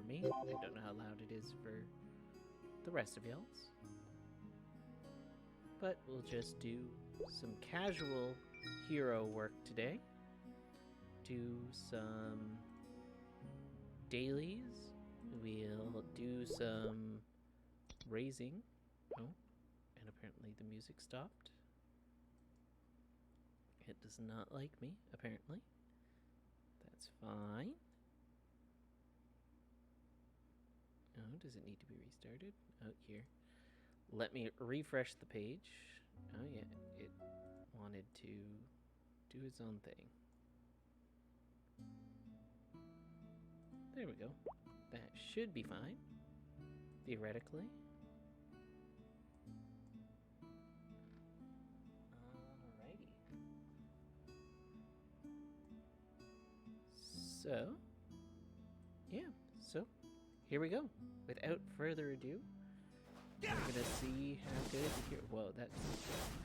me. I don't know how loud it is for the rest of y'all's. But we'll just do some casual hero work today. Do some dailies. We'll do some raising. Oh, and apparently the music stopped. It does not like me, apparently. That's fine. Oh, does it need to be restarted? Oh, here. Let me refresh the page. Oh, yeah, it wanted to do its own thing. There we go. That should be fine, theoretically. Alrighty. So, yeah, so here we go. Without further ado, we're gonna see how good the hero. Whoa, that's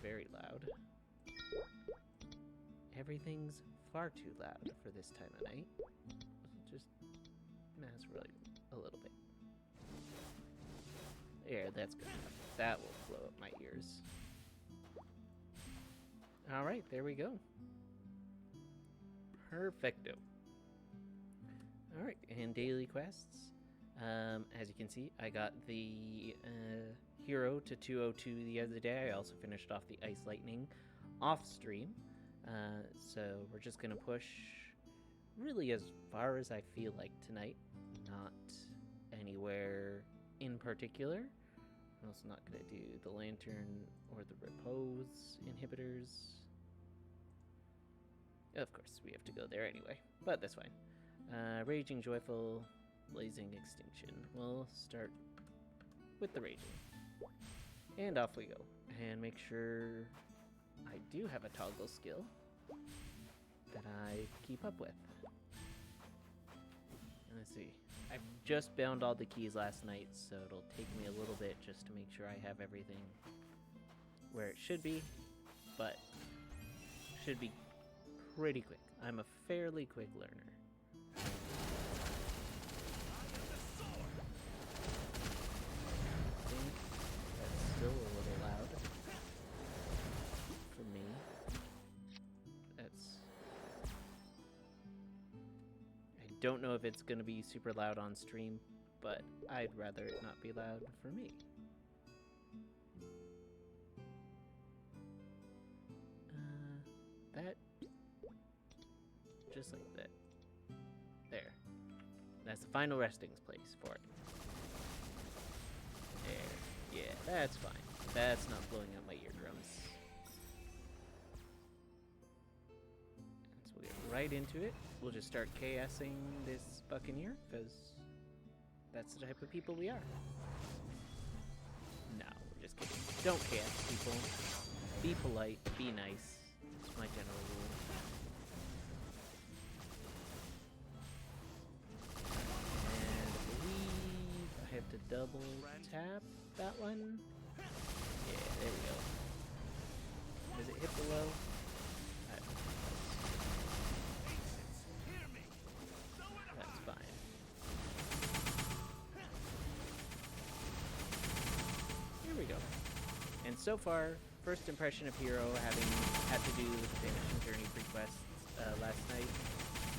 very loud. Everything's far too loud for this time of night. Just mass really a little bit. Yeah, that's good enough. That will blow up my ears. Alright, there we go. Perfecto. Alright, and daily quests. As you can see, I got the hero to 202 the other day. I also finished off the Ice Lightning off stream. So we're just going to push really as far as I feel like tonight. Not anywhere in particular. I'm also not going to do the Lantern or the Repose inhibitors. Of course, we have to go there anyway, but that's fine. Raging Joyful, Blazing Extinction. We'll start with the Raging. And off we go. And make sure I do have a toggle skill that I keep up with. And let's see. I just bound all the keys last night, so it'll take me a little bit just to make sure I have everything where it should be, but should be pretty quick. I'm a fairly quick learner. I think that's still a little loud for me. I don't know if it's going to be super loud on stream, but I'd rather it not be loud for me. That, just like that. There. That's the final resting place for it. There. Yeah, that's fine. That's not blowing out my eardrums. So we'll get right into it. We'll just start KSing this Buccaneer, because that's the type of people we are. No, we're just kidding. Don't KS people. Be polite, be nice. It's my general rule. And I believe I have to double tap that one. Yeah, there we go. Does it hit below? That's fine. Here we go. And so far, first impression of Hero, having had to do the Vanishing Journey pre-quest last night,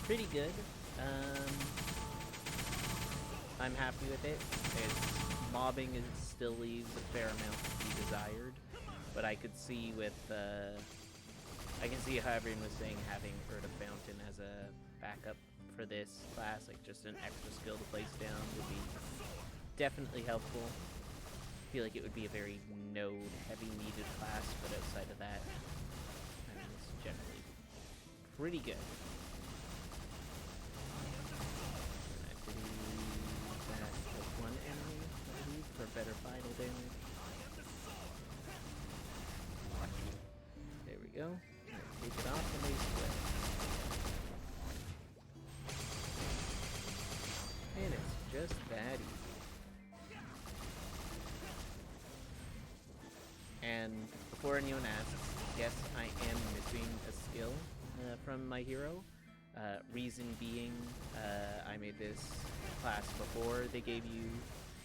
pretty good. I'm happy with it. Mobbing still leaves a fair amount to be desired, but I could see with I can see how everyone was saying having Earth of Fountain as a backup for this class, like just an extra skill to place down, would be definitely helpful. I feel like it would be a very node-heavy needed class, but outside of that, I mean, it's generally pretty good. And I believe that was one enemy, I believe, for better final damage. There we go. Take it off and they split. And it's just that easy. And before anyone asks, yes, I am missing a skill from my hero. Reason being, I made this class before they gave you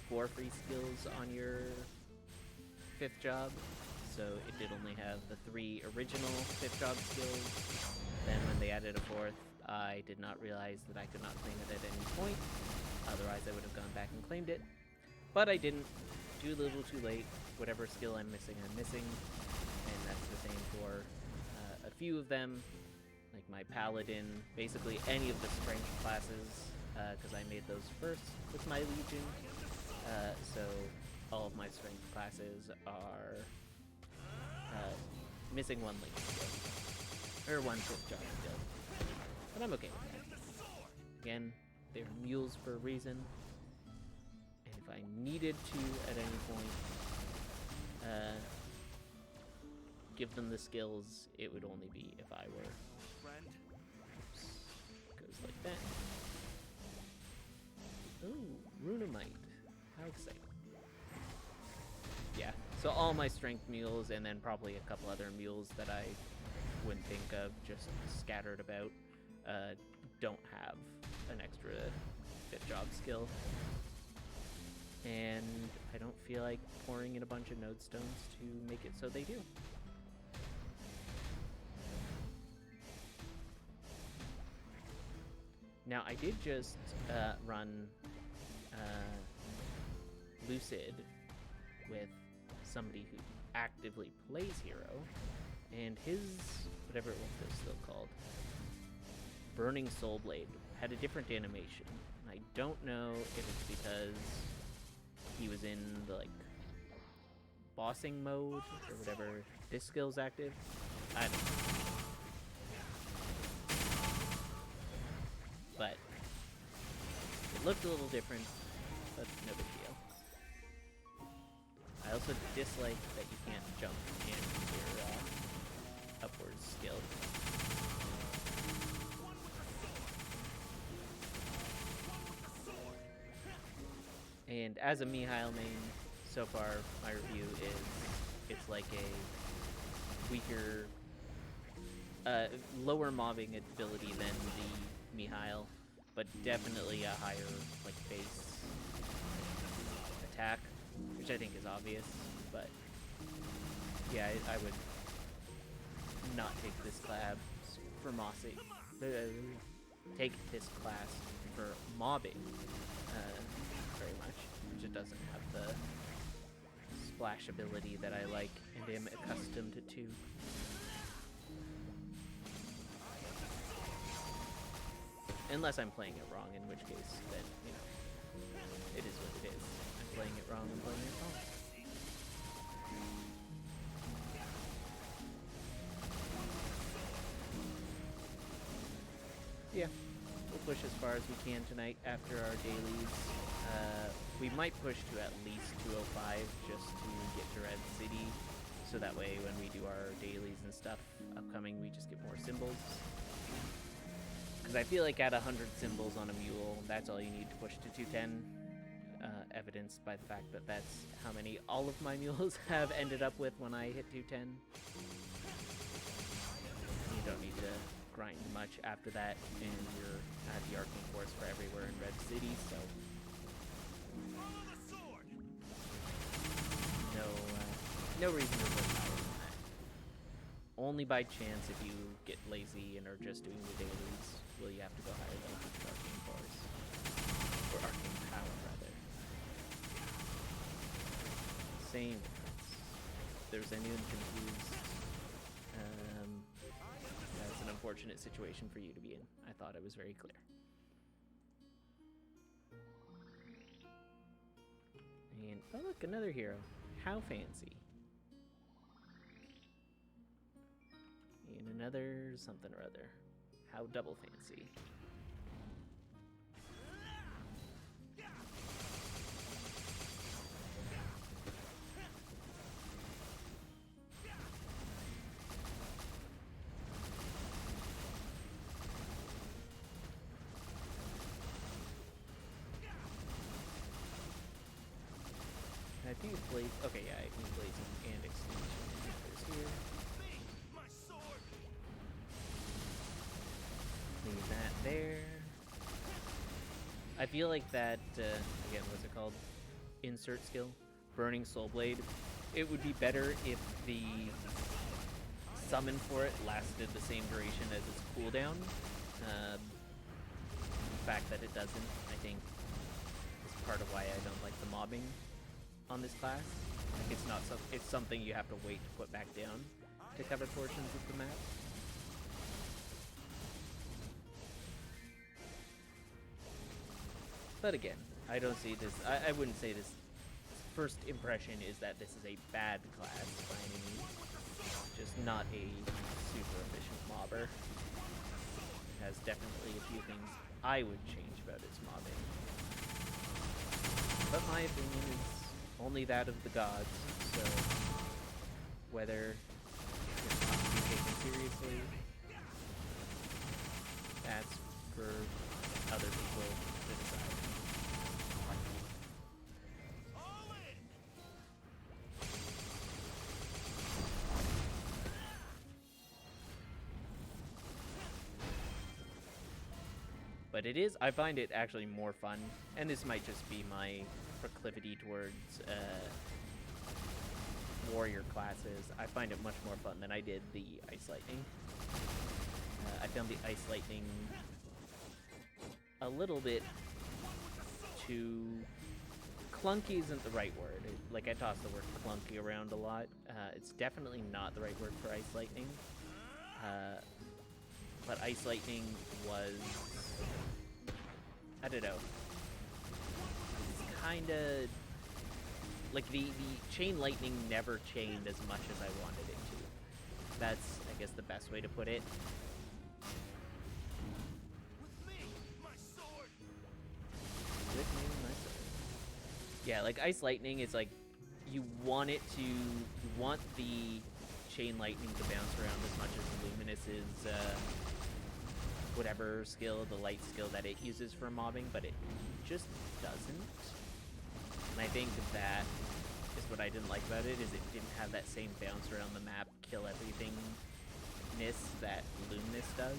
4 free skills on your 5th job, so it did only have the 3 original 5th job skills. Then when they added a 4th, I did not realize that I could not claim it at any point, otherwise I would have gone back and claimed it. But I didn't. Too little, too late. Whatever skill I'm missing, and that's the same for a few of them, like my paladin, basically any of the strength classes, because I made those first with my legion, so all of my strength classes are missing 1 link skill, or 1 5th job skill, but I'm okay with that. Again, they're mules for a reason, and if I needed to at any point give them the skills, it would only be if I were. Oops. Goes like that. Ooh, Runamite. How exciting. Yeah, so all my strength mules, and then probably a couple other mules that I wouldn't think of, just scattered about, don't have an extra 5th job skill. And I don't feel like pouring in a bunch of node stones to make it so they do. Now, I did just run Lucid with somebody who actively plays Hero, and his, whatever it was they're still called, Burning Soul Blade, had a different animation. I don't know if it's because he was in the, like, bossing mode, or whatever this skill's active. I don't know. But it looked a little different, but no big deal. I also dislike that you can't jump in your upwards skill. And as a Mihail main, so far my review is it's like a weaker, lower mobbing ability than the Mihail, but definitely a higher like base attack, which I think is obvious. But yeah, I would not take this class for mossing. Take this class for mobbing very much, which it doesn't have the splash ability that I like and am accustomed to. Unless I'm playing it wrong, in which case, then, you know, it is what it is. I'm playing it wrong, I'm playing it wrong. Yeah, we'll push as far as we can tonight after our dailies. We might push to at least 205 just to get to Red City, so that way when we do our dailies and stuff upcoming, we just get more symbols. Because I feel like at 100 symbols on a mule, that's all you need to push to 210, evidenced by the fact that that's how many all of my mules have ended up with when I hit 210. You don't need to grind much after that, and you're at the Arcane Force for everywhere in Red City, so no reason to work higher than that. Only by chance, if you get lazy and are just doing the dailies, will you have to go higher than 100 Arcane Force. Or Arcane Power, rather. Same difference. If there's anyone confused, that's an unfortunate situation for you to be in. I thought it was very clear. And, oh look, another hero. How fancy. And another something or other. How double fancy. I think it's blaze. Okay, yeah, I can blazing and extinction here. Leave that there. I feel like that, again, what's it called? Insert skill? Burning Soul Blade. It would be better if the summon for it lasted the same duration as its cooldown. The fact that it doesn't, I think, is part of why I don't like the mobbing on this class. Like, it's not it's something you have to wait to put back down to cover portions of the map. But again, I don't see this. I wouldn't say this. First impression is that this is a bad class by any means. Just not a super efficient mobber. It has definitely a few things I would change about its mobbing. But my opinion is only that of the gods, so whether it's not to be taken seriously, that's for other people to decide. But it is, I find it actually more fun, and this might just be my proclivity towards warrior classes. I find it much more fun than I did the Ice Lightning. I found the Ice Lightning a little bit too... clunky isn't the right word. Like, I toss the word clunky around a lot. It's definitely not the right word for Ice Lightning. But Ice Lightning was... I don't know. It's kind of... like, the Chain Lightning never chained as much as I wanted it to. That's, I guess, the best way to put it. With me, my sword. With me, my sword. Yeah, like, Ice Lightning is like, you want it to... you want the Chain Lightning to bounce around as much as Luminous' whatever skill, the light skill that it uses for mobbing, but it just doesn't. And I think that is what I didn't like about it, is it didn't have that same bounce around the map, kill everything-ness that Luminous does.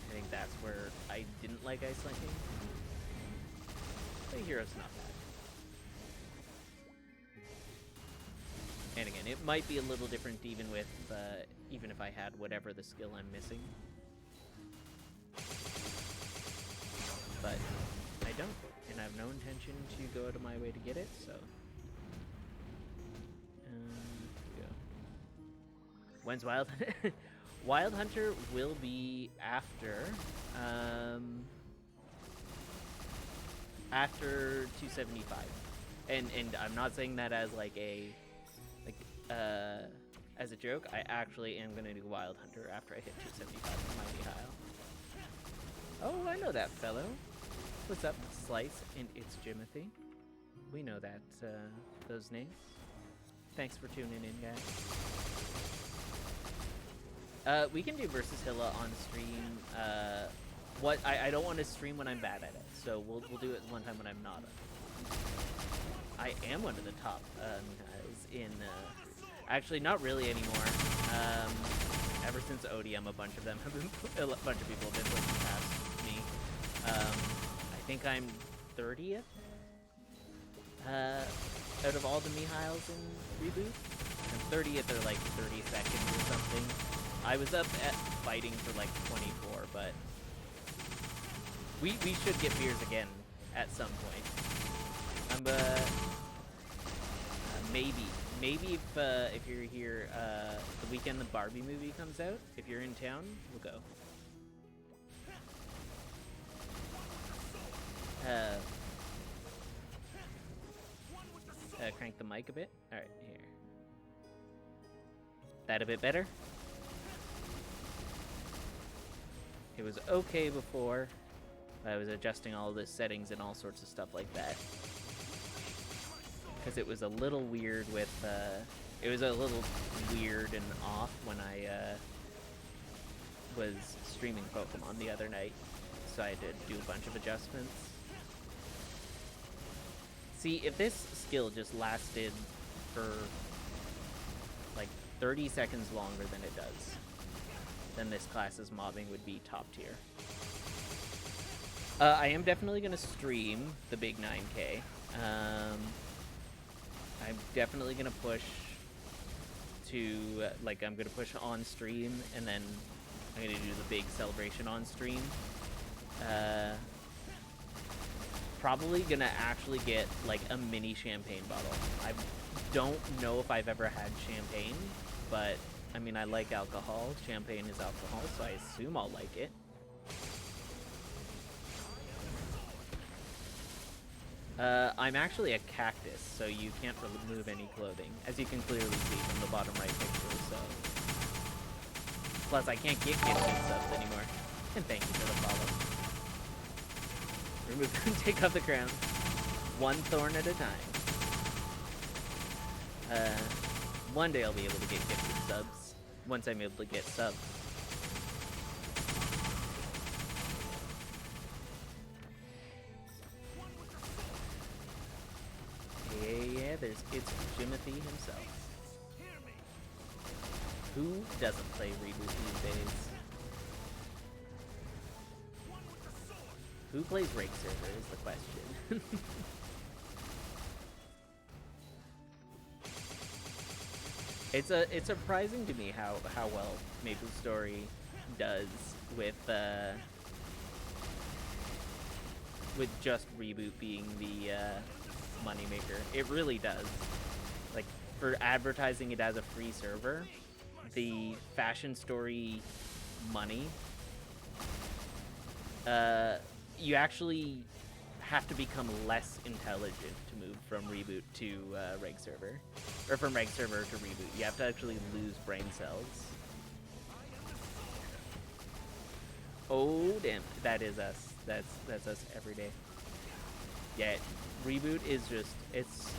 I think that's where I didn't like Ice Lightning. But Hero's not bad. And again, it might be a little different even with, even if I had whatever the skill I'm missing. But I don't, and I have no intention to go out of my way to get it, so... go. When's Wild Hunter? Wild Hunter will be after, after 275. And I'm not saying that as like a... as a joke, I actually am going to do Wild Hunter after I hit 275 with my Mihile. Oh, I know that fellow. What's up, Slice? And it's Jimothy. We know that, those names. Thanks for tuning in, guys. We can do versus Hilla on stream. I don't want to stream when I'm bad at it, so we'll do it one time when I'm not. I am one of the top guys in... actually, not really anymore. Ever since ODM, a bunch of people have been pushing past me. I think I'm 30th out of all the Mihiles in Reboot. And 30th or like 32nd or something. I was up at fighting for like 24, but we should get beers again at some point. I'm maybe if you're here the weekend the Barbie movie comes out, if you're in town, we'll go. Crank the mic a bit. All right, here. That a bit better? It was okay before. I was adjusting all the settings and all sorts of stuff like that. Because it was a little weird with, it was a little weird and off when I was streaming Pokemon the other night. So I had to do a bunch of adjustments. See, if this skill just lasted for like 30 seconds longer than it does, then this class's mobbing would be top tier. I am definitely going to stream the big 9K. I'm definitely going to push to, like, I'm going to push on stream, and then I'm going to do the big celebration on stream. Probably going to actually get, like, a mini champagne bottle. I don't know if I've ever had champagne, but, I mean, I like alcohol. Champagne is alcohol, so I assume I'll like it. I'm actually a cactus, so you can't remove any clothing, as you can clearly see from the bottom right picture, so... Plus, I can't get gifted subs anymore. And thank you for the follow. Remove, take off the crown. One thorn at a time. One day I'll be able to get gifted subs, once I'm able to get subs. Yeah, it's Jimothy himself. Who doesn't play Reboot these days? Who plays Rake Server is the question. It's surprising to me how well Maplestory does with just Reboot being the moneymaker. It really does. Like, for advertising it as a free server, the Fashion Story money, you actually have to become less intelligent to move from Reboot to Reg Server. Or from Reg Server to Reboot. You have to actually lose brain cells. Oh, damn. That is us. That's us every day. Yeah, Reboot is just, it's,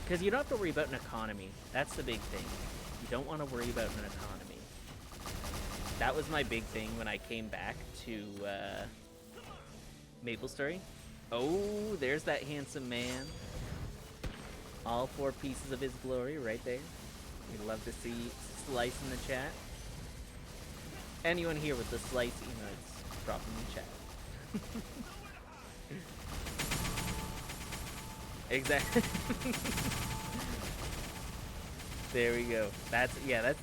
because you don't have to worry about an economy. That's the big thing. You don't want to worry about an economy. That was my big thing when I came back to Maplestory. Oh, there's that handsome man. All 4 pieces of his glory right there. We'd love to see Slice in the chat. Anyone here with the Slice emotes, drop them in the chat. Exactly. There we go. That's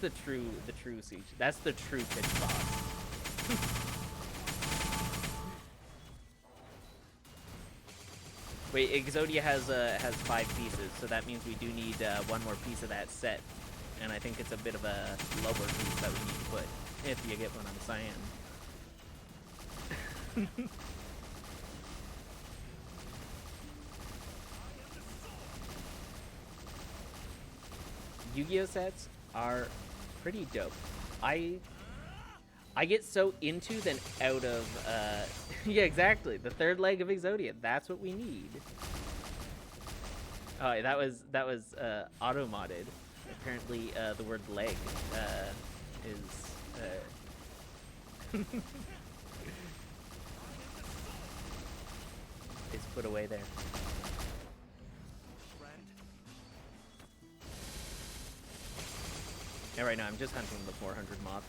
the true siege. That's the true pitch boss. Wait, Exodia has 5 pieces, so that means we do need one more piece of that set, and I think it's a bit of a lower piece that we need to put if you get one on Cyan. Yu-Gi-Oh sets are pretty dope. I get so into then out of yeah, exactly, the third leg of Exodia. That's what we need. Oh, that was auto modded. Apparently the word leg is is put away there. And right now I'm just hunting the 400 moths.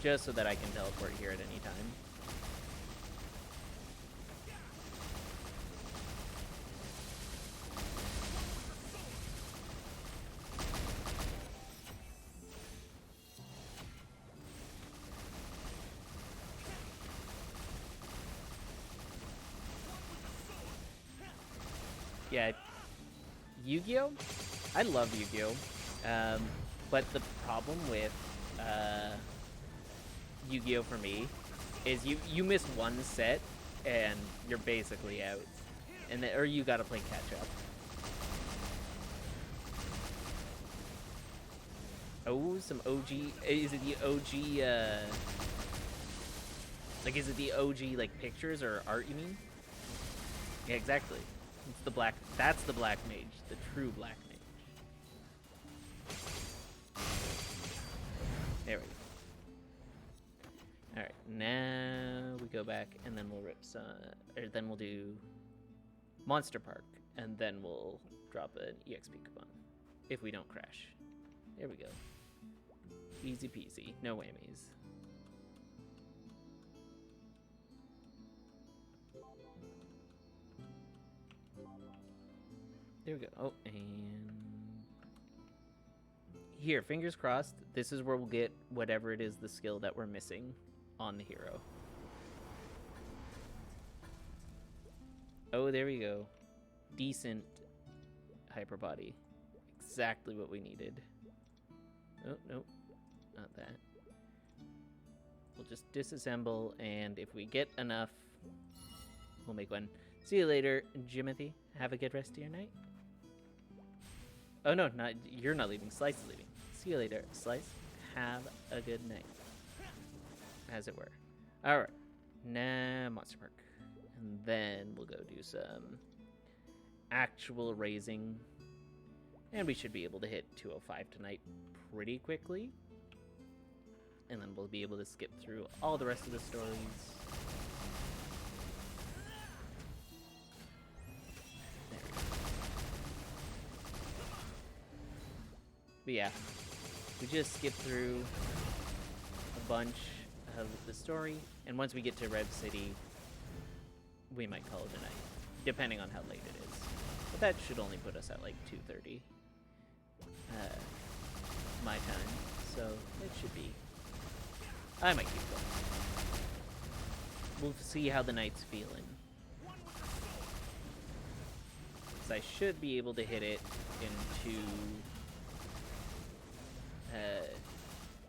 Just so that I can teleport here at any time. Yeah, Yu-Gi-Oh? I love Yu-Gi-Oh! But the problem with Yu-Gi-Oh for me is you miss one set and you're basically out, and or you gotta play catch up. Oh, some OG. Is it the OG? Like, is it the OG like pictures or art? You mean? Yeah, exactly. It's the black. That's the black mage, the true black mage. There we go. Alright, now we go back and then we'll rip some, or then we'll do Monster Park, and then we'll drop an EXP coupon if we don't crash. There we go. Easy peasy. No whammies. There we go. Oh, and here, fingers crossed, this is where we'll get whatever it is, the skill that we're missing on the hero. Oh, there we go. Decent hyper body. Exactly what we needed. Oh, nope. Not that. We'll just disassemble, and if we get enough, we'll make one. See you later, Jimothy. Have a good rest of your night. Oh, no, you're not leaving. Slice is leaving. See you later, Slice. Have a good night. As it were. Alright. Now, Monster Park. And then we'll go do some actual raising. And we should be able to hit 205 tonight pretty quickly. And then we'll be able to skip through all the rest of the stories. There we go. But yeah, we just skip through a bunch of the story. And once we get to Rev City, we might call it a night, depending on how late it is. But that should only put us at like 2:30 my time, so it should be. I might keep going. We'll see how the night's feeling. So I should be able to hit it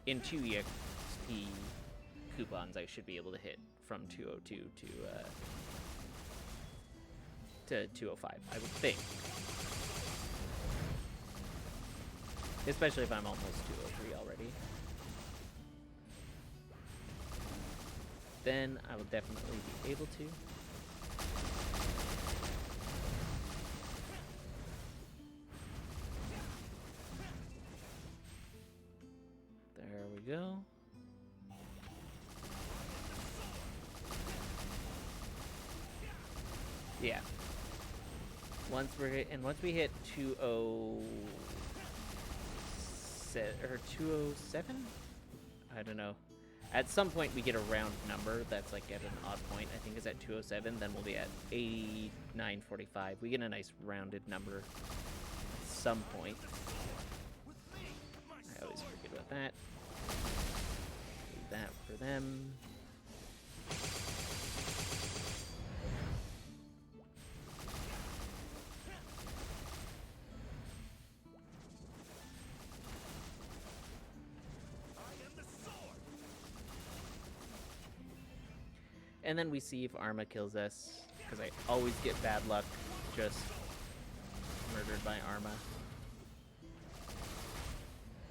in two EXP coupons. I should be able to hit from 202 to 205, I would think. Especially if I'm almost 203 already. Then I will definitely be able to. There we go. Yeah. Once we hit 207? I don't know. At some point we get a round number that's like at an odd point. I think it's at 207, then we'll be at 89.45. We get a nice rounded number at some point. I always forget about that. Leave that for them. And then we see if Arma kills us, because I always get bad luck just murdered by Arma.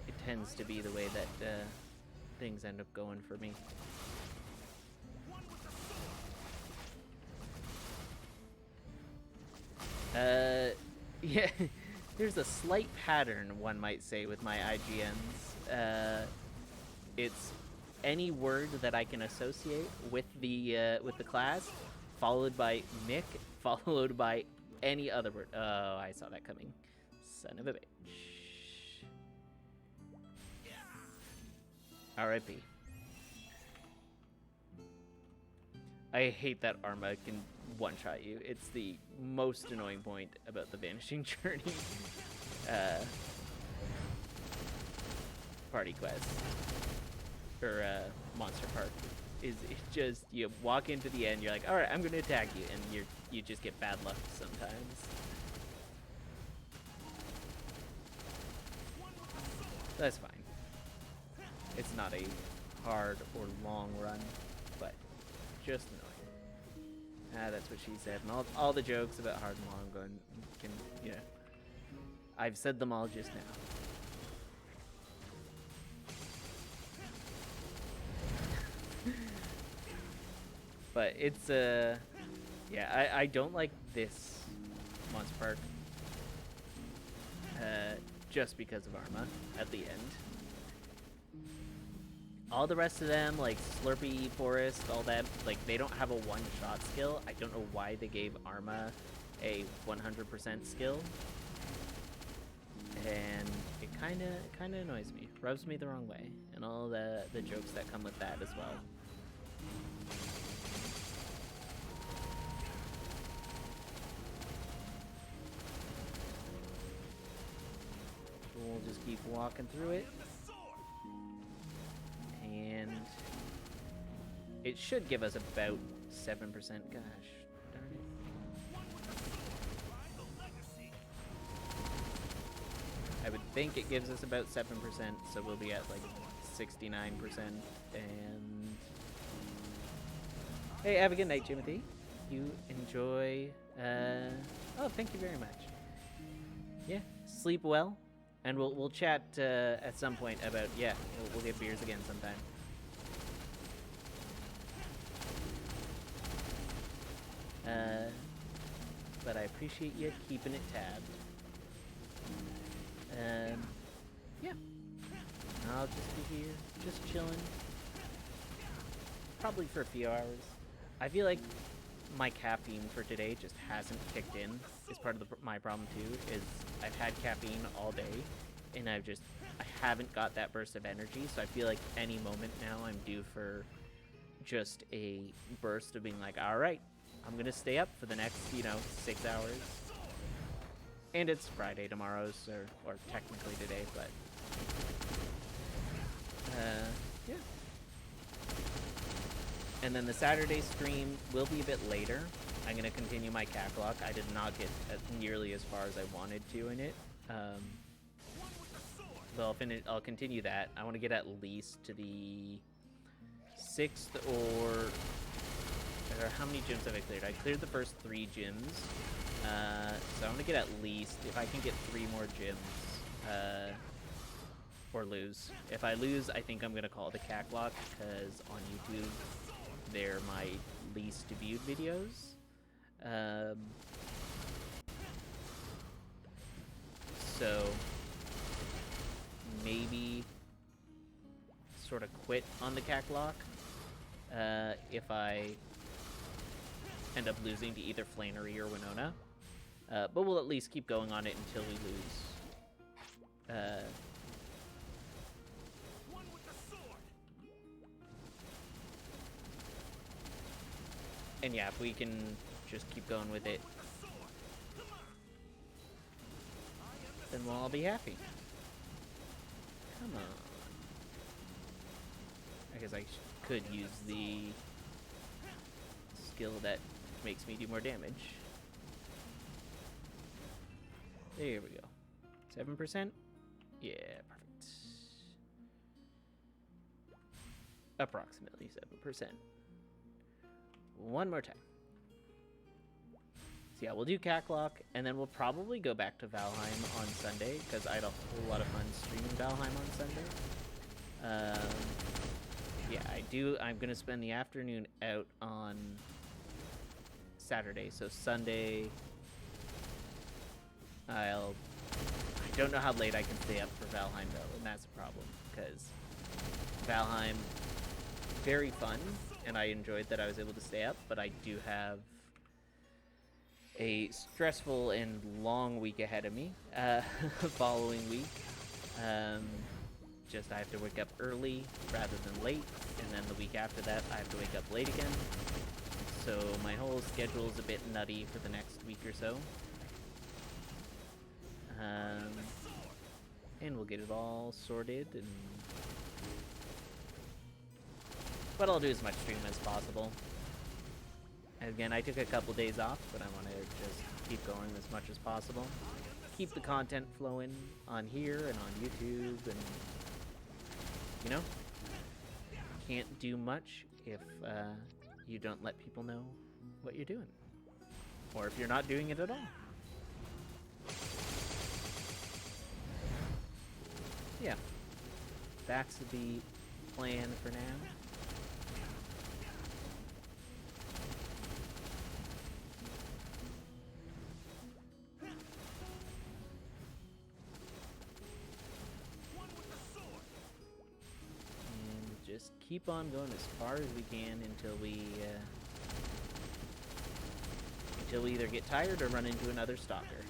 It tends to be the way that things end up going for me. Yeah, there's a slight pattern, one might say, with my IGNs. It's any word that I can associate with the class, followed by Mick, followed by any other word. Oh, I saw that coming. Son of a bitch. R.I.P. I hate that Arma can one-shot you. It's the most annoying point about the Vanishing Journey party quest. Or Monster Park is it just you walk into the end, you're like, all right, I'm gonna attack you, and you just get bad luck sometimes. That's fine. It's not a hard or long run, but just annoying. That's what she said, and all the jokes about hard and long going can I've said them all just now. But it's yeah, I don't like this Monster Park just because of Arma at the end. All the rest of them, like Slurpy Forest, all that, like they don't have a one-shot skill. I don't know why they gave Arma a 100% skill, and it kinda annoys me. Rubs me the wrong way, and all the jokes that come with that as well. We'll just keep walking through it. And it should give us about 7%. Gosh, darn it. I would think it gives us about 7%, so we'll be at like 69%. And hey, have a good night, Timothy. You enjoy. Oh, thank you very much. Yeah, sleep well. And we'll chat at some point about, yeah, we'll get beers again sometime. But I appreciate you keeping it tabbed. Yeah. I'll just be here, just chilling. Probably for a few hours. I feel like my caffeine for today just hasn't kicked in. Is part of my problem too, is I've had caffeine all day, and I haven't got that burst of energy, so I feel like any moment now I'm due for just a burst of being like, alright, I'm gonna stay up for the next, 6 hours. And it's Friday tomorrow, so, or technically today, but yeah. And then the Saturday stream will be a bit later. I'm going to continue my catalog. I did not get nearly as far as I wanted to in it. But I'll continue that. I want to get at least to the 6th or how many gyms have I cleared? I cleared the first 3 gyms. So I'm going to get at least, if I can get 3 more gyms, or lose. If I lose, I think I'm going to call it a cacklog, because on YouTube, they're my least viewed videos. So maybe sort of quit on the cacklog if I end up losing to either Flannery or Winona. But we'll at least keep going on it until we lose. And yeah, if we can just keep going with it, then we'll all be happy. Come on. I guess I could use the skill that makes me do more damage. There we go. 7%? Yeah, perfect. Approximately 7%. One more time. So yeah, we'll do Cacklock, and then we'll probably go back to Valheim on Sunday, because I had a whole lot of fun streaming Valheim on Sunday. Yeah, I'm going to spend the afternoon out on Saturday, so Sunday I don't know how late I can stay up for Valheim, though, and that's a problem, because Valheim, very fun, and I enjoyed that I was able to stay up, but I do have a stressful and long week ahead of me, following week. Just I have to wake up early rather than late, and then the week after that I have to wake up late again. So my whole schedule is a bit nutty for the next week or so. And we'll get it all sorted, and but I'll do as much stream as possible. Again, I took a couple days off, but I want to just keep going as much as possible. Keep the content flowing on here and on YouTube, and can't do much if you don't let people know what you're doing, or if you're not doing it at all. Yeah, that's the plan for now. Just keep on going as far as we can until we either get tired or run into another stalker.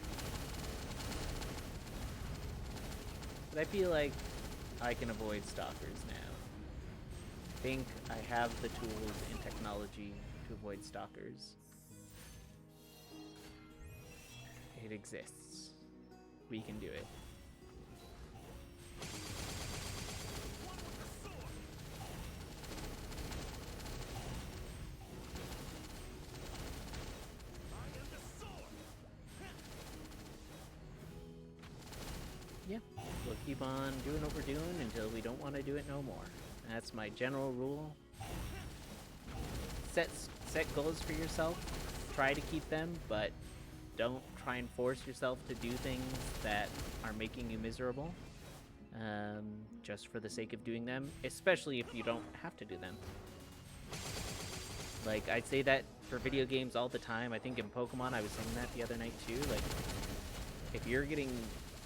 But I feel like I can avoid stalkers now. I think I have the tools and technology to avoid stalkers. It exists. We can do it. Yeah, we'll keep on doing what we're doing until we don't want to do it no more. That's my general rule. Set goals for yourself. Try to keep them, but don't try and force yourself to do things that are making you miserable. Just for the sake of doing them, especially if you don't have to do them. Like, I'd say that for video games all the time. I think in Pokemon I was saying that the other night too. Like, if you're getting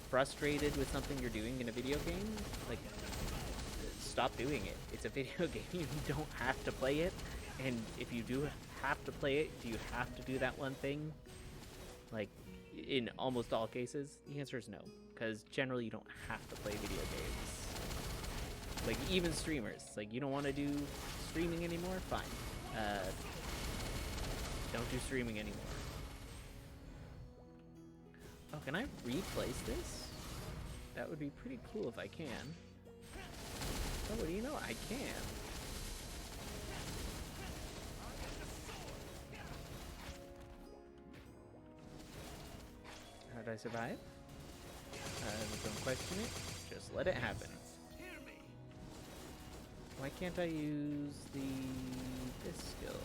frustrated with something you're doing in a video game, like, stop doing it. It's a video game. You don't have to play it. And if you do have to play it, do you have to do that one thing? Like, in almost all cases, the answer is no. Because generally you don't have to play video games. Like, even streamers. Like, you don't want to do streaming anymore? Fine. Don't do streaming anymore. Oh, can I replace this? That would be pretty cool if I can. Oh, what do you know? I can. How did I survive? Don't question it. Just let it happen. Why can't I use this skill?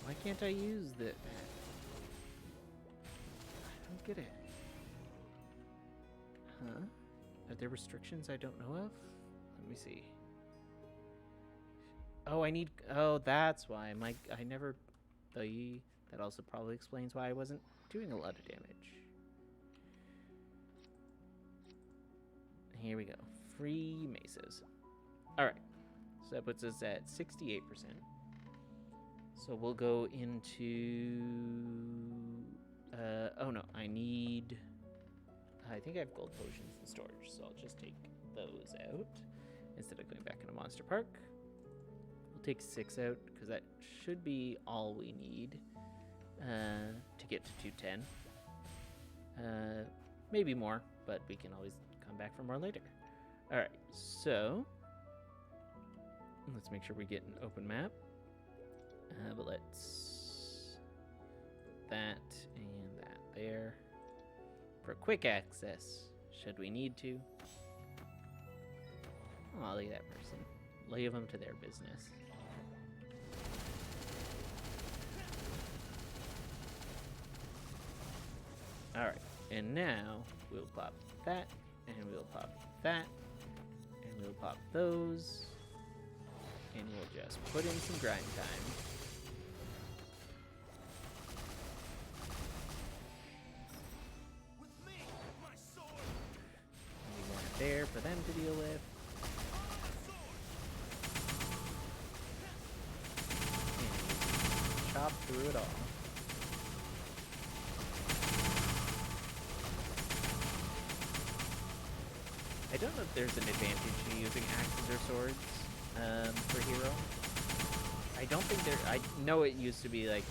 Why can't I use the... I don't get it. Huh? Are there restrictions I don't know of? Let me see. Oh, I need... Oh, that's why. I never... That also probably explains why I wasn't doing a lot of damage. Here we go. Free maces. Alright. So that puts us at 68%. So we'll go into... oh no, I need... I think I have gold potions in storage, so I'll just take those out instead of going back into Monster Park. We'll take 6 out, because that should be all we need to get to 210. Maybe more, but we can always come back for more later. Alright, so let's make sure we get an open map. But let's that and that there for quick access, should we need to. Oh, look at that person. Leave them to their business. Alright, and now we'll pop that, and we'll pop that, and we'll pop those, and we'll just put in some grind time. We want it there for them to deal with. And chop through it all. I don't know if there's an advantage to using axes or swords for hero. I don't think there... I know it used to be like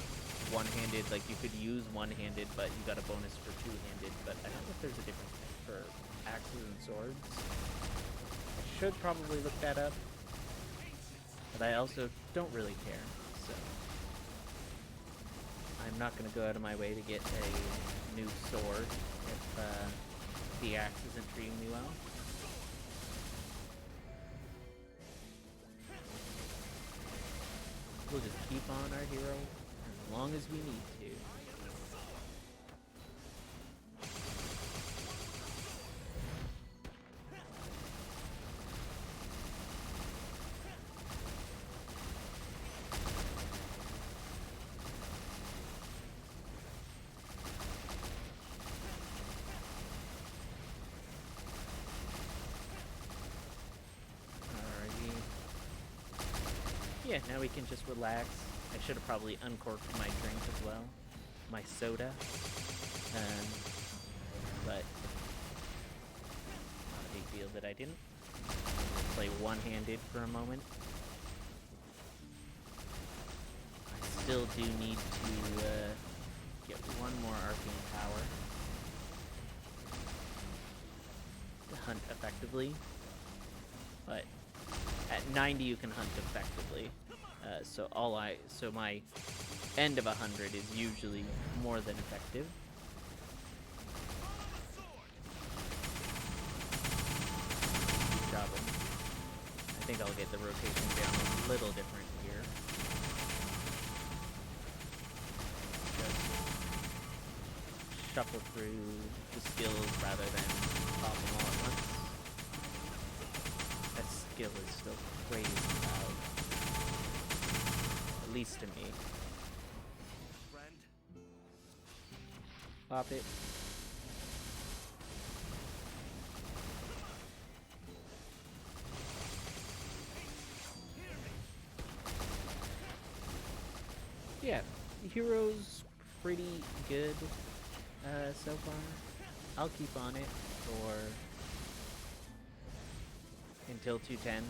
one-handed, like you could use one-handed, but you got a bonus for two-handed, but I don't know if there's a difference for axes and swords. I should probably look that up, but I also don't really care, so... I'm not going to go out of my way to get a new sword if the axe isn't treating me well. We'll just keep on our hero as long as we need to. yeah, now we can just relax. I should have probably uncorked my drink as well, my soda, but not a big deal that I didn't. Play one-handed for a moment. I still do need to get one more arcane power to hunt effectively, but at 90 you can hunt effectively. So my end of 100 is usually more than effective. Good job. I think I'll get the rotation down a little different here. Just shuffle through the skills rather than pop them all at once. That skill is still crazy loud. At least to me. Pop it. Yeah, hero's pretty good so far. I'll keep on it for until 210,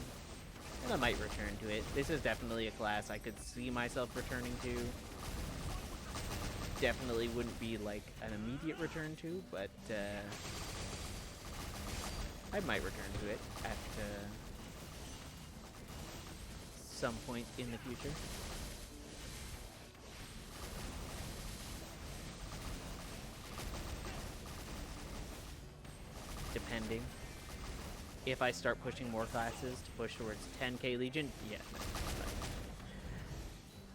and I might return to it. This is definitely a class I could see myself returning to. Definitely wouldn't be like an immediate return to, but I might return to it at some point in the future. Depending. If I start pushing more classes to push towards 10k Legion, yeah. No,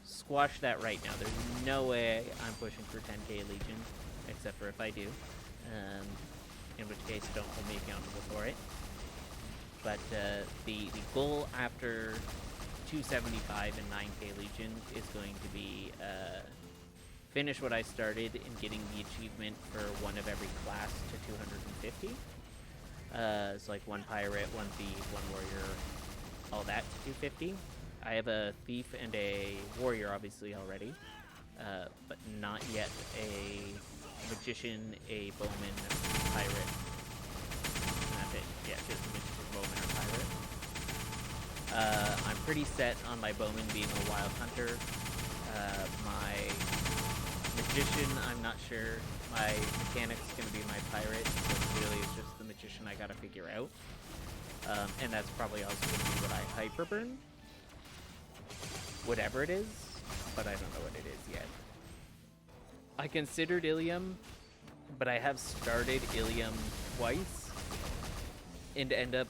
squash that right now. There's no way I'm pushing for 10k Legion, except for if I do. In which case, don't hold me accountable for it. But the goal after 275 and 9k Legion is going to be finish what I started in getting the achievement for one of every class to 250. So like one pirate, one thief, one warrior, all that to 250. I have a thief and a warrior obviously already, but not yet a magician, a bowman, pirate. And that's it. Yeah, just a magician, bowman, or pirate. I'm pretty set on my bowman being a wild hunter. My magician, I'm not sure. My mechanic's going to be my pirate, so really it's just the magician I got to figure out. And that's probably also going to be what I hyperburn. Whatever it is, but I don't know what it is yet. I considered Ilium, but I have started Ilium twice and end up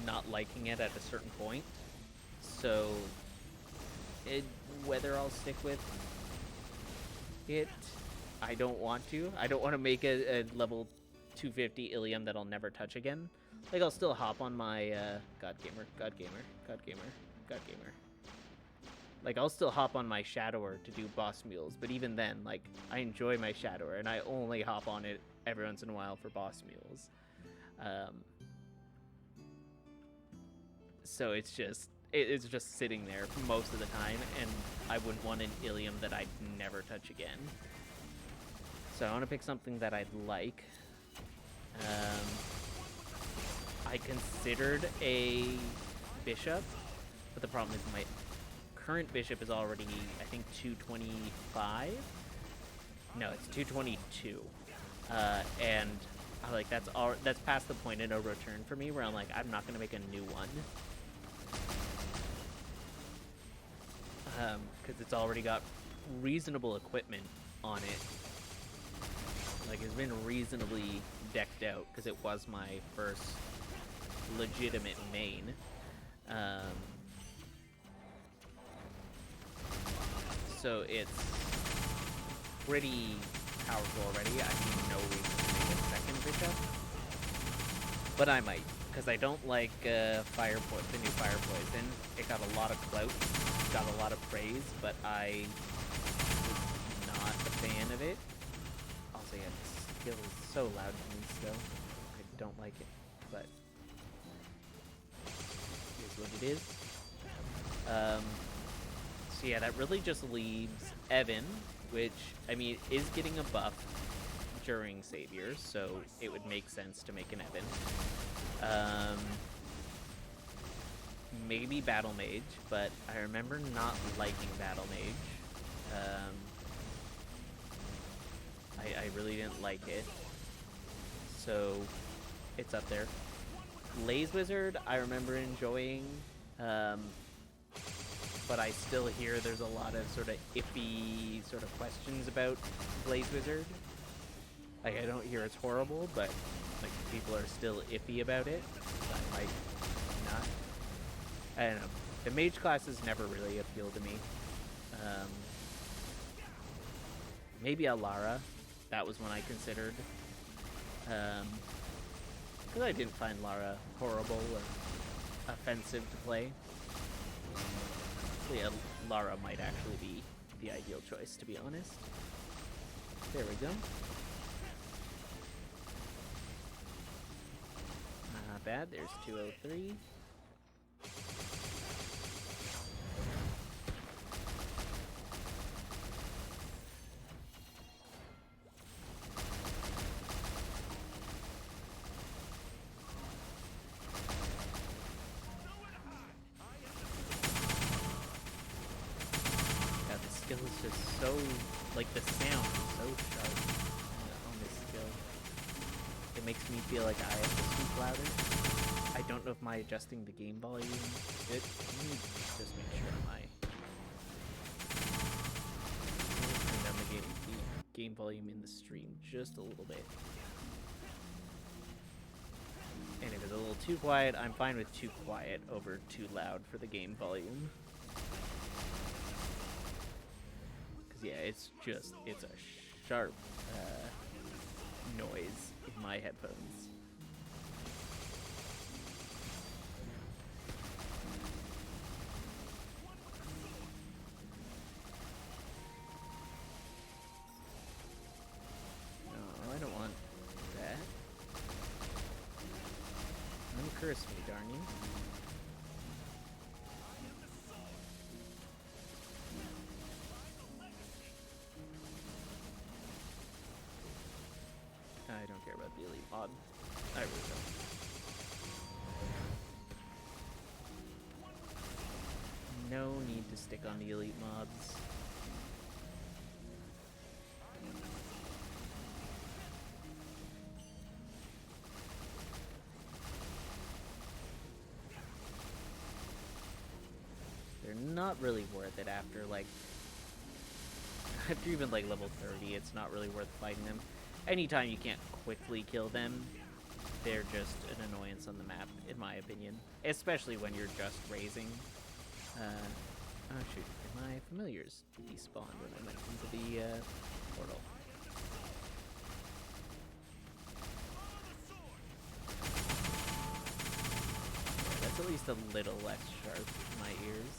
not liking it at a certain point. So, whether I'll stick with it, I don't want to. I don't want to make a level 250 Ilium that I'll never touch again. Like, I'll still hop on my, God Gamer. Like, I'll still hop on my Shadower to do boss mules, but even then, like, I enjoy my Shadower, and I only hop on it every once in a while for boss mules. So it's just sitting there most of the time, and I wouldn't want an Ilium that I'd never touch again. So I want to pick something that I'd like. I considered a bishop, but the problem is my current bishop is already, I think, 225. No, it's 222. And I like that's past the point of no return for me, where I'm like, I'm not gonna make a new one. Because it's already got reasonable equipment on it. Like, it's been reasonably decked out, because it was my first legitimate main. So it's pretty powerful already. I see no reason to make a second bishop. But I might, because I don't like the new Fire Poison. It got a lot of clout, got a lot of praise, but I was not a fan of it. Also, yeah, the skill is so loud to me still. I don't like it, but it is what it is. So yeah, that really just leaves Evan, which, I mean, is getting a buff during Saviors, so it would make sense to make an Evan. Maybe Battle Mage, but I remember not liking Battle Mage. I really didn't like it, so it's up there. Blaze Wizard, I remember enjoying, but I still hear there's a lot of sort of iffy sort of questions about Blaze Wizard. Like, I don't hear it's horrible, but like people are still iffy about it. That might not. I don't know. The mage classes never really appealed to me. Maybe Alara. That was one I considered. Because I didn't find Lara horrible or offensive to play. So yeah, Lara might actually be the ideal choice, to be honest. There we go. Not bad. There's 203. It's just so, like, the sound is so sharp on this skill. It makes me feel like I have to speak louder. I don't know if my adjusting the game volume is good. Let me just make sure turn down the game volume in the stream just a little bit. And if it's a little too quiet, I'm fine with too quiet over too loud for the game volume. Yeah, it's a sharp noise in my headphones. No, I don't want that. Uncurse me, darn you. I don't care about the elite mod. I really don't. No need to stick on the elite mods. They're not really worth it after, like, after even, like, level 30, it's not really worth fighting them. Anytime you can't quickly kill them, they're just an annoyance on the map, in my opinion. Especially when you're just raising. Oh shoot, my familiars despawned when I went into the portal. Yeah, that's at least a little less sharp in my ears.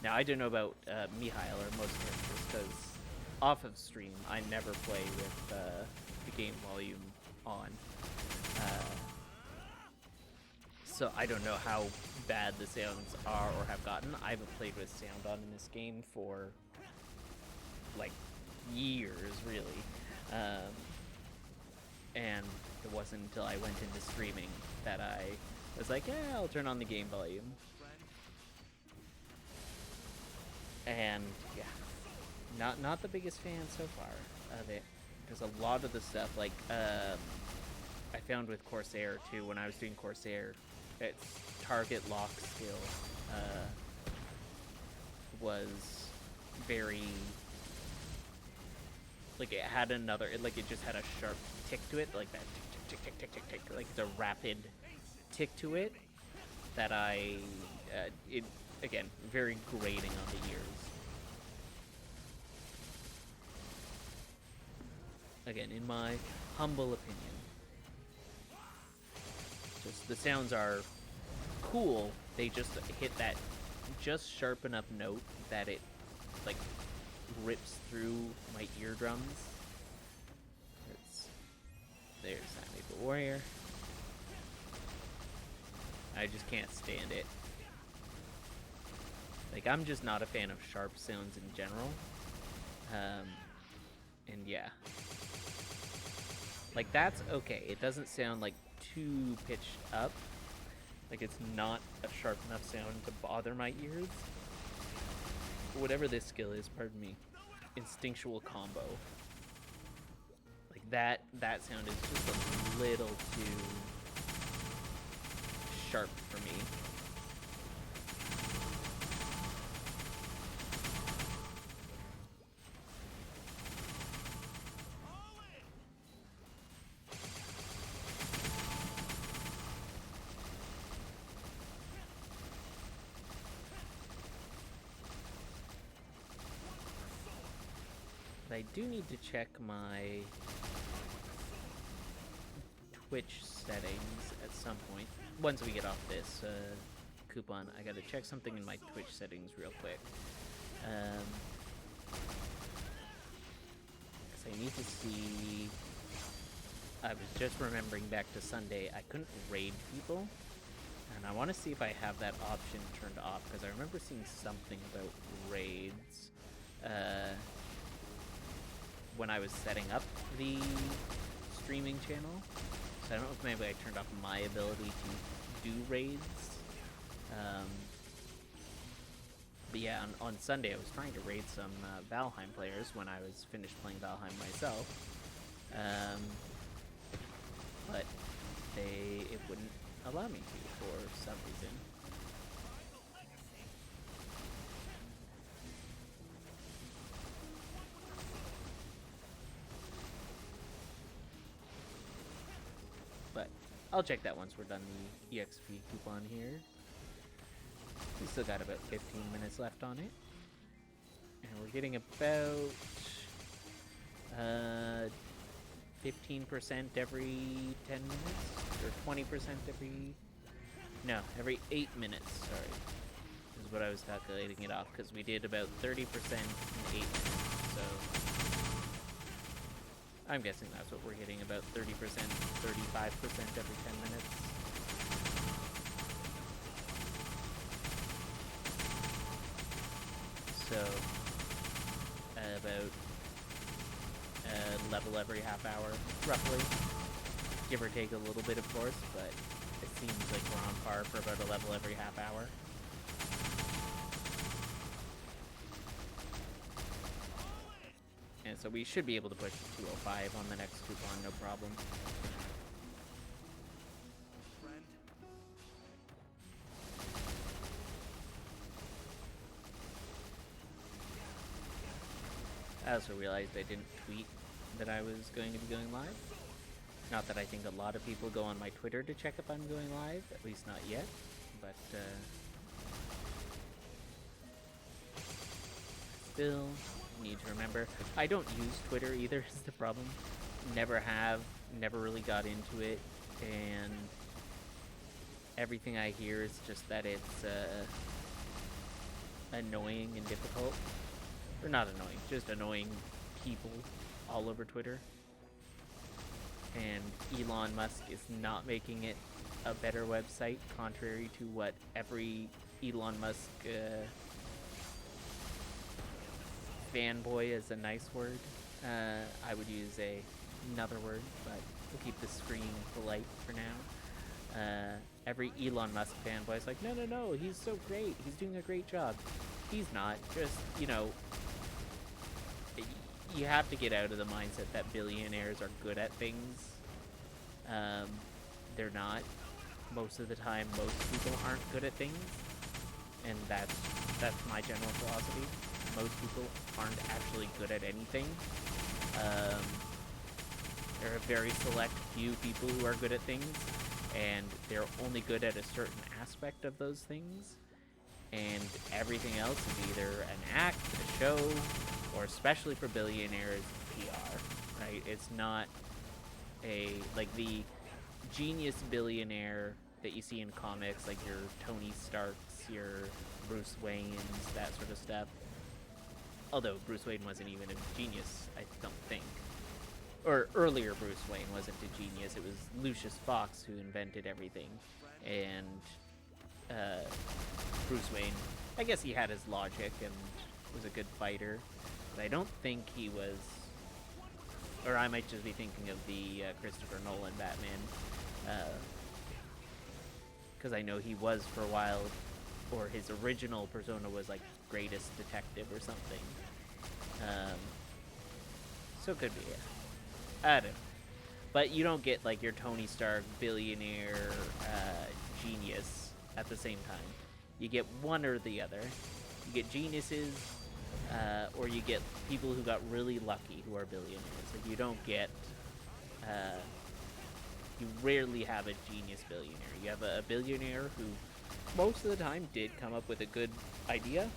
Now, I don't know about Mihail or most characters, because off of stream, I never play with the game volume on. So I don't know how bad the sounds are or have gotten. I haven't played with sound on in this game for, like, years, really. And it wasn't until I went into streaming that I was like, yeah, I'll turn on the game volume. And yeah, not the biggest fan so far of it, because a lot of the stuff, like, I found with Corsair too, when I was doing Corsair, its target lock skill was very, like, it had another, like, it just had a sharp tick to it, like that tick, tick, tick, tick, tick, tick, like, it's a rapid tick to it that it, again, very grating on the ears. Again, in my humble opinion. Just, the sounds are cool, they just hit that just sharp enough note that it, like, rips through my eardrums. There's that Maple Warrior. I just can't stand it. Like, I'm just not a fan of sharp sounds in general. And yeah. Like, that's okay. It doesn't sound, like, too pitched up. Like, it's not a sharp enough sound to bother my ears. Whatever this skill is, pardon me, instinctual combo. Like, that sound is just a little too sharp for me. I do need to check my Twitch settings at some point. Once we get off this coupon, I gotta check something in my Twitch settings real quick. Because I need to see... I was just remembering back to Sunday, I couldn't raid people. And I want to see if I have that option turned off, because I remember seeing something about raids. When I was setting up the streaming channel. So I don't know if maybe I turned off my ability to do raids. But yeah, on Sunday I was trying to raid some Valheim players when I was finished playing Valheim myself. But it wouldn't allow me to for some reason. But I'll check that once we're done the EXP coupon here. We still got about 15 minutes left on it. And we're getting about 15% every 10 minutes? Or 20% every... No, every 8 minutes, sorry. Is what I was calculating it off, because we did about 30% in 8 minutes, so... I'm guessing that's what we're getting, about 30%, 35% every 10 minutes. So, about level every half hour, roughly. Give or take a little bit, of course, but it seems like we're on par for about a level every half hour. And so we should be able to push to 205 on the next coupon, no problem. I also realized I didn't tweet that I was going to be going live. Not that I think a lot of people go on my Twitter to check if I'm going live, at least not yet, but still need to remember. I don't use Twitter either, is the problem. Never have, never really got into it, and everything I hear is just that it's annoying and difficult. Or not annoying, just annoying people all over Twitter. And Elon Musk is not making it a better website, contrary to what every Elon Musk fanboy is a nice word. I would use another word, but we'll keep the screen polite for now. Every Elon Musk fanboy is like, no, he's so great, he's doing a great job. He's not, just, you know, you have to get out of the mindset that billionaires are good at things. They're not. Most of the time, most people aren't good at things. And that's my general philosophy. Most people aren't actually good at anything. There are very select few people who are good at things, and they're only good at a certain aspect of those things. And everything else is either an act, a show, or especially for billionaires, PR, right? It's not like the genius billionaire that you see in comics, like your Tony Starks, your Bruce Waynes, that sort of stuff. Although Bruce Wayne wasn't even a genius, I don't think. Or earlier Bruce Wayne wasn't a genius, it was Lucius Fox who invented everything. And Bruce Wayne I guess he had his logic and was a good fighter, but I don't think he was, or I might just be thinking of the Christopher Nolan Batman, because I know he was for a while, or his original persona was like greatest detective or something. So it could be, yeah. I don't know. But you don't get like your Tony Stark billionaire genius at the same time. You get one or the other. You get geniuses, or you get people who got really lucky who are billionaires. Like you don't get, you rarely have a genius billionaire. You have a billionaire who most of the time did come up with a good idea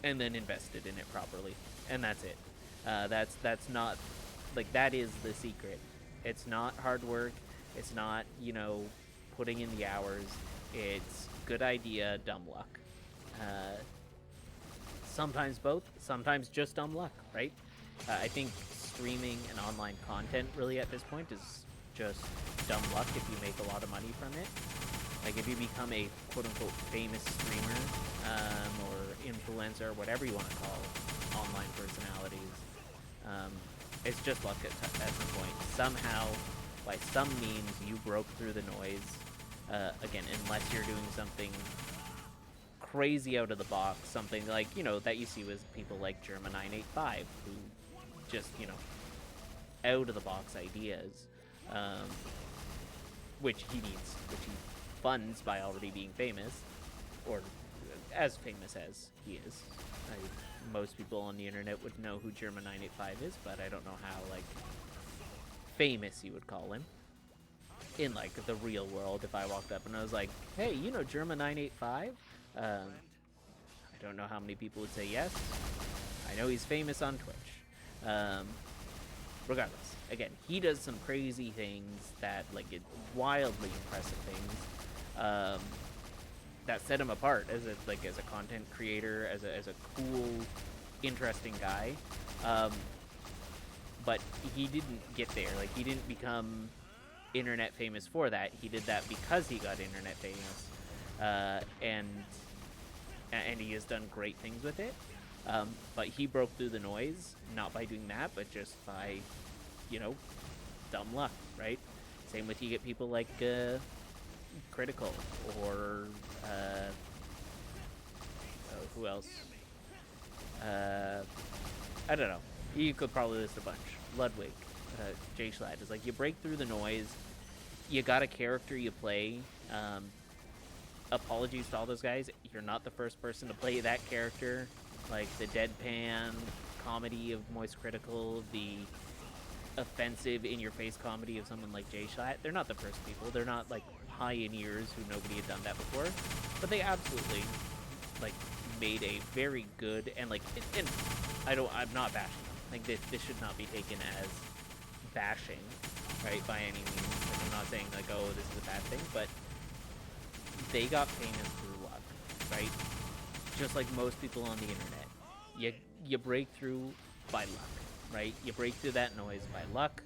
and then invested in it properly. And that's it. That's not, like, that is the secret. It's not hard work. It's not, you know, putting in the hours. It's good idea, dumb luck. Sometimes both, sometimes just dumb luck, right? I think streaming and online content really at this point is just dumb luck if you make a lot of money from it. Like if you become a quote-unquote famous streamer, or influencer, whatever you want to call online personalities, it's just luck at some point. Somehow, by some means, you broke through the noise. Again, unless you're doing something crazy out of the box, something like, you know, that you see with people like Germa985, who just, you know, out of the box ideas, which he funds by already being famous, or as famous as he is. Most people on the internet would know who Germa985 is, but I don't know how, like, famous you would call him. In, like, the real world, if I walked up and I was like, hey, you know Germa985? I don't know how many people would say yes. I know he's famous on Twitch. Regardless, again, he does some crazy things that, like, wildly impressive things, that set him apart as a content creator, as a cool, interesting guy. But he didn't get there. Like, he didn't become internet famous for that. He did that because he got internet famous, and he has done great things with it. But he broke through the noise, not by doing that, but just by, you know, dumb luck, right? Same with, you get people like Critical, or who else? I don't know. You could probably list a bunch. Ludwig, Jay Schlatt. Is like, you break through the noise. You got a character you play. Apologies to all those guys. You're not the first person to play that character. Like the deadpan comedy of Moist Critical, the offensive in-your-face comedy of someone like Jay Schlatt. They're not the first people. They're not like pioneers who nobody had done that before. But they absolutely, like, made a very good, and like, and I'm not bashing them. Like, this should not be taken as bashing, right, by any means. Like, I'm not saying like, oh, this is a bad thing, but they got famous through luck, right? Just like most people on the internet. You break through by luck, right? You break through that noise by luck,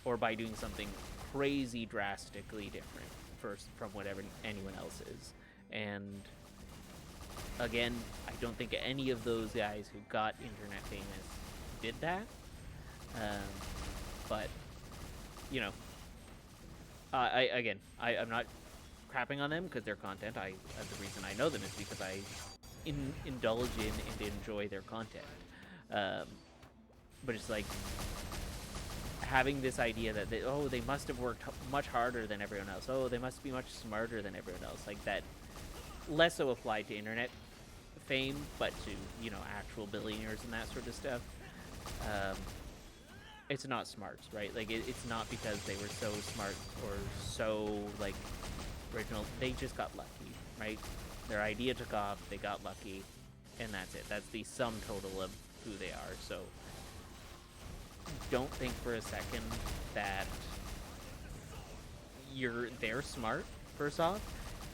or by doing something crazy drastically different from whatever anyone else is. And again, I don't think any of those guys who got internet famous did that. But, you know, I'm not crapping on them because their content, the reason I know them is because I indulge in and enjoy their content. But it's like having this idea that they must have worked much harder than everyone else. Oh, they must be much smarter than everyone else. Like, that less so applied to internet fame, but to, you know, actual billionaires and that sort of stuff. It's not smarts, right? Like, it's not because they were so smart or so, like, original. They just got lucky, right? Their idea took off, they got lucky, and that's it. That's the sum total of who they are. So don't think for a second that they're smart, first off,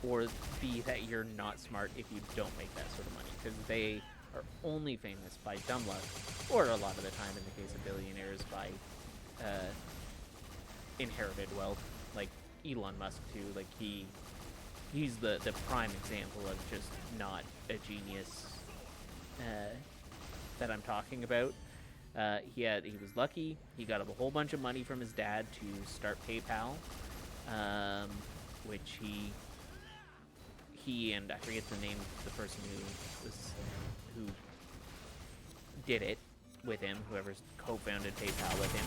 or B, that you're not smart if you don't make that sort of money, because they are only famous by dumb luck, or a lot of the time in the case of billionaires, by inherited wealth, like Elon Musk too. Like, he he's the prime example of just not a genius that I'm talking about. He was lucky. He got a whole bunch of money from his dad to start PayPal, which he and I forget the name of the person who did it with him, whoever's co-founded PayPal with him.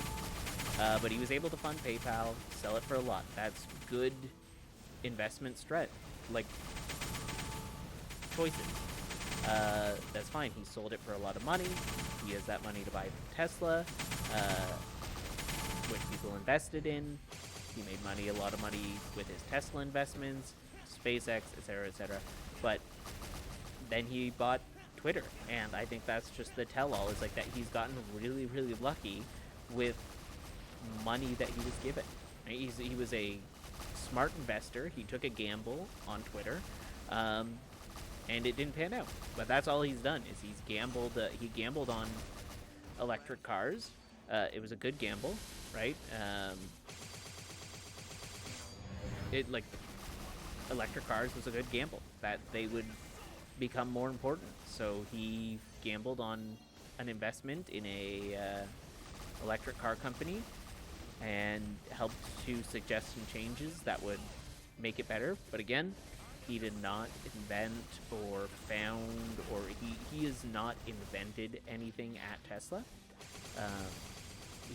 But he was able to fund PayPal, sell it for a lot. That's good investment like choices. That's fine. He sold it for a lot of money. He has that money to buy Tesla, which people invested in. He made money, a lot of money with his Tesla investments, SpaceX, etc., etc. But then he bought Twitter, and I think that's just the tell-all, is like that he's gotten really, really lucky with money that he was given. Right? He was a smart investor. He took a gamble on Twitter, and it didn't pan out. But that's all he's done, is he's gambled. He gambled on electric cars. It was a good gamble, right? Electric cars was a good gamble, that they would become more important. So he gambled on an investment in a electric car company and helped to suggest some changes that would make it better. But again, he did not invent or found, or he has not invented anything at Tesla.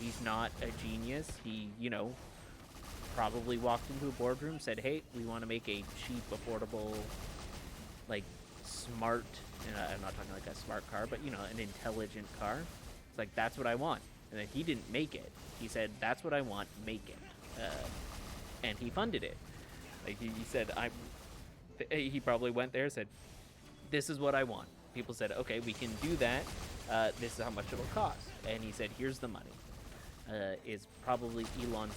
He's not a genius. He, probably walked into a boardroom, said, hey, we want to make a cheap, affordable, like, smart, I'm not talking like a smart car, but, an intelligent car. It's like, that's what I want. And then he didn't make it. He said, that's what I want, make it. And he funded it. Like, he said, he probably went there and said, this is what I want. People said, okay, we can do that. This is how much it'll cost. And he said, here's the money. Is probably Elon's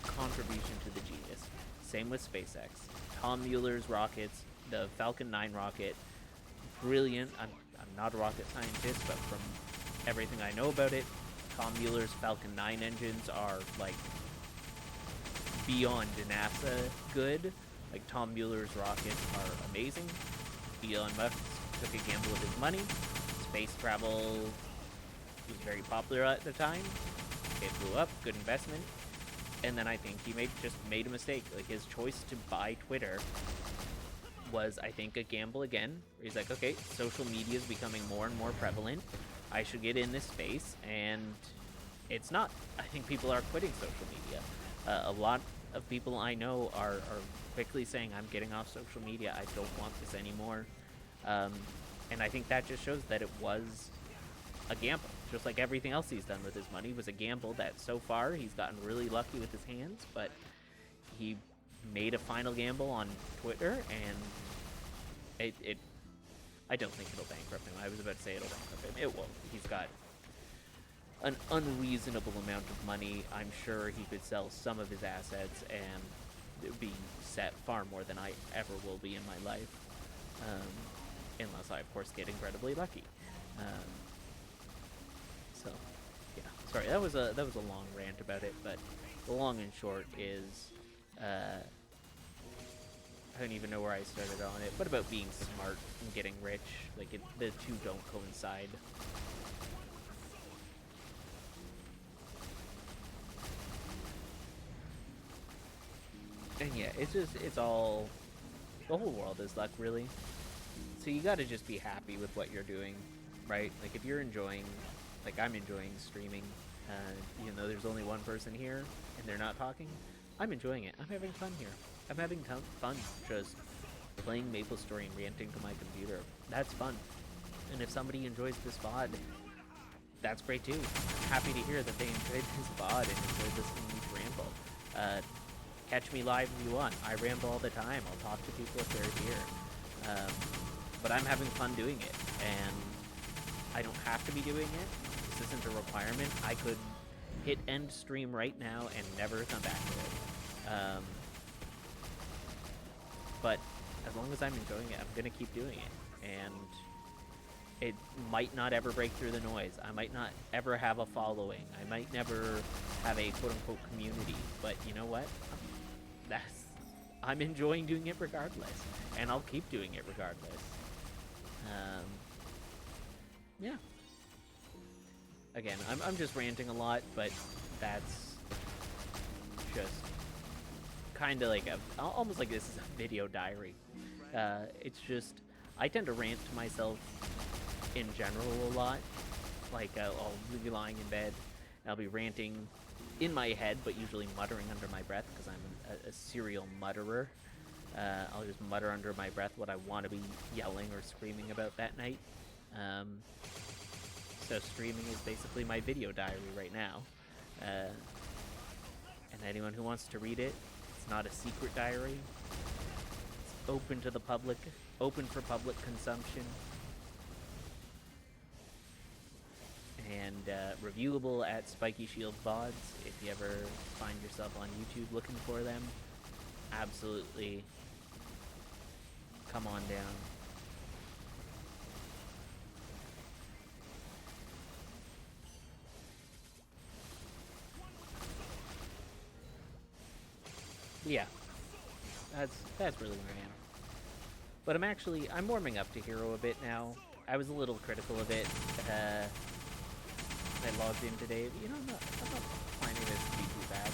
contribution to the genius. Same with SpaceX. Tom Mueller's rockets, the Falcon 9 rocket, brilliant. I'm not a rocket scientist, but from everything I know about it, Tom Mueller's Falcon 9 engines are, like, beyond NASA good. Like, Tom Mueller's rockets are amazing. Elon Musk took a gamble with his money. Space travel was very popular at the time. It blew up, good investment. And then I think he just made a mistake. Like, his choice to buy Twitter was, I think, a gamble again. Where he's like, okay, social media is becoming more and more prevalent. I should get in this space, and it's not. I think people are quitting social media. A lot of people I know are quickly saying, I'm getting off social media. I don't want this anymore. And I think that just shows that it was a gamble. Just like everything else he's done with his money was a gamble that so far he's gotten really lucky with his hands, but he made a final gamble on Twitter, and I don't think it'll bankrupt him. I was about to say it'll bankrupt him. It won't. He's got an unreasonable amount of money. I'm sure he could sell some of his assets and be set far more than I ever will be in my life, unless I, of course, get incredibly lucky. So, yeah. Sorry, that was a long rant about it, but the long and short is, I don't even know where I started on it, but about being smart and getting rich. Like, the two don't coincide. And yeah, it's all, the whole world is luck, really. So you gotta just be happy with what you're doing, right? Like, if you're enjoying, like I'm enjoying streaming, even though there's only one person here and they're not talking, I'm enjoying it. I'm having fun here. I'm having fun just playing Maplestory and ranting to my computer. That's fun. And if somebody enjoys this VOD, that's great too. I'm happy to hear that they enjoyed this VOD and enjoyed listening to me ramble. Catch me live if you want. I ramble all the time. I'll talk to people if they're here. But I'm having fun doing it, and I don't have to be doing it. This isn't a requirement. I could hit end stream right now and never come back to it. But as long as I'm enjoying it, I'm going to keep doing it. And it might not ever break through the noise. I might not ever have a following. I might never have a quote-unquote community. But you know what? I'm enjoying doing it regardless, and I'll keep doing it regardless. Yeah. Again, I'm just ranting a lot, but that's just kind of like almost like this is a video diary. It's just, I tend to rant to myself in general a lot. Like, I'll be lying in bed, and I'll be ranting in my head, but usually muttering under my breath, because I'm a serial mutterer. I'll just mutter under my breath what I want to be yelling or screaming about that night. So streaming is basically my video diary right now. And anyone who wants to read it, it's not a secret diary. It's open to the public, open for public consumption. And reviewable at Spiky Shield VODs if you ever find yourself on YouTube looking for them. Absolutely come on down. Yeah, that's really where I am. But I'm warming up to Hero a bit now. I was a little critical of it. I logged in today, but I'm not finding this to be too bad.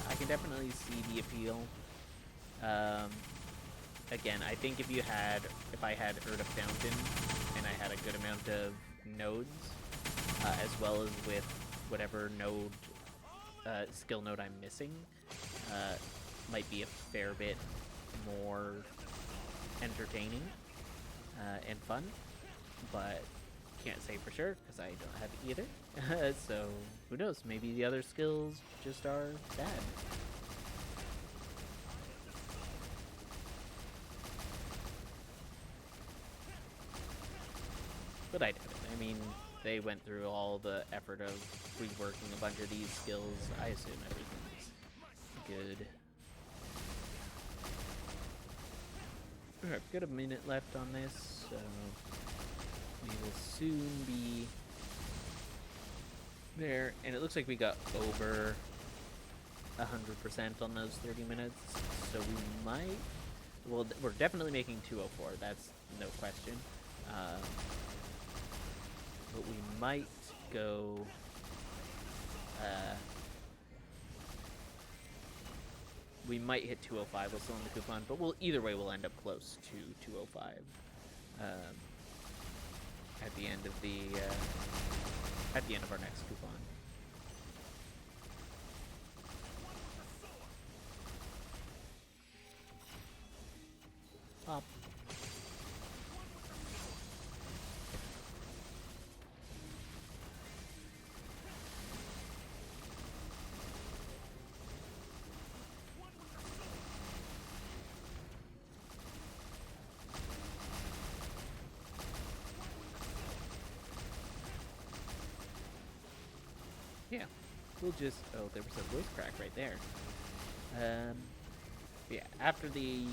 I can definitely see the appeal. Again, I think if I had Herd of Fountain and I had a good amount of nodes, as well as with whatever node, skill node I'm missing, might be a fair bit more entertaining and fun, but can't say for sure because I don't have either. So who knows? Maybe the other skills just are bad. But I doubt it. I mean, they went through all the effort of reworking a bunch of these skills. I assume everything's good. Alright, we've got a minute left on this, so we will soon be there. And it looks like we got over 100% on those 30 minutes, so we might... Well, we're definitely making 204, that's no question. But we might go... we might hit 205 with still in the coupon, but either way we'll end up close to 205 at the end of our next coupon. Pop. Yeah, we'll just... Oh, there was a voice crack right there. Yeah, after the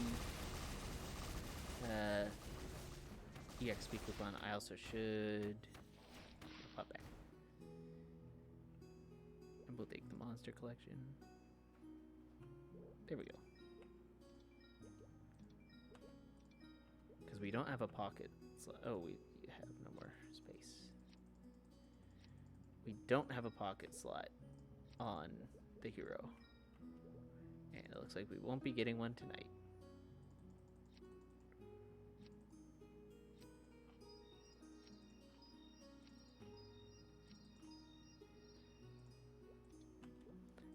EXP coupon, I also should pop back. And we'll take the monster collection. There we go. Because we don't have a pocket. Oh, we have no more space. We don't have a pocket slot on the hero. And it looks like we won't be getting one tonight.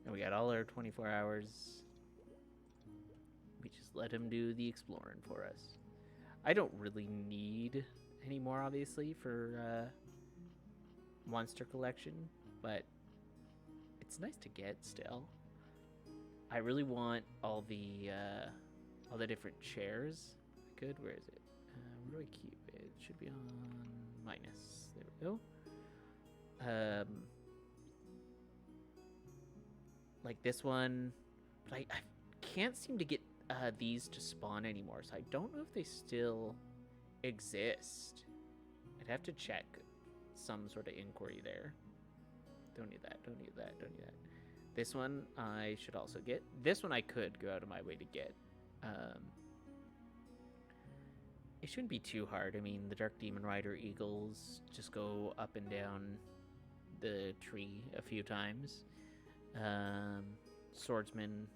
And we got all our 24 hours. We just let him do the exploring for us. I don't really need any more, obviously, for monster collection, but it's nice to get still. I really want all the different chairs. Good, where is it? Where do I keep it? It should be on minus. There we go. Like this one, but I can't seem to get these to spawn anymore, so I don't know if they still exist. I'd have to check some sort of inquiry there. Don't need that, don't need that, don't need This one I should also get. This one I could go out of my way to get. It shouldn't be too hard. I mean, the Dark Demon Rider Eagles just go up and down the tree a few times. Swordsman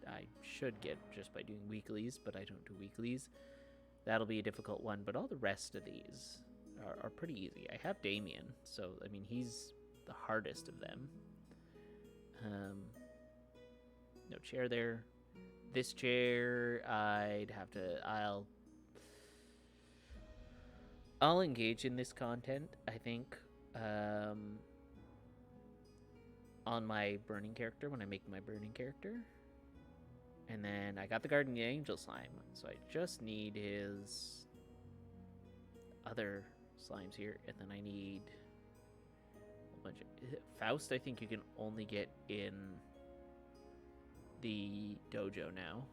I should get just by doing weeklies, but I don't do weeklies. That'll be a difficult one, but all the rest of these are pretty easy. I have Damien, so, I mean, he's the hardest of them. No chair there. This chair, I'll engage in this content, I think, on my burning character, when I make my burning character. And then I got the Guardian Angel slime, so I just need his other slimes here, and then I need a bunch of Faust. I think you can only get in the dojo now.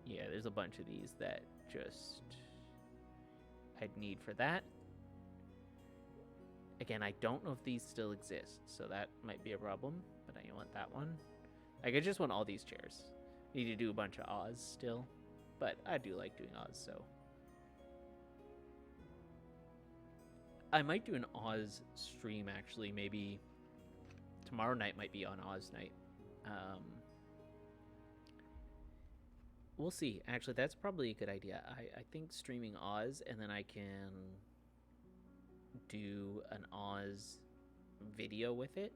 Yeah, there's a bunch of these that just I'd need for that. Again, I don't know if these still exist, so that might be a problem, but I want that one. Like, I just want all these chairs. Need to do a bunch of Oz still, but I do like doing Oz, so. I might do an Oz stream, actually. Maybe tomorrow night might be on Oz night. We'll see. Actually, that's probably a good idea. I think streaming Oz, and then I can do an Oz video with it.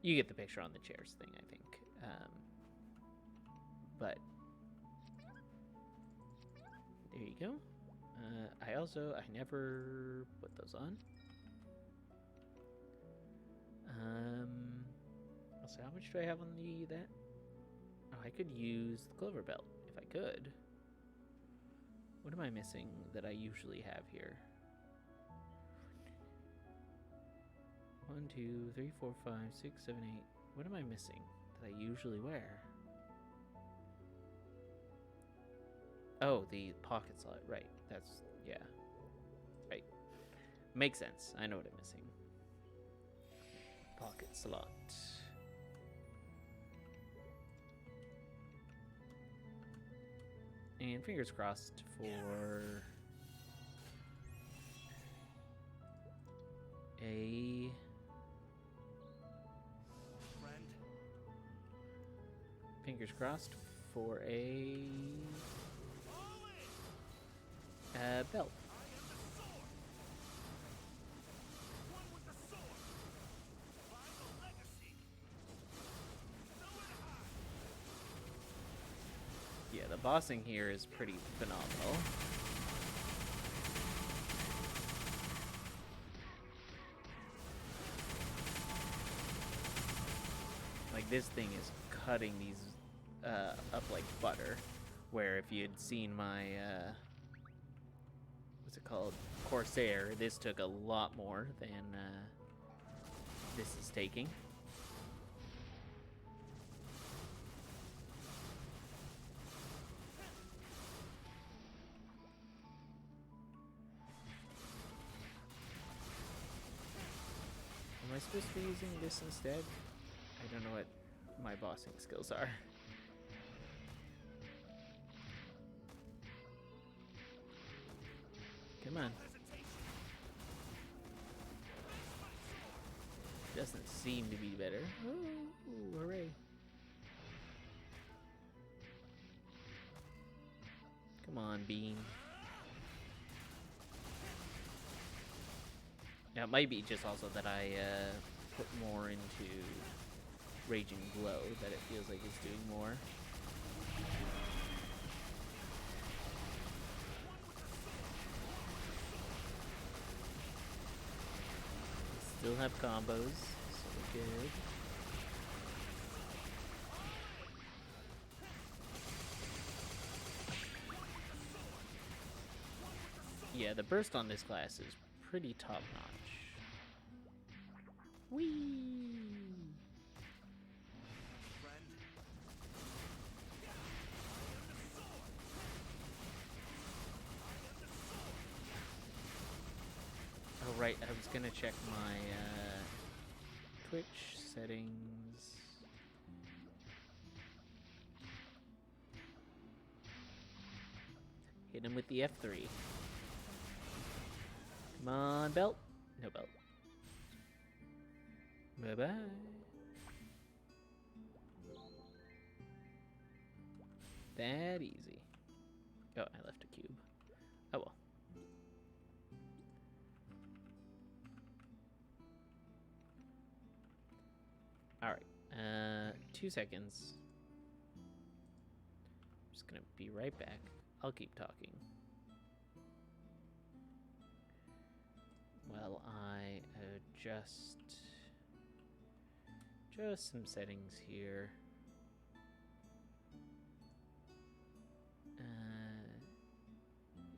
You get the picture on the chairs thing, I think. But there you go. I never put those on. So how much do I have on that? Oh, I could use the Clover Belt if I could. What am I missing that I usually have here? 1, 2, 3, 4, 5, 6, 7, 8. What am I missing that I usually wear? Oh, the pocket slot. Right. That's, yeah. Right. Makes sense. I know what I'm missing. Pocket slot. And fingers crossed for a fingers crossed for a belt. Yeah, the bossing here is pretty phenomenal. Like, this thing is cutting these up like butter, where if you'd seen my what's it called, Corsair, this took a lot more than this is taking. Am I supposed to be using this instead? I don't know what my bossing skills are. Come on. Doesn't seem to be better. Ooh, hooray. Come on, Bean. Now, it might be just also that I put more into Raging Glow, that it feels like it's doing more. Still have combos, so we're good. Yeah, the burst on this class is pretty top-notch. Whee! Oh, right, I was gonna check my Twitch settings. Hit him with the F3. Come on, belt. No belt. Bye-bye. That easy. Oh, I left a cube. Oh well. Alright. 2 seconds. I'm just gonna be right back. I'll keep talking. While I adjust just some settings here.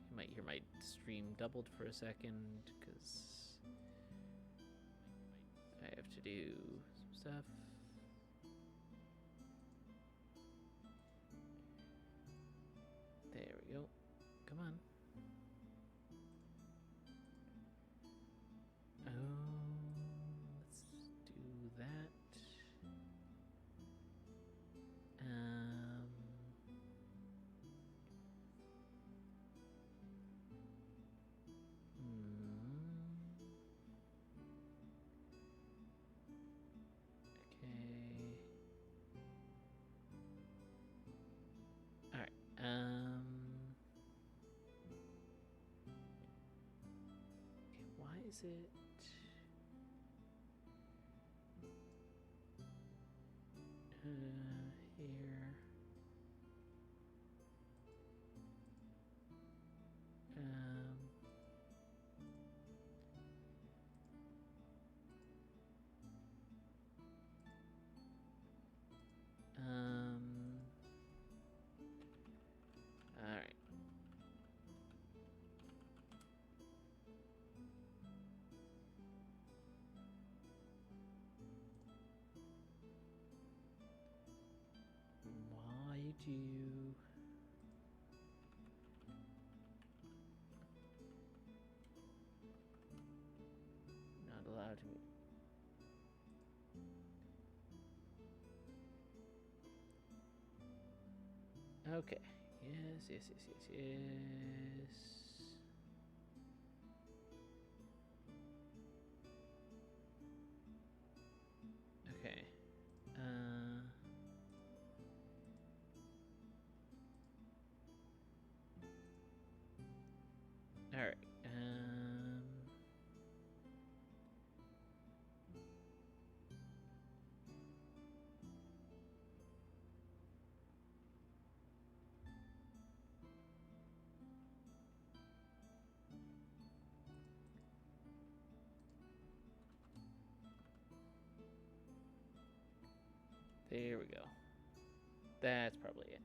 You might hear my stream doubled for a second because I have to do some stuff. There we go. Come on. Let's do that. Okay. All right. Okay, why is it? Here. All right. Why do you... Not allowed to... Okay. Yes. Okay. All right. There we go. That's probably it.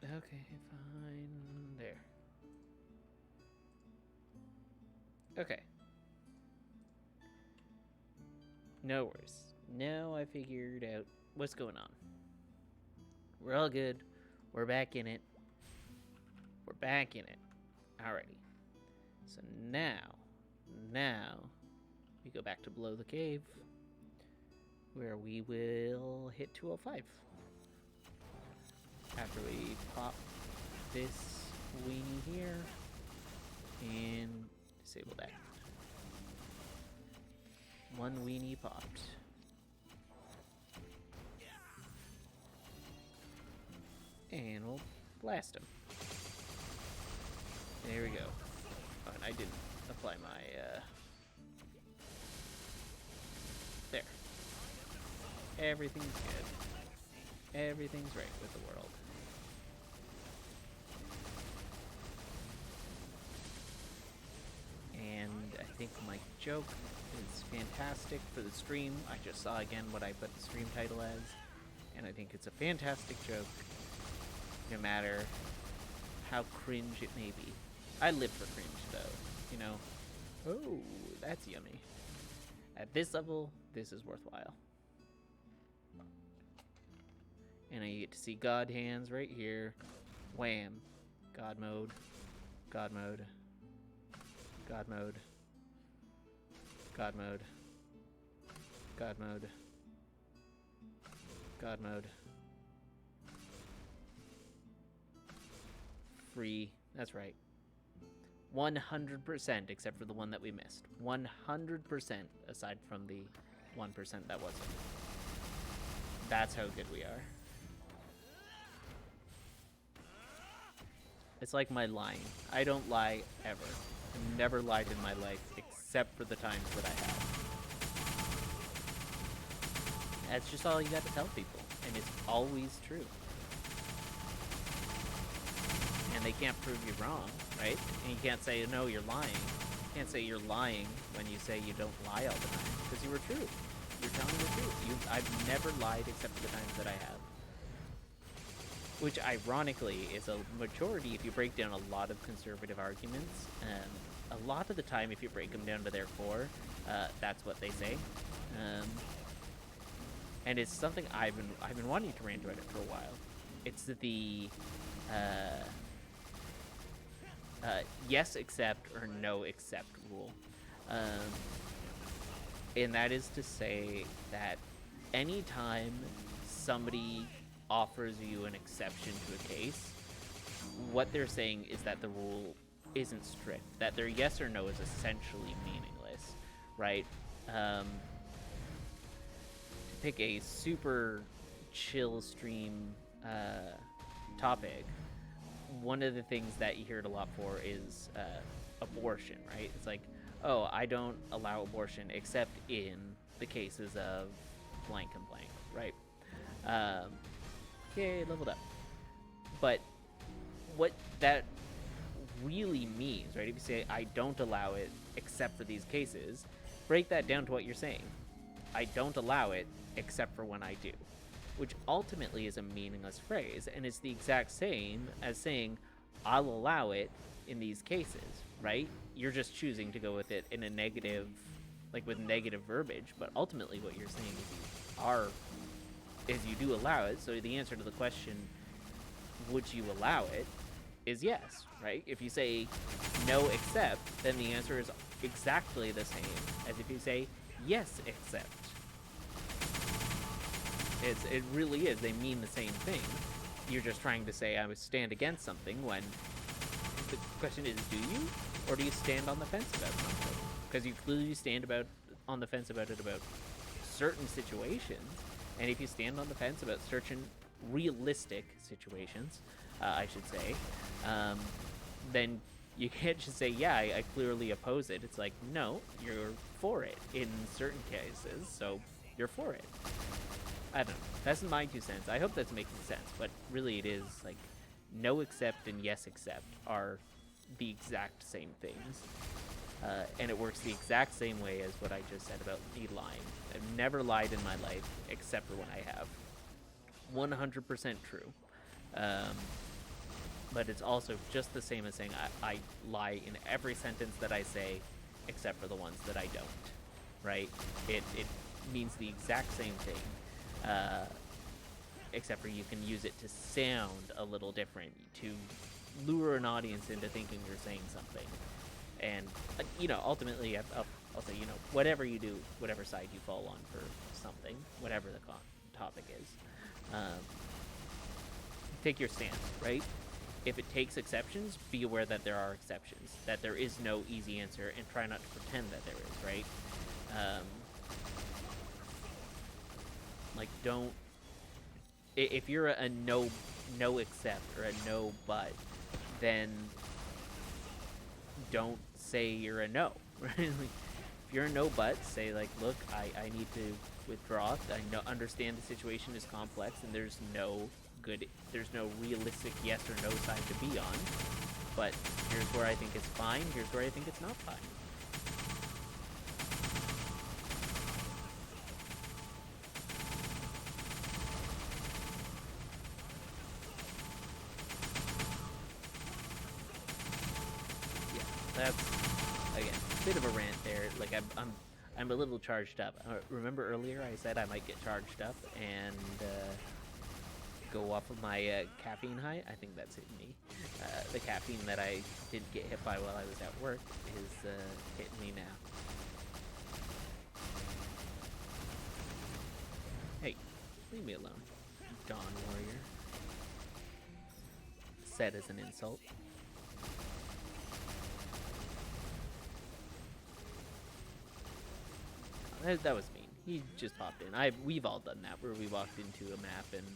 Okay, fine. There. Okay. No worries. Now I figured out what's going on. We're all good. We're back in it. We're back in it. Alrighty. So now we go back to below the cave, where we will hit 205. After we pop this weenie here and disable that. One weenie popped. And we'll blast him. There we go. Oh, and I didn't apply my, there. Everything's good. Everything's right with the world. And I think my joke is fantastic for the stream. I just saw again what I put the stream title as. And I think it's a fantastic joke. No matter how cringe it may be. I live for cringe, though, you know. Oh, that's yummy. At this level, this is worthwhile. And I get to see God hands right here. Wham. God mode. God mode. God mode. God mode. God mode. God mode. Free. That's right. 100% except for the one that we missed. 100% aside from the 1% that wasn't. That's how good we are. It's like my lying. I don't lie ever. I've never lied in my life except for the times that I have. That's just all you got to tell people, and it's always true. And they can't prove you wrong, right? And you can't say, no, you're lying. You can't say you're lying when you say you don't lie all the time, because you were true. You're telling the truth. I've never lied except for the times that I have. Which, ironically, is a majority if you break down a lot of conservative arguments. A lot of the time, if you break them down to their core, that's what they say. And it's something I've been wanting to rant about it for a while. It's the yes accept or no accept rule. And that is to say that anytime somebody offers you an exception to a case, what they're saying is that the rule isn't strict, that their yes or no is essentially meaningless, right? To pick a super chill stream topic, one of the things that you hear it a lot for is abortion, right? It's like, oh, I don't allow abortion except in the cases of blank and blank, right? Okay, leveled up. But what that really means, right? If you say, I don't allow it except for these cases, break that down to what you're saying. I don't allow it except for when I do. Which ultimately is a meaningless phrase, and it's the exact same as saying, I'll allow it in these cases, right? You're just choosing to go with it in a negative, like with negative verbiage, but ultimately what you're saying is you do allow it. So the answer to the question, would you allow it, is yes, right? If you say no except, then the answer is exactly the same as if you say yes except. It really is. They mean the same thing. You're just trying to say I would stand against something when the question is, do you? Or do you stand on the fence about something? Because you clearly stand on the fence about it about certain situations. And if you stand on the fence about certain realistic situations, I should say, then you can't just say, yeah, I clearly oppose it. It's like, no, you're for it in certain cases, so you're for it. I don't know. That's my 2 cents. I hope that's making sense, but really it is like no accept and yes accept are the exact same things. And it works the exact same way as what I just said about me lying. I've never lied in my life except for when I have. 100% true. But it's also just the same as saying I lie in every sentence that I say except for the ones that I don't. Right? It means the exact same thing. Except for you can use it to sound a little different, to lure an audience into thinking you're saying something. And, ultimately, I'll say, whatever you do, whatever side you fall on for something, whatever the topic is, take your stance, right? If it takes exceptions, be aware that there are exceptions, that there is no easy answer, and try not to pretend that there is, right? Don't, if you're a no accept or a no but, then don't say you're a no, right? If you're a no but, say look, I need to withdraw. I understand the situation is complex and there's no realistic yes or no side to be on, but here's where I think it's fine, here's where I think it's not fine. That's, again, a bit of a rant there. I'm a little charged up. Remember earlier I said I might get charged up, and go off of my caffeine high. I think that's hitting me. The caffeine that I didn't get hit by while I was at work is hitting me now. Hey, leave me alone, Dawn Warrior. Said as an insult. That was mean. He just popped in. We've all done that, where we walked into a map and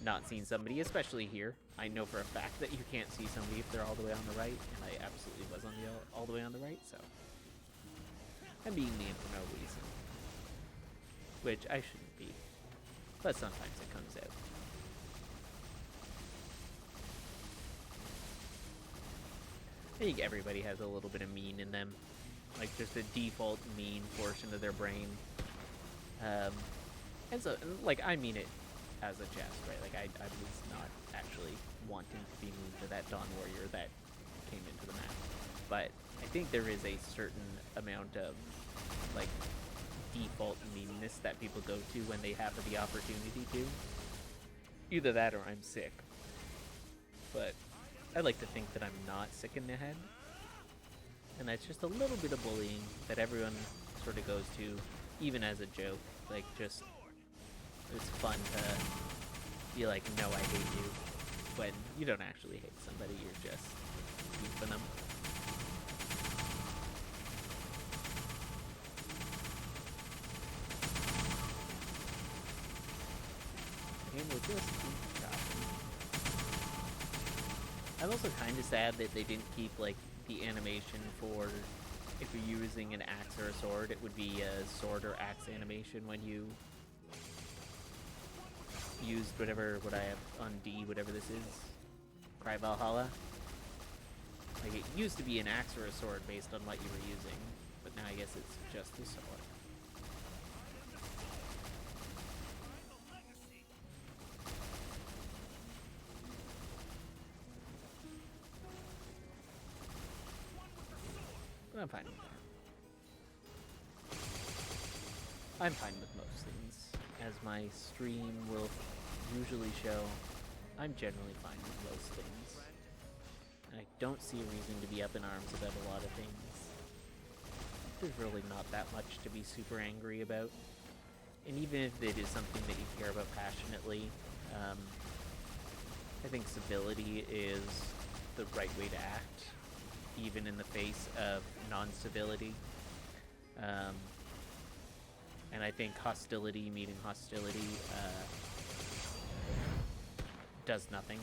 not seen somebody, especially here. I know for a fact that you can't see somebody if they're all the way on the right, and I absolutely was on all the way on the right, so I'm being mean for no reason, which I shouldn't be, but sometimes it comes out. I think everybody has a little bit of mean in them, like just a default mean portion of their brain. And so, like, I mean it as a jest, right? Like, I was not actually wanting to be mean to that Dawn Warrior that came into the map. But I think there is a certain amount of, like, default meanness that people go to when they have the opportunity to. Either that or I'm sick. But I like to think that I'm not sick in the head. And that's just a little bit of bullying that everyone sort of goes to, even as a joke. Like, just, it's fun to be like, no, I hate you, when you don't actually hate somebody, you're just goofing them. And we'll just keep chopping. I'm also kind of sad that they didn't keep, like, the animation for if you're using an axe or a sword. It would be a sword or axe animation when you used what I have on D, whatever this is, Cry Valhalla. Like, it used to be an axe or a sword based on what you were using, but now I guess it's just the sword. But I'm fine with that. I'm fine with most things. As my stream will usually show, I'm generally fine with most things. And I don't see a reason to be up in arms about a lot of things. There's really not that much to be super angry about. And even if it is something that you care about passionately, I think civility is the right way to act, even in the face of non-civility. And I think hostility meeting hostility does nothing.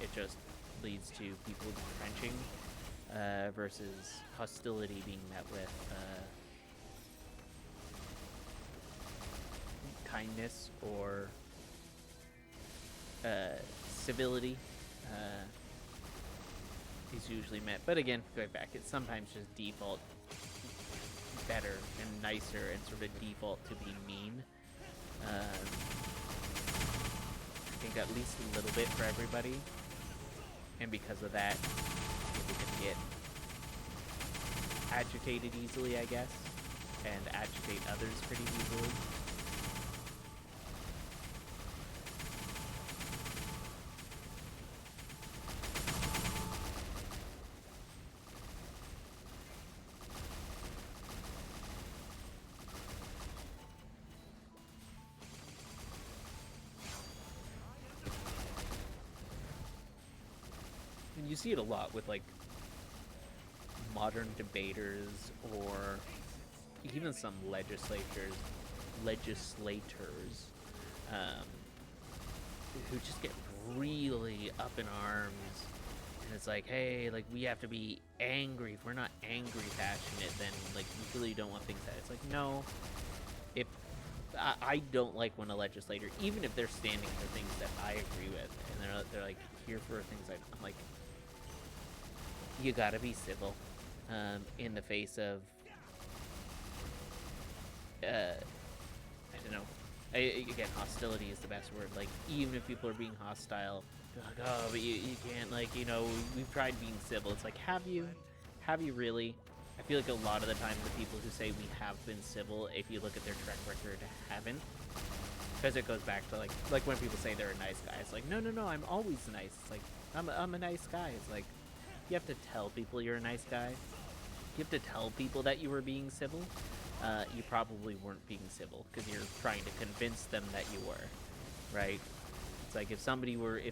It just leads to people entrenching versus hostility being met with kindness or civility is usually met. But again, going back, it's sometimes just default better and nicer and sort of default to be mean. I think at least a little bit for everybody. And because of that, people can get agitated easily, I guess, and agitate others pretty easily. You see it a lot with, like, modern debaters or even some legislators who just get really up in arms, and it's like, hey, like, we have to be angry. If we're not angry passionate, then, like, we really don't want things that. It's like, no. If I don't like when a legislator, even if they're standing for things that I agree with, and they're like, here for things I'm like, you gotta be civil in the face of, I don't know, again, hostility is the best word. Like, even if people are being hostile, they're like, oh, but you can't, like, you know, we've tried being civil. It's like, have you really? I feel like a lot of the time the people who say we have been civil, if you look at their track record, haven't. because it goes back to like when people say they're a nice guy. It's like, no, I'm always nice. It's like, I'm a nice guy. It's like, you have to tell people you're a nice guy. You have to tell people that you were being civil. You probably weren't being civil because you're trying to convince them that you were, right? It's like if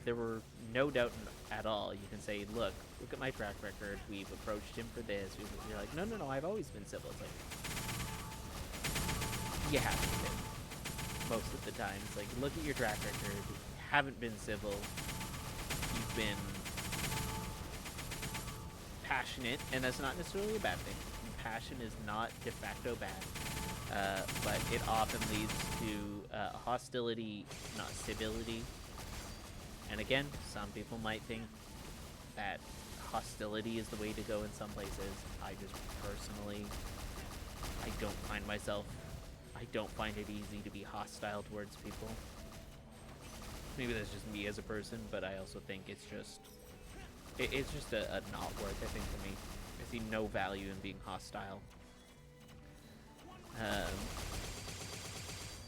there were no doubt at all, you can say, look at my track record. We've approached him for this. You're like, no, I've always been civil. It's like, you haven't been most of the time. It's like, look at your track record. You haven't been civil. You've been passionate, and that's not necessarily a bad thing. Passion is not de facto bad, but it often leads to hostility, not civility. And again, some people might think that hostility is the way to go in some places. I just personally, I don't find it easy to be hostile towards people. Maybe that's just me as a person, but I also think it's just a not worth, I think, for me. I see no value in being hostile.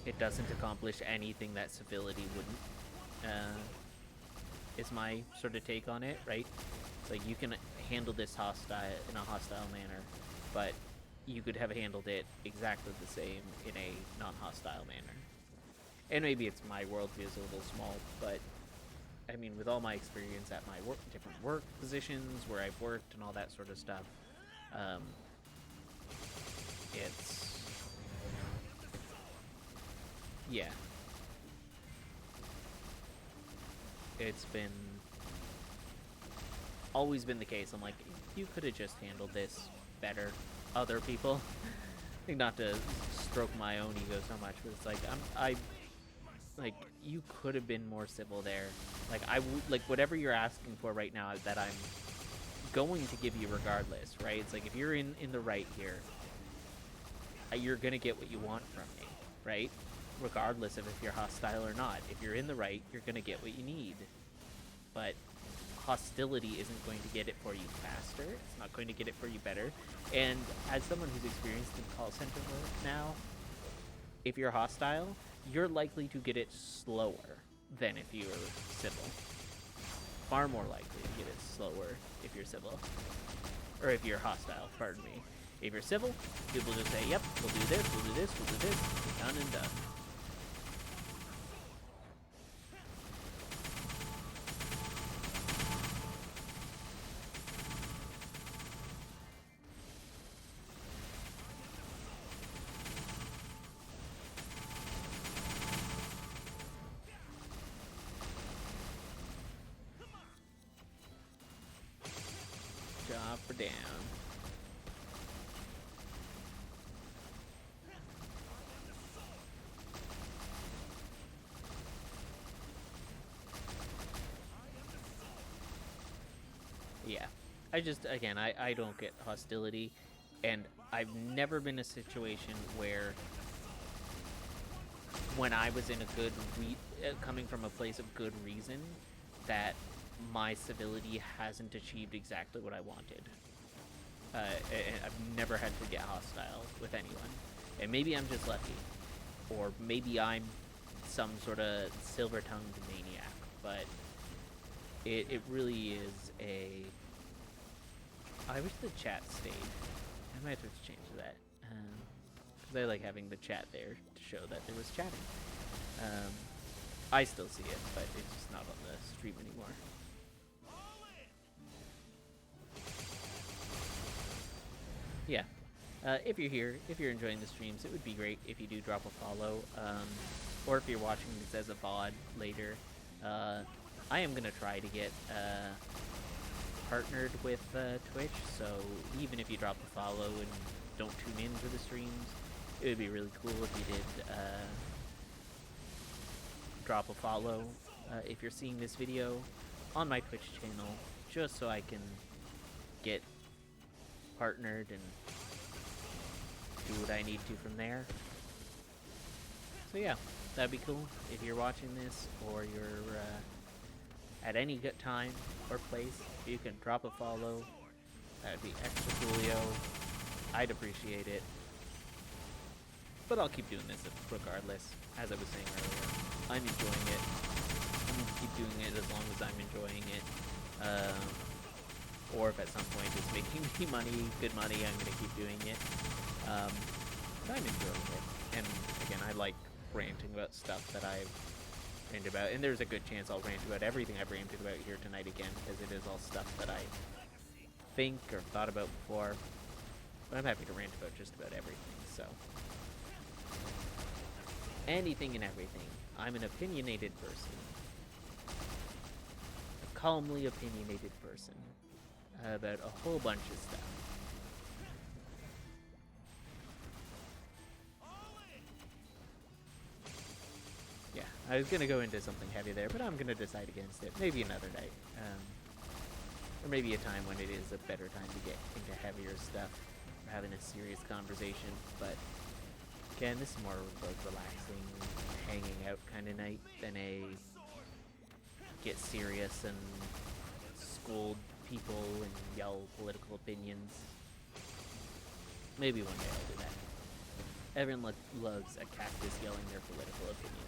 It doesn't accomplish anything that civility wouldn't. Is my sort of take on it, right? It's like, you can handle this in a hostile manner, but you could have handled it exactly the same in a non-hostile manner. And maybe it's my worldview is a little small, but I mean, with all my experience at my different work positions where I've worked and all that sort of stuff, it's always been the case. I'm like, you could have just handled this better, other people. I think, not to stroke my own ego so much, but it's like, like, you could have been more civil there. Like, whatever you're asking for right now, that I'm going to give you regardless, right? It's like, if you're in the right here, you're gonna get what you want from me, right? Regardless of if you're hostile or not. If you're in the right, you're gonna get what you need. But hostility isn't going to get it for you faster. It's not going to get it for you better. And as someone who's experienced in call center work now, if you're hostile, you're likely to get it slower than if you're civil. Far more likely to get it slower if you're civil. Or if you're hostile, pardon me. If you're civil, people just say, yep, we'll do this, we'll do this, we'll do this, done and done. Job for down. Yeah, I don't get hostility, and I've never been in a situation where, when I was in a good coming from a place of good reason, that my civility hasn't achieved exactly what I wanted. I've never had to get hostile with anyone, and maybe I'm just lucky, or maybe I'm some sort of silver-tongued maniac, but it really is a... I wish the chat stayed. I might have to change that, because I like having the chat there to show that there was chatting. I still see it, but it's just not on the stream anymore. Yeah, if you're here, if you're enjoying the streams, it would be great if you do drop a follow, or if you're watching this as a VOD later. I am going to try to get partnered with Twitch, so even if you drop a follow and don't tune in to the streams, it would be really cool if you did drop a follow if you're seeing this video on my Twitch channel, just so I can get partnered and do what I need to from there. So yeah, that'd be cool. If you're watching this, or you're at any good time or place, you can drop a follow. That'd be extra coolio. I'd appreciate it. But I'll keep doing this regardless. As I was saying earlier, I'm enjoying it. I'm going to keep doing it as long as I'm enjoying it. Or if at some point it's making me money, good money, I'm going to keep doing it. But I'm enjoying it. And again, I like ranting about stuff that I've ranted about. And there's a good chance I'll rant about everything I've ranted about here tonight again, because it is all stuff that I think or thought about before. But I'm happy to rant about just about everything, so. Anything and everything. I'm an opinionated person. A calmly opinionated person. About a whole bunch of stuff. Yeah, I was going to go into something heavy there, but I'm going to decide against it. Maybe another night. Or maybe a time when it is a better time to get into heavier stuff. Or having a serious conversation. But again, this is more like relaxing, hanging out kind of night than a get serious and scold people and yell political opinions. Maybe one day I'll do that. Everyone loves a cactus yelling their political opinions.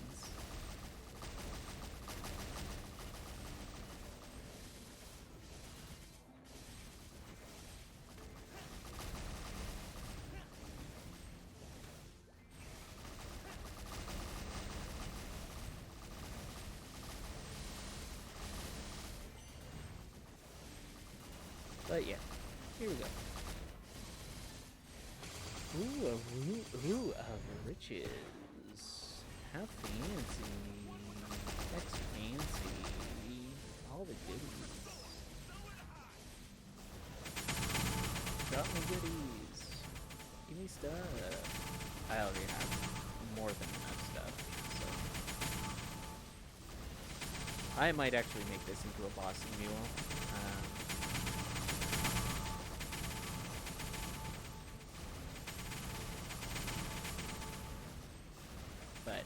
But yeah, here we go. Ooh, of riches. How fancy. That's fancy. All the goodies. Drop me goodies. Give me stuff. I already have more than enough stuff, so. I might actually make this into a bossing mule. But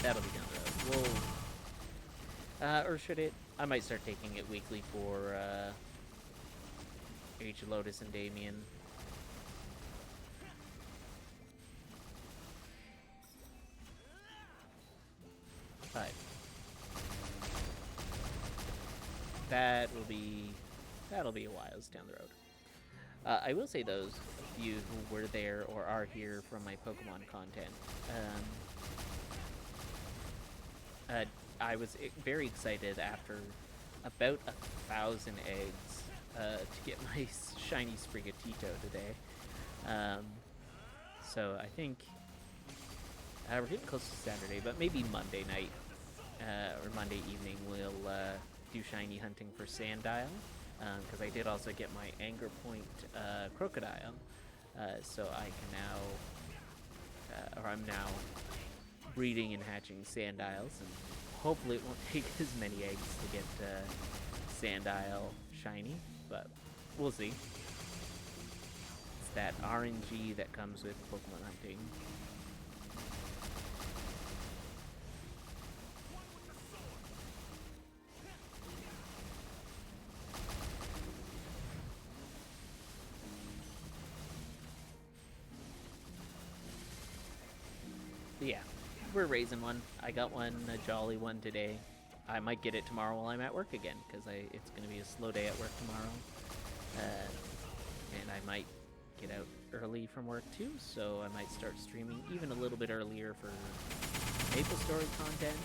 that'll be down the road. Or should it? I might start taking it weekly for Age of Lotus and Damien. But that'll be a whiles down the road. I will say those of you who were there or are here from my Pokemon content. I was very excited after about 1,000 eggs to get my shiny Sprigatito today. So I think we're getting close to Saturday, but maybe Monday night or Monday evening we'll do shiny hunting for Sandile. Because I did also get my Anger Point Crocodile, so I can now, or I'm now breeding and hatching Sandiles, and hopefully it won't take as many eggs to get Sandile shiny, but we'll see. It's that RNG that comes with Pokemon hunting. Yeah, we're raising one. I got one, a jolly one today. I might get it tomorrow while I'm at work again, because it's going to be a slow day at work tomorrow. And I might get out early from work too, so I might start streaming even a little bit earlier for Maplestory content.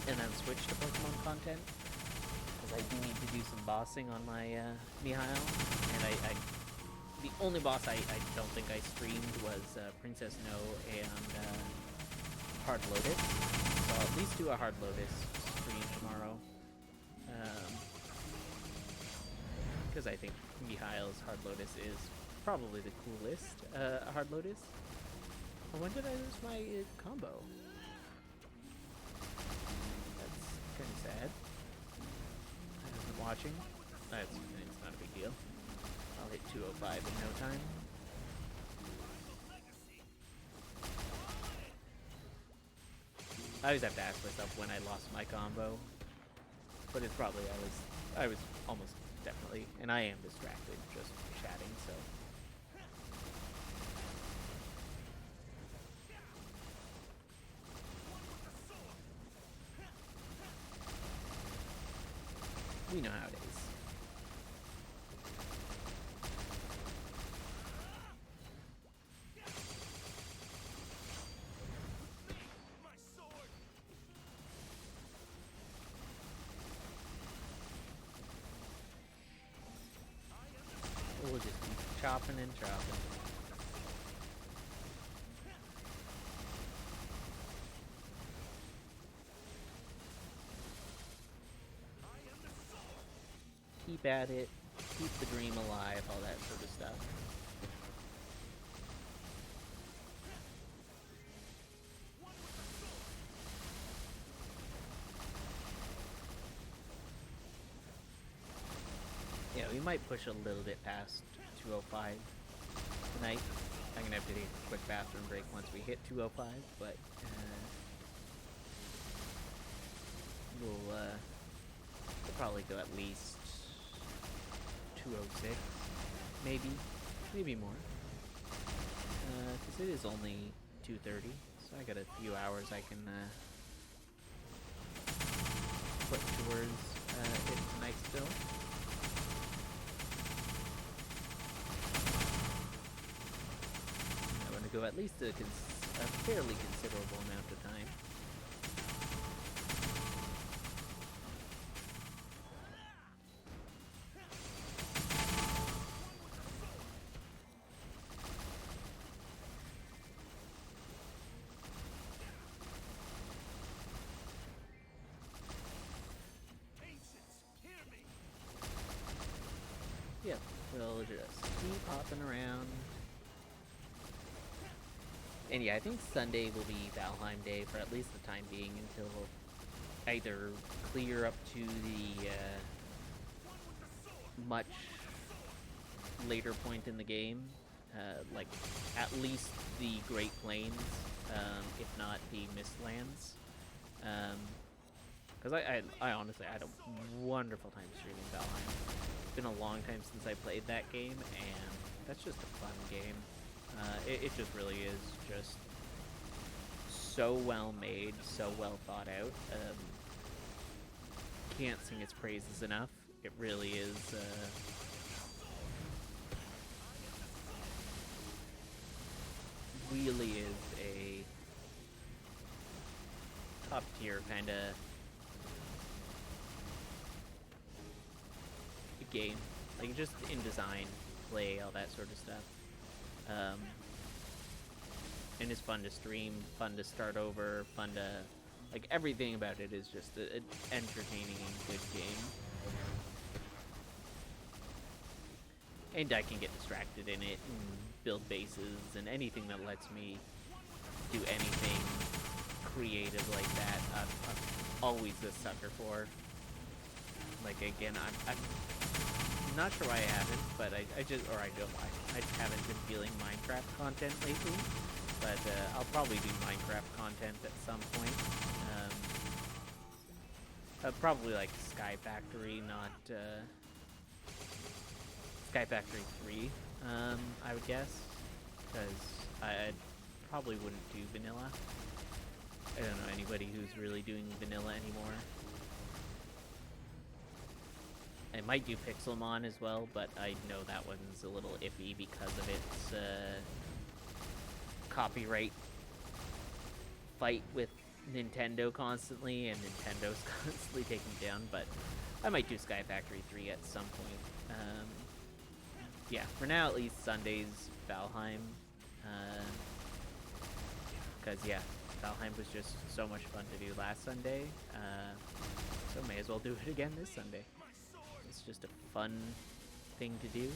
And then switch to Pokemon content, because I do need to do some bossing on my Mihail. And the only boss I don't think I streamed was Princess No and Hard Lotus. So I'll at least do a Hard Lotus stream tomorrow. Because I think Mihail's Hard Lotus is probably the coolest Hard Lotus. Oh, when did I lose my combo? That's kind of sad. I wasn't watching. It's not a big deal. I'll hit 205 in no time. I always have to ask myself when I lost my combo, but it's probably I was almost definitely, and I am distracted just chatting, so. We know how it is. We'll just keep chopping and chopping. Keep at it, keep the dream alive, all that sort of stuff. Yeah, we might push a little bit past 205 tonight. I'm gonna have to take a quick bathroom break once we hit 205, but we'll probably go at least 206, maybe more. Because it is only 2:30, so I got a few hours I can put towards it tonight still. I want to go at least a fairly considerable amount of time. Yeah, we'll just keep hopping around. And yeah, I think Sunday will be Valheim Day for at least the time being until either clear up to the much later point in the game, like at least the Great Plains, if not the Mistlands. Because I honestly had a wonderful time streaming Valheim. It's been a long time since I played that game, and that's just a fun game. It just really is just so well made, so well thought out. Can't sing its praises enough. It really is really is a top tier kind of game, like just in design, play, all that sort of stuff. And it's fun to stream, fun to start over, fun to, like, everything about it is just an entertaining and good game. And I can get distracted in it and build bases, and anything that lets me do anything creative like that, I'm always a sucker for. Like, again, I'm not sure why I haven't, but I just haven't been feeling Minecraft content lately, but I'll probably do Minecraft content at some point. Probably like Sky Factory, not Sky Factory 3, I would guess, because I probably wouldn't do vanilla. I don't know anybody who's really doing vanilla anymore. I might do Pixelmon as well, but I know that one's a little iffy because of its copyright fight with Nintendo constantly, and Nintendo's constantly taking it down, but I might do Sky Factory 3 at some point. Yeah, for now at least Sunday's Valheim, because yeah, Valheim was just so much fun to do last Sunday, so may as well do it again this Sunday. It's just a fun thing to do.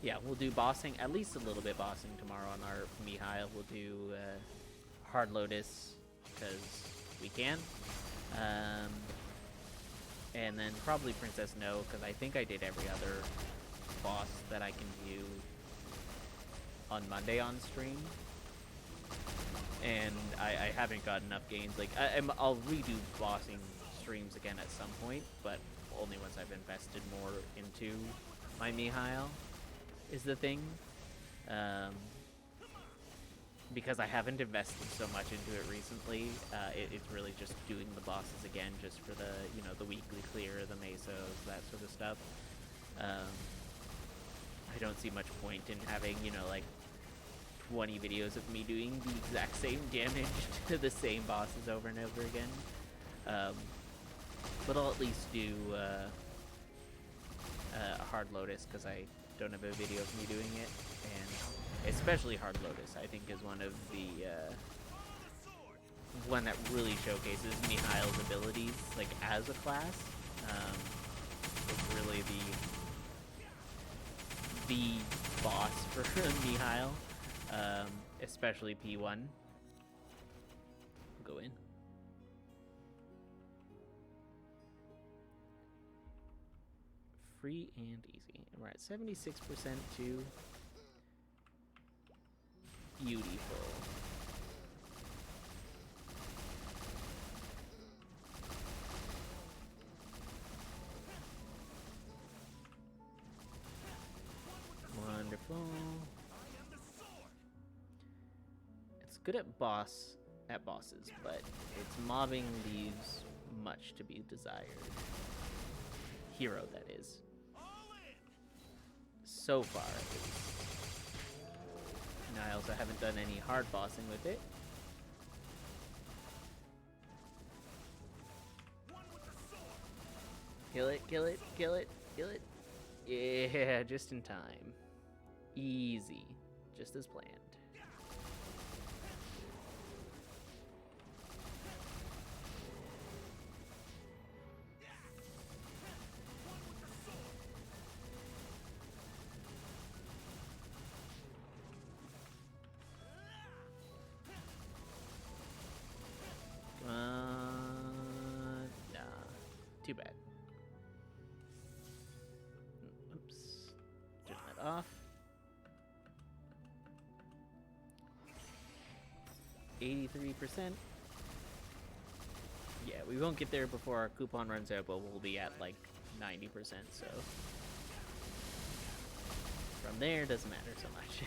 Yeah, we'll do bossing, at least a little bit bossing tomorrow on our Mihail. We'll do Hard Lotus, because we can. And then probably Princess No, because I think I did every other boss that I can do on Monday on stream. And I haven't got enough gains. Like, I'll redo bossing streams again at some point, but only once I've invested more into my Mihail is the thing. because I haven't invested so much into it recently, it's really just doing the bosses again, just for the, you know, the weekly clear, the mesos, that sort of stuff. I don't see much point in having, you know, like 20 videos of me doing the exact same damage to the same bosses over and over again. But I'll at least do a Hard Lotus, because I don't have a video of me doing it, and especially Hard Lotus, I think, is one of the one that really showcases Mihail's abilities, like, as a class. It's really the boss for Mihail, especially P1. We'll go in. Free and easy. And we're at 76% too. Beautiful. Wonderful. It's good at bosses, but its mobbing leaves much to be desired. Hero, that is. So far, at least. And I also haven't done any hard bossing with it. Kill it, kill it, kill it, kill it. Yeah, just in time. Easy. Just as planned. Too bad. Oops. Turn that off. 83%. Yeah, we won't get there before our coupon runs out, but we'll be at like 90%, so from there doesn't matter so much.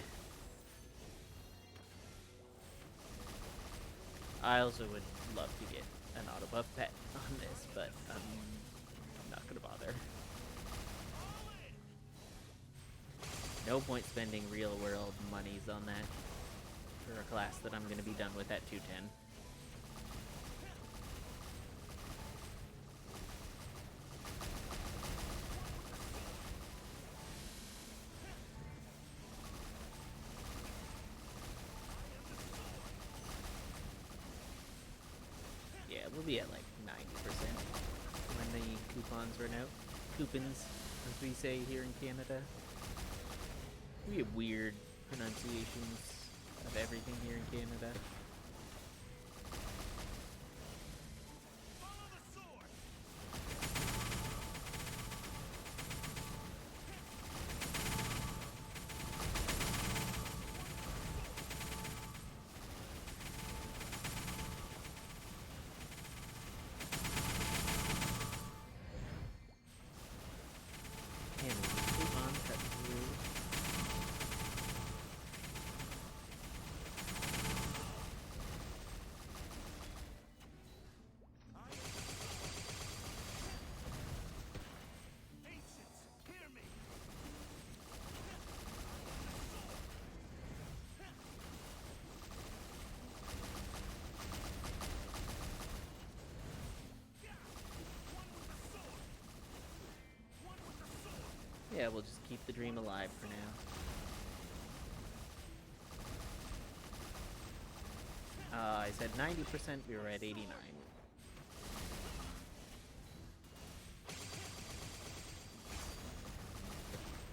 I also would love to get an auto buff pet on this, but I'm not gonna bother. No point spending real world monies on that for a class that I'm gonna be done with at 210. Yeah, we'll be at like 90% when the coupons run out. Coupons, as we say here in Canada. We have weird pronunciations of everything here in Canada. Yeah, we'll just keep the dream alive for now. I said 90%, we were at 89.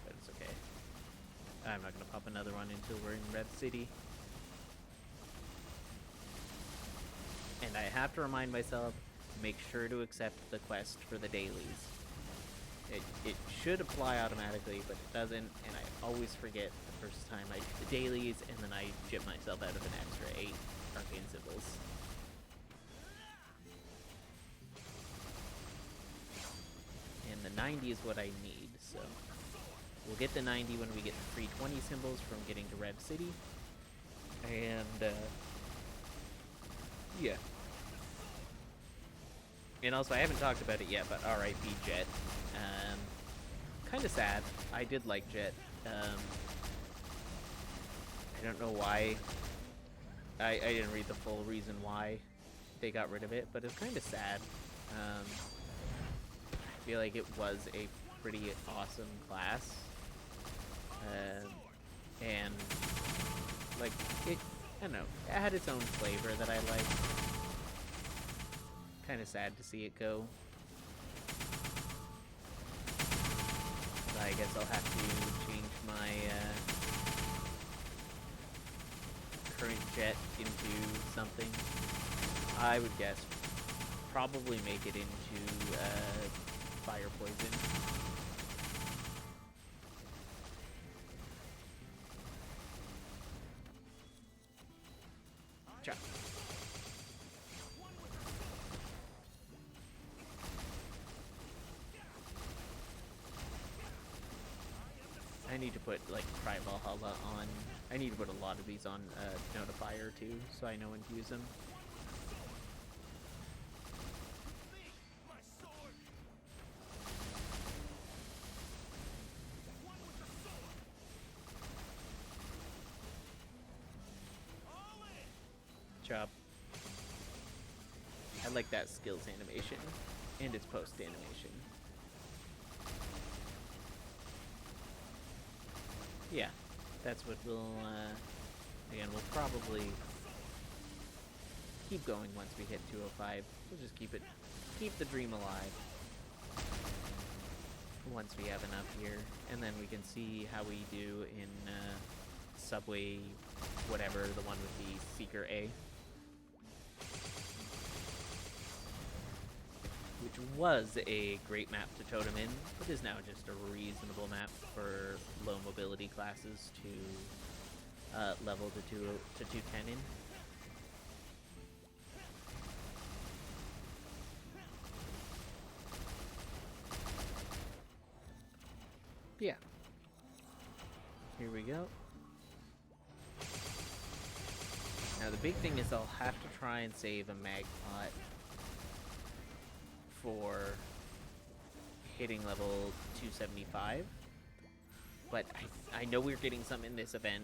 But it's okay. I'm not gonna pop another one until we're in Rev City. And I have to remind myself, make sure to accept the quest for the dailies. It should apply automatically, but it doesn't, and I always forget the first time I do the dailies, and then I chip myself out of an extra 8 arcane symbols. And the 90 is what I need, so we'll get the 90 when we get the free 20 symbols from getting to Rev City. And yeah. And also, I haven't talked about it yet, but R.I.P. Jet. Kind of sad. I did like Jet. I don't know why. I didn't read the full reason why they got rid of it, but it's kind of sad. I feel like it was a pretty awesome class. And, like, I don't know, it had its own flavor that I liked. Kind of sad to see it go. I guess I'll have to change my current jet into something. I would guess probably make it into fire poison. Chop. I need to put, like, Cry Valhalla on. I need to put a lot of these on Notifier, too, so I know when to use them. Chop. I like that skills animation and its post animation. Yeah, that's what we'll, again, we'll probably keep going once we hit 205. We'll just keep the dream alive once we have enough here, and then we can see how we do in, Subway, whatever, the one with the Seeker A. Which was a great map to totem in, but is now just a reasonable map for low mobility classes to level to 210 in. Yeah. Here we go. Now the big thing is I'll have to try and save a mag pot for hitting level 275, but I know we're getting some in this event.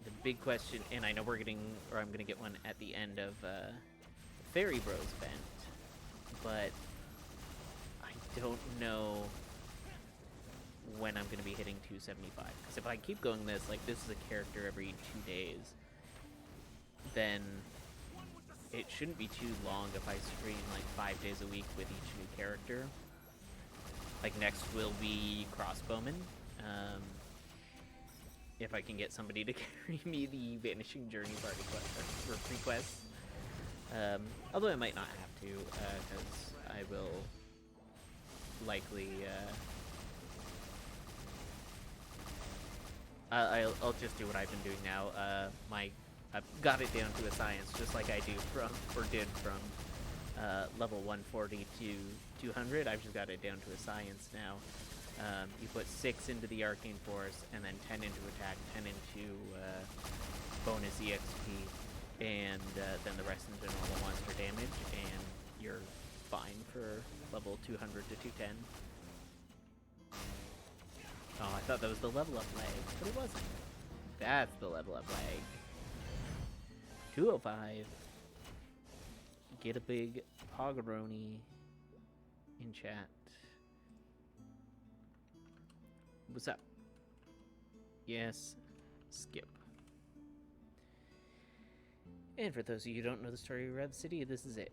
The big question, and I know we're getting, or I'm gonna get one at the end of Fairy Bros event, but I don't know when I'm gonna be hitting 275, because if I keep going this, like, this is a character every 2 days, then it shouldn't be too long if I stream like 5 days a week with each new character. Like, next will be Crossbowman. If I can get somebody to carry me the Vanishing Journey party quest, or free quests. Although I might not have to, because I will likely, I'll just do what I've been doing now. I've got it down to a science, just like I did from level 140 to 200. I've just got it down to a science now. You put 6 into the Arcane Force, and then 10 into attack, 10 into bonus EXP, and then the rest into normal monster damage, and you're fine for level 200 to 210. Oh, I thought that was the level up lag, but it wasn't. That's the level up lag. 205. Get a big Pogaroni in chat. What's up? Yes, skip. And for those of you who don't know the story of Red City, this is it.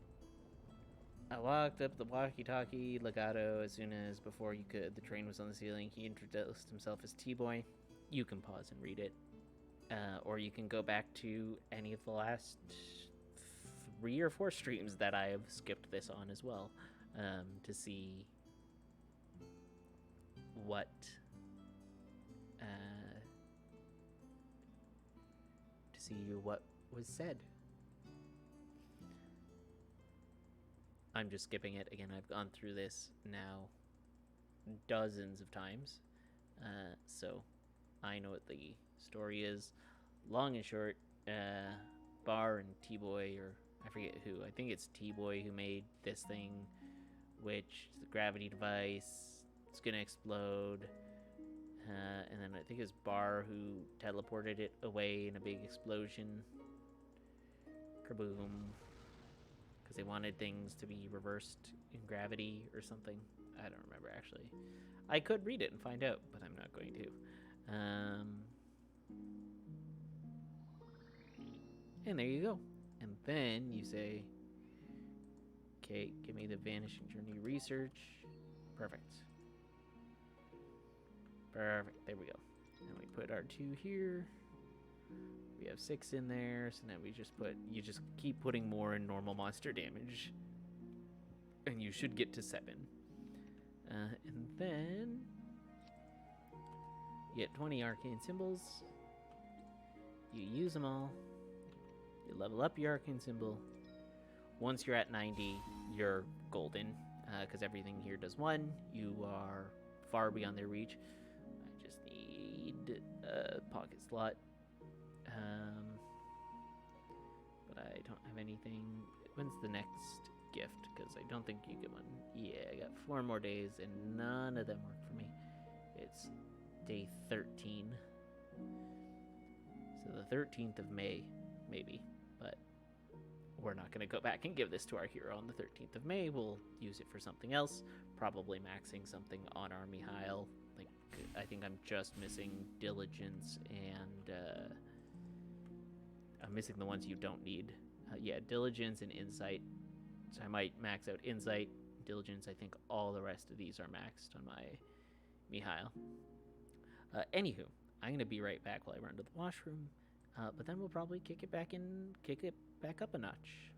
I walked up the walkie-talkie legato as soon as before you could. The train was on the ceiling. He introduced himself as T-Boy. You can pause and read it. Or you can go back to any of the last 3 or 4 streams that I have skipped this on as well, to see what was said. I'm just skipping it again. I've gone through this now dozens of times, so I know what the story is. long and short, Bar and T-Boy, or I forget who, I think it's T-Boy who made this thing, which is the gravity device. It's gonna explode. And then I think it's Bar who teleported it away in a big explosion. Kaboom. Because they wanted things to be reversed in gravity or something. I don't remember, actually. I could read it and find out, but I'm not going to. And there you go. And then you say, okay, give me the Vanishing Journey research. Perfect. Perfect. There we go. And we put our 2 here. We have 6 in there, so now we just put, you just keep putting more in normal monster damage. And you should get to 7. And then you get 20 arcane symbols. You use them all. You level up your arcane symbol. Once you're at 90, you're golden, because everything here does 1. You are far beyond their reach. I just need a pocket slot. But I don't have anything. When's the next gift? Because I don't think you get one. Yeah, I got 4 more days, and none of them work for me. It's day 13. So the 13th of May, maybe. But we're not going to go back and give this to our hero on the 13th of May. We'll use it for something else. Probably maxing something on our Mihail. Like, I think I'm just missing Diligence and... I'm missing the ones you don't need. Yeah, Diligence and Insight. So I might max out Insight, Diligence. I think all the rest of these are maxed on my Mihail. Anywho, I'm going to be right back while I run to the washroom. But then we'll probably kick it back up a notch.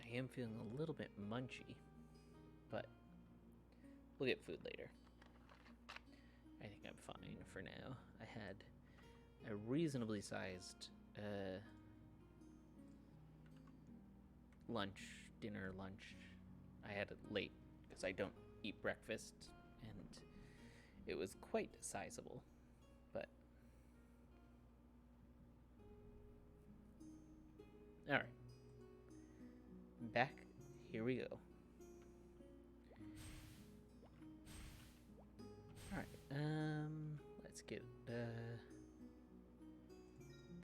I am feeling a little bit munchy, but we'll get food later. I think I'm fine for now. I had a reasonably sized dinner lunch. I had it late because I don't eat breakfast, and it was quite sizable, but all right. Back, here we go. Alright, let's get, I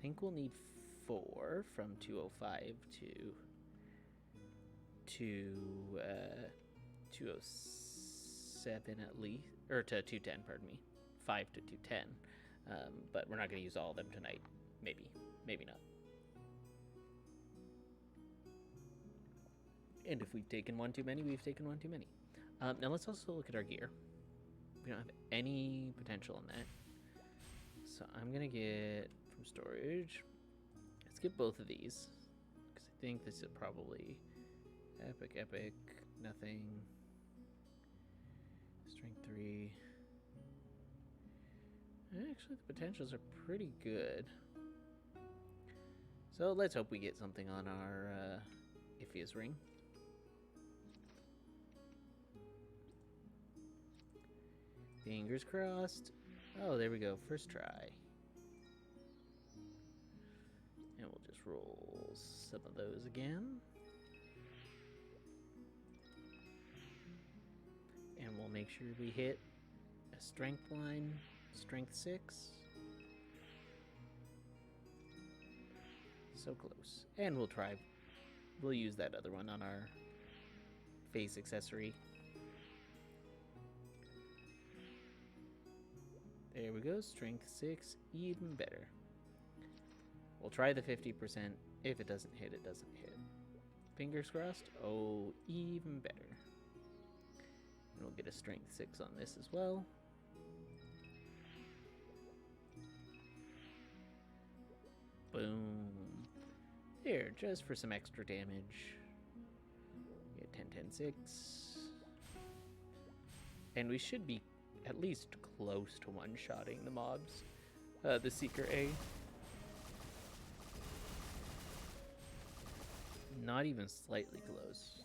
think we'll need 4 from 205 to 207 at least, or to 210, pardon me. 5 to 210, but we're not going to use all of them tonight. Maybe. Maybe not. And if we've taken one too many, we've taken one too many. Now let's also look at our gear. We don't have any potential in that. So I'm going to get from storage. Let's get both of these. Because I think this is probably epic, nothing. Strength 3. Actually, the potentials are pretty good. So let's hope we get something on our Iphias ring. Fingers crossed. Oh, there we go. First try. And we'll just roll some of those again. And we'll make sure we hit a strength line, strength 6. So close. And we'll use that other one on our face accessory. There we go, strength 6, even better. We'll try the 50%. If it doesn't hit, it doesn't hit. Fingers crossed. Oh, even better. And we'll get a strength 6 on this as well. Boom. There, just for some extra damage. Get 10, 10, 6. And we should be at least close to one-shotting the mobs. The Seeker A. Not even slightly close.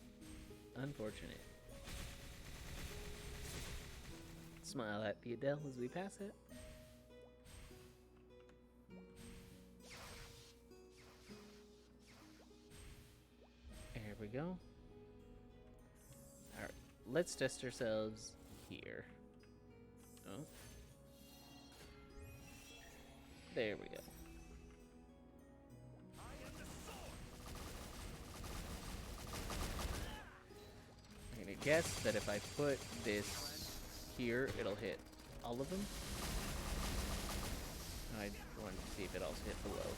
Unfortunate. Smile at the Adele as we pass it. There we go. Alright, let's test ourselves here. Oh. There we go. I'm gonna guess that if I put this here, it'll hit all of them. I wanted to see if it also hit below.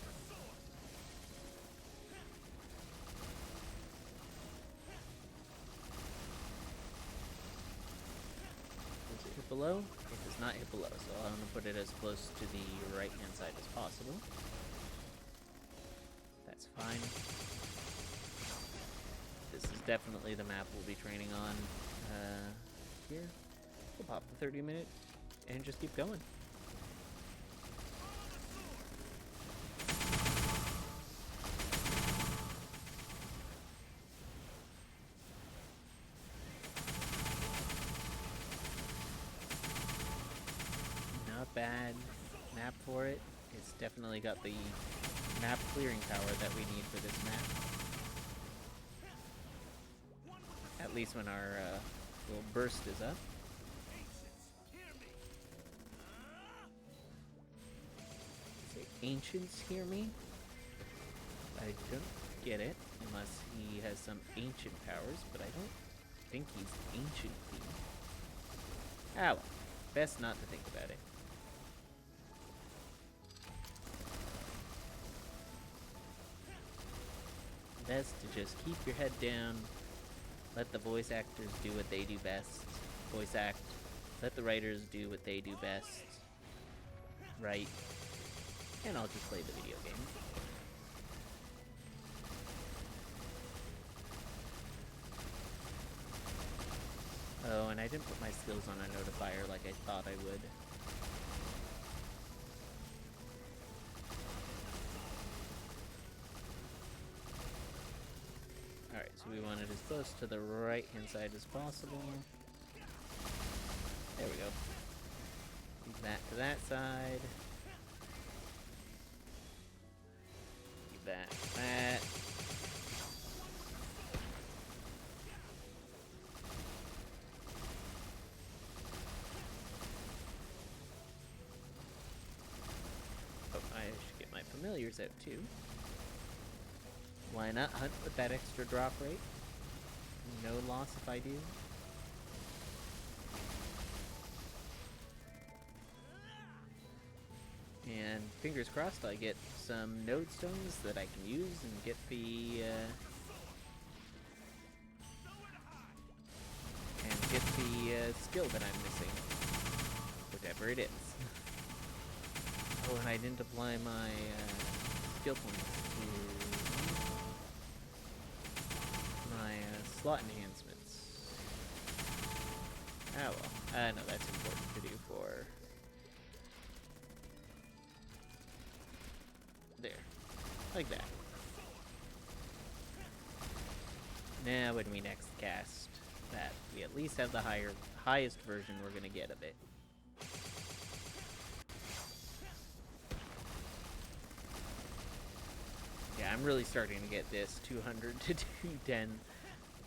Does it hit below? It does not hit below, so I'm going to put it as close to the right-hand side as possible. That's fine. This is definitely the map we'll be training on here. We'll pop the 30-minute and just keep going. Not bad map for it. It's definitely got the map clearing power that we need for this map. At least when our little burst is up. Say, ancients hear me? I don't get it, unless he has some ancient powers, but I don't think he's ancient. Ah, well, best not to think about it. Best to just keep your head down. Let the voice actors do what they do best. Voice act. Let the writers do what they do best. Right. And I'll just play the video game. Oh, and I didn't put my skills on a notifier like I thought I would. Alright, so we want it as close to the right-hand side as possible. There we go. Keep that to that side. Keep that to that. Oh, I should get my familiars out too. Why not hunt with that extra drop rate? No loss if I do. And fingers crossed I get some node stones that I can use and get the skill that I'm missing. Whatever it is. Oh, and I didn't apply my skill points to my slot enhancements. Oh well. No, that's important to do for... There. Like that. Now when we next cast that, we at least have the highest version we're gonna get of it. Yeah, I'm really starting to get this 200 to 210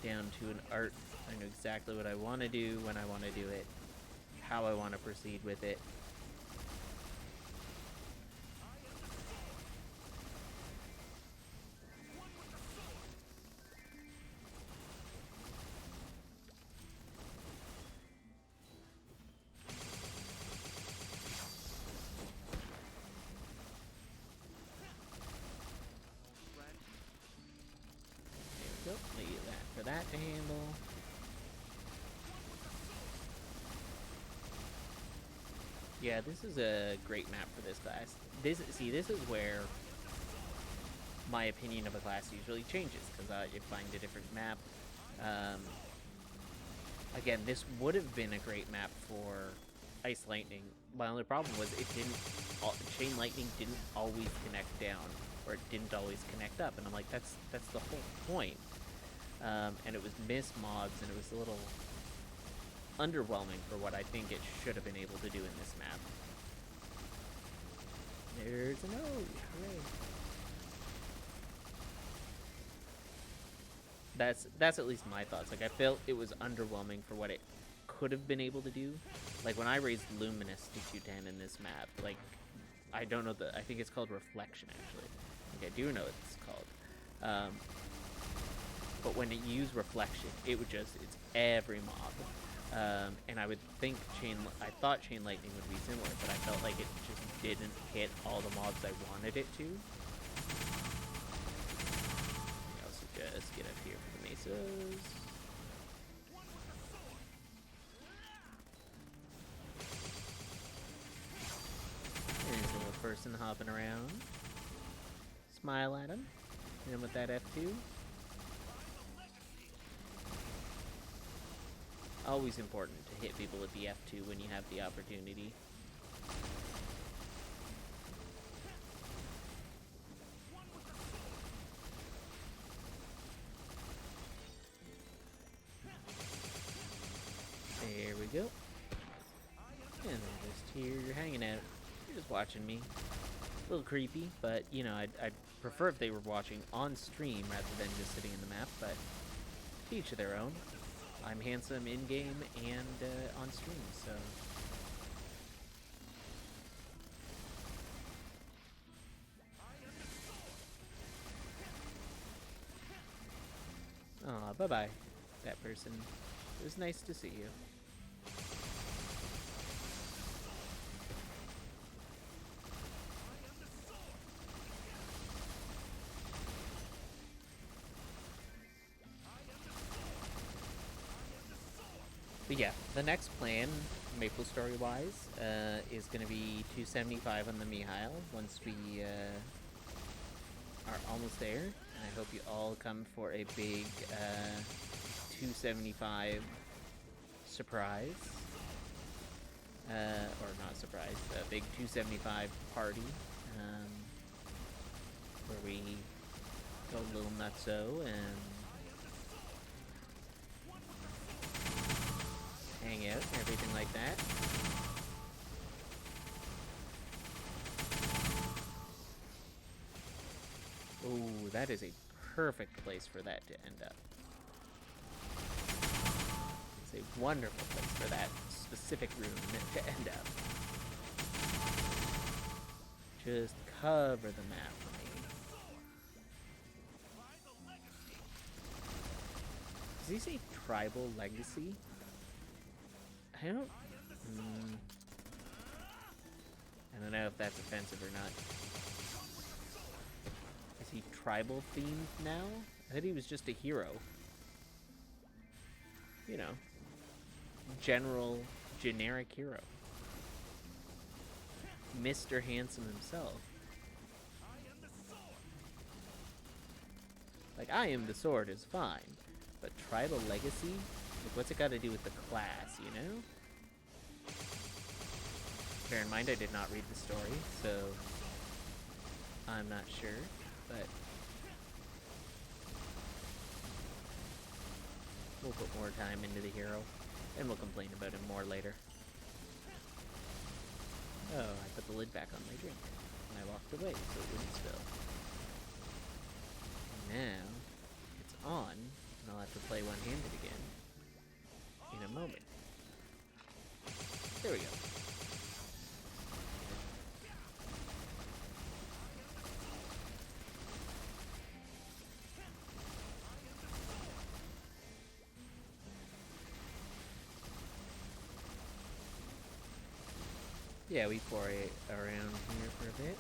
down to an art. I know exactly what I want to do, when I want to do it, how I want to proceed with it. There we go. Leave that for that to handle. Yeah, this is a great map for this class. This is where my opinion of a class usually changes, because you find a different map. Again, this would have been a great map for Ice Lightning. My only problem was Chain Lightning didn't always connect down, or it didn't always connect up, and I'm like, that's the whole point. And it was missed mobs, and it was a little underwhelming for what I think it should have been able to do in this map. There's a node! Hooray! That's at least my thoughts. Like, I felt it was underwhelming for what it could have been able to do. Like, when I raised Luminous to 210 in this map, like, I don't know I think it's called Reflection, actually. Like, I do know what it's called. But when it used Reflection, it would it's every mob. And I would think I thought Chain Lightning would be similar, but I felt like it just didn't hit all the mobs I wanted it to. I also just get up here for the mesas. There's a little person hopping around. Smile at him. Hit him with that F2. Always important to hit people with the F2 when you have the opportunity. There we go. And they're just here, you're hanging out. You're just watching me. A little creepy, but, you know, I'd prefer if they were watching on stream rather than just sitting in the map, but to each of their own. I'm handsome in-game and on stream, so... Aw, bye-bye, that person. It was nice to see you. But yeah, the next plan, Maplestory wise, is going to be 275 on the Mihail once we are almost there. And I hope you all come for a big 275 surprise. Or not surprise, a big 275 party. Where we go a little nutso and hang out and everything like that. Ooh, that is a perfect place for that to end up. It's a wonderful place for that specific room to end up. Just cover the map for me. Does he say Tribal Legacy? I I don't know if that's offensive or not. Is he tribal themed now? I thought he was just a hero. You know, general, generic hero. Mr. Handsome himself. Like, I am the sword is fine, but tribal legacy? Like, what's it got to do with the class, you know? Bear in mind, I did not read the story, so I'm not sure, but we'll put more time into the hero, and we'll complain about him more later. Oh, I put the lid back on my drink, and I walked away so it wouldn't spill. Now, it's on, and I'll have to play one-handed again in a moment. There we go. Yeah, we foray around here for a bit.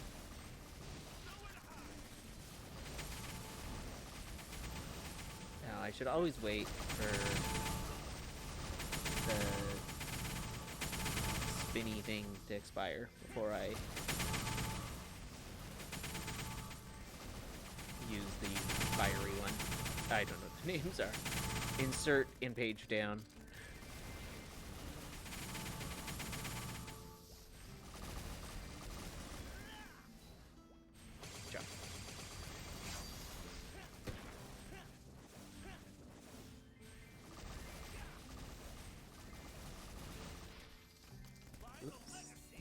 Now, I should always wait for the spinny thing to expire before I use the fiery one. I don't know what the names are. Insert in page down.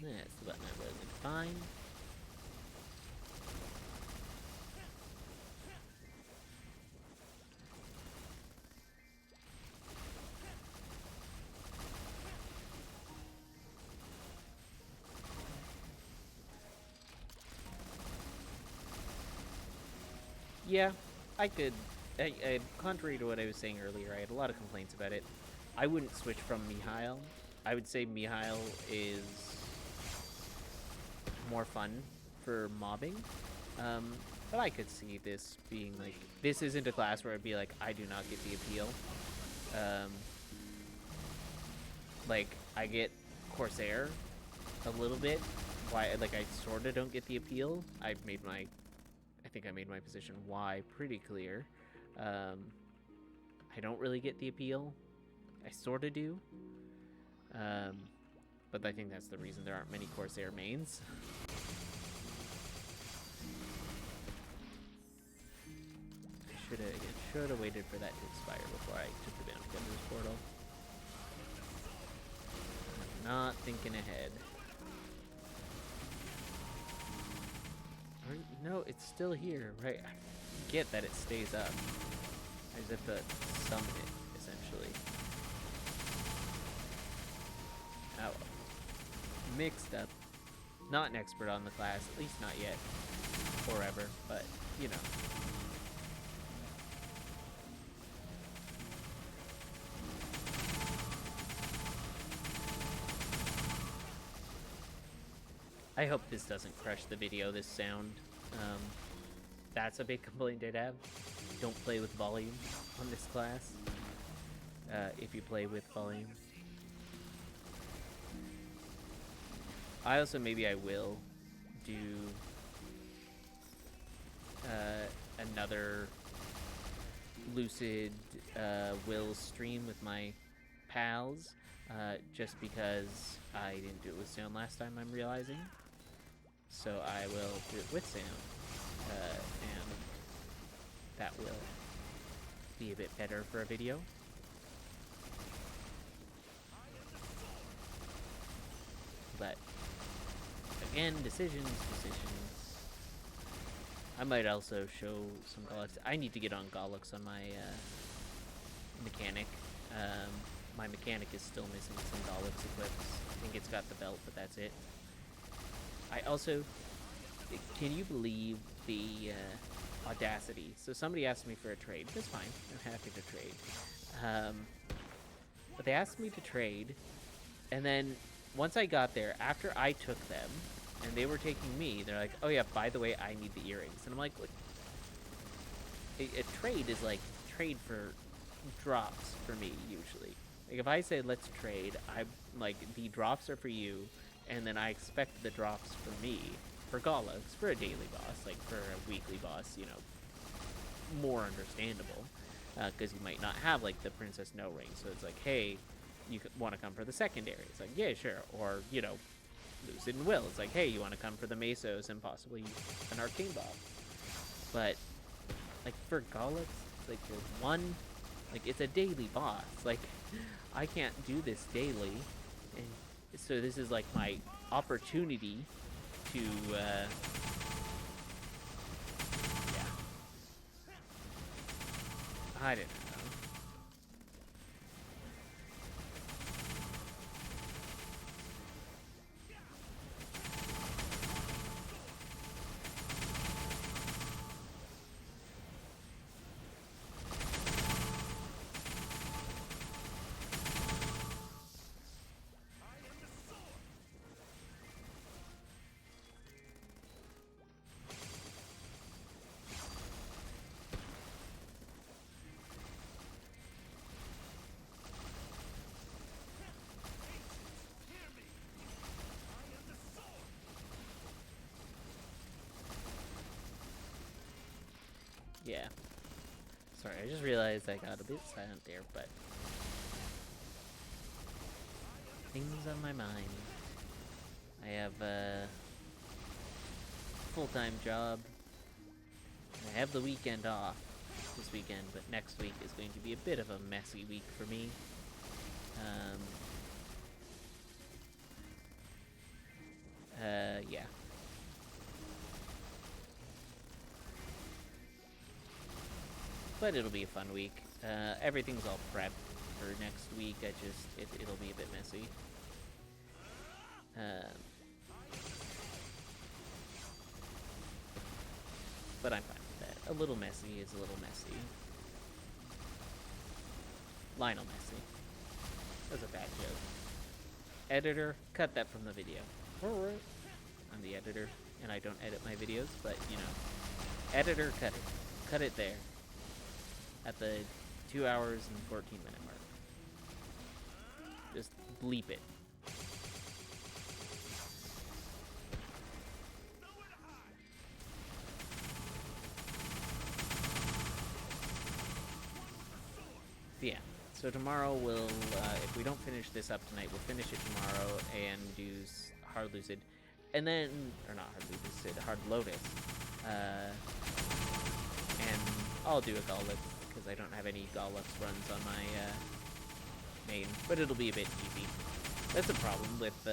That's the button I wasn't fine. Yeah, I could. Contrary to what I was saying earlier, I had a lot of complaints about it. I wouldn't switch from Mihail. I would say Mihail is more fun for mobbing, but I could see this being like, this isn't a class where I'd be like, I do not get the appeal. Like, I get Corsair a little bit. Why? Like, I sort of don't get the appeal. I think I made my position why pretty clear. I don't really get the appeal. I sort of do. But I think that's the reason there aren't many Corsair mains. I should have waited for that to expire before I took the bounty gunner's portal. I'm not thinking ahead. Or, no, it's still here, right? I get that it stays up. I just have to summon it, essentially. Oh, mixed up. Not an expert on the class, at least not yet. Forever, but, you know. I hope this doesn't crush the video, this sound. That's a big complaint I'd have. Don't play with volume on this class. If you play with volume. I also, maybe I will do another Lucid Will stream with my pals, just because I didn't do it with sound last time, I'm realizing. So I will do it with sound, and that will be a bit better for a video. But again, decisions. I might also show some Gollux. I need to get on Gollux on my mechanic. My mechanic is still missing some Gollux equips. I think it's got the belt, but that's it. I also, can you believe the audacity? So somebody asked me for a trade. That's fine. I'm happy to trade. But they asked me to trade, and then once I got there, after I took them, and they were taking me. They're like, oh yeah, by the way, I need the earrings. And I'm like, look, a trade is like trade for drops for me usually. Like if I say let's trade, I'm like the drops are for you, and then I expect the drops for me for Gallux, for a daily boss, like for a weekly boss, you know, more understandable, because you might not have like the Princess No Ring. So it's like, hey, you want to come for the secondary? It's like, yeah, sure. Or you know, Lucid and Will. It's like, hey, you want to come for the Mesos and possibly an Arcane Boss? But like for Gallux, it's like you're one. Like, it's a daily boss. Like, I can't do this daily. And so this is, like, my opportunity to, yeah. I don't know. Yeah. Sorry, I just realized I got a bit silent there, but things on my mind. I have a full-time job. I have the weekend off this weekend, but next week is going to be a bit of a messy week for me. Yeah. But it'll be a fun week. Everything's all prepped for next week. It'll be a bit messy. But I'm fine with that. A little messy is a little messy. Lionel Messi. That was a bad joke. Editor, cut that from the video. I'm the editor, and I don't edit my videos, but, you know. Editor, cut it. Cut it there. At the 2 hours and 14-minute mark. Just bleep it. Yeah. So tomorrow we'll, if we don't finish this up tonight, we'll finish it tomorrow and do Hard Lucid. And then, or not Hard Lucid, Hard Lotus. And I'll do a Gallux, because I don't have any Gallux runs on my main, but it'll be a bit easy. That's a problem with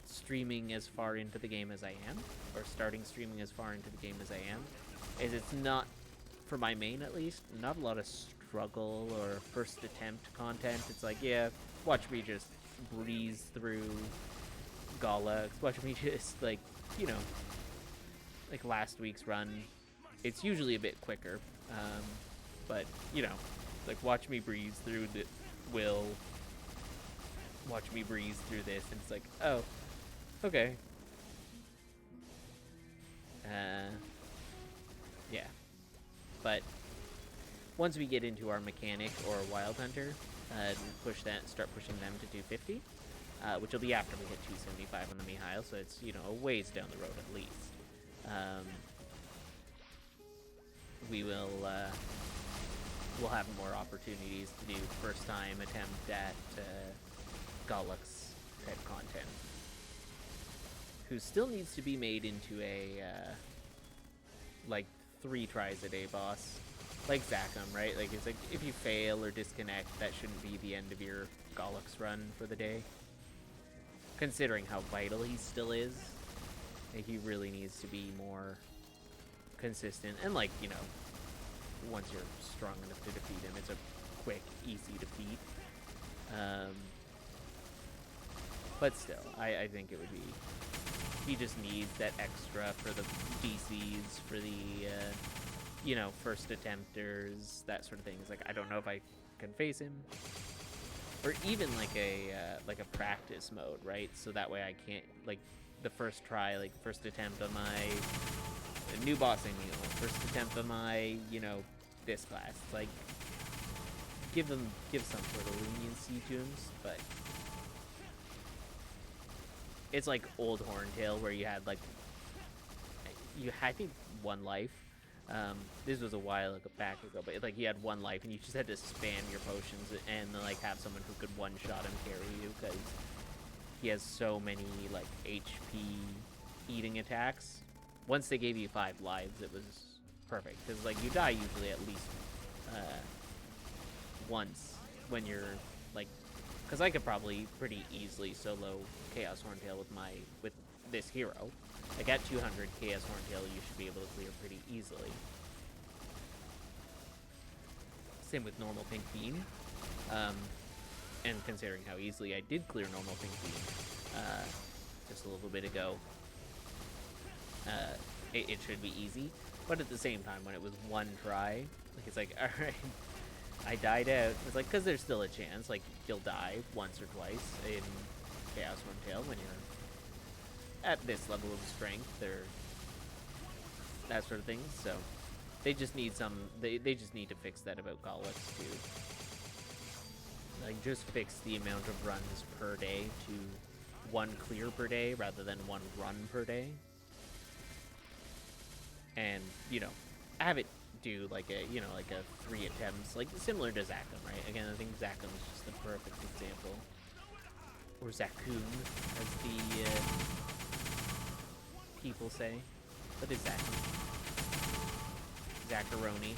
streaming as far into the game as I am, or starting streaming as far into the game as I am, is it's not, for my main at least, not a lot of struggle or first attempt content. It's like, yeah, watch me just breeze through Gallux, watch me just, like, you know, like last week's run. It's usually a bit quicker, but, you know, like, watch me breeze through the Will, watch me breeze through this, and it's like, oh, okay. Yeah. But once we get into our mechanic or Wild Hunter, start pushing them to 250, which will be after we hit 275 on the Mihail, so it's, you know, a ways down the road at least. We will, we'll have more opportunities to do first time attempt at Gallux type content, who still needs to be made into a like 3 tries a day boss, like Zakum, right? Like, it's like if you fail or disconnect, that shouldn't be the end of your Gallux run for the day, considering how vital he still is. Like, he really needs to be more consistent, and, like, you know, once you're strong enough to defeat him, it's a quick, easy defeat. But still, I think it would be, he just needs that extra for the DCs, for the, you know, first attempters, that sort of thing. It's like, I don't know if I can face him, or even like a practice mode, right? So that way I can't, like, the first try, like first attempt on my new bossing meal, first attempt on my, you know, this class. It's like, give some sort of leniency to them, but it's like old Horntail where you had like, I think one life. This was a while back ago, but like you had one life and you just had to spam your potions and like have someone who could one-shot and carry you, because he has so many like HP eating attacks. Once they gave you 5 lives, it was perfect, because like you die usually at least once when you're like, because I could probably pretty easily solo Chaos Horntail with this hero. Like at 200 Chaos Horntail, you should be able to clear pretty easily. Same with normal Pink Bean. And considering how easily I did clear normal Pink Bean just a little bit ago, it should be easy. But at the same time, when it was one try, like it's like, alright, I died out. It's like, because there's still a chance, like you'll die once or twice in Chaos Horntail when you're at this level of strength or that sort of thing. So they just need they just need to fix that about Gallux too. Like just fix the amount of runs per day to 1 clear per day rather than 1 run per day. And, you know, have it do like a, you know, like a 3 attempts, like similar to Zakum, right? Again, I think Zakum is just the perfect example. Or Zakun, as the people say. What is that? Zacharoni.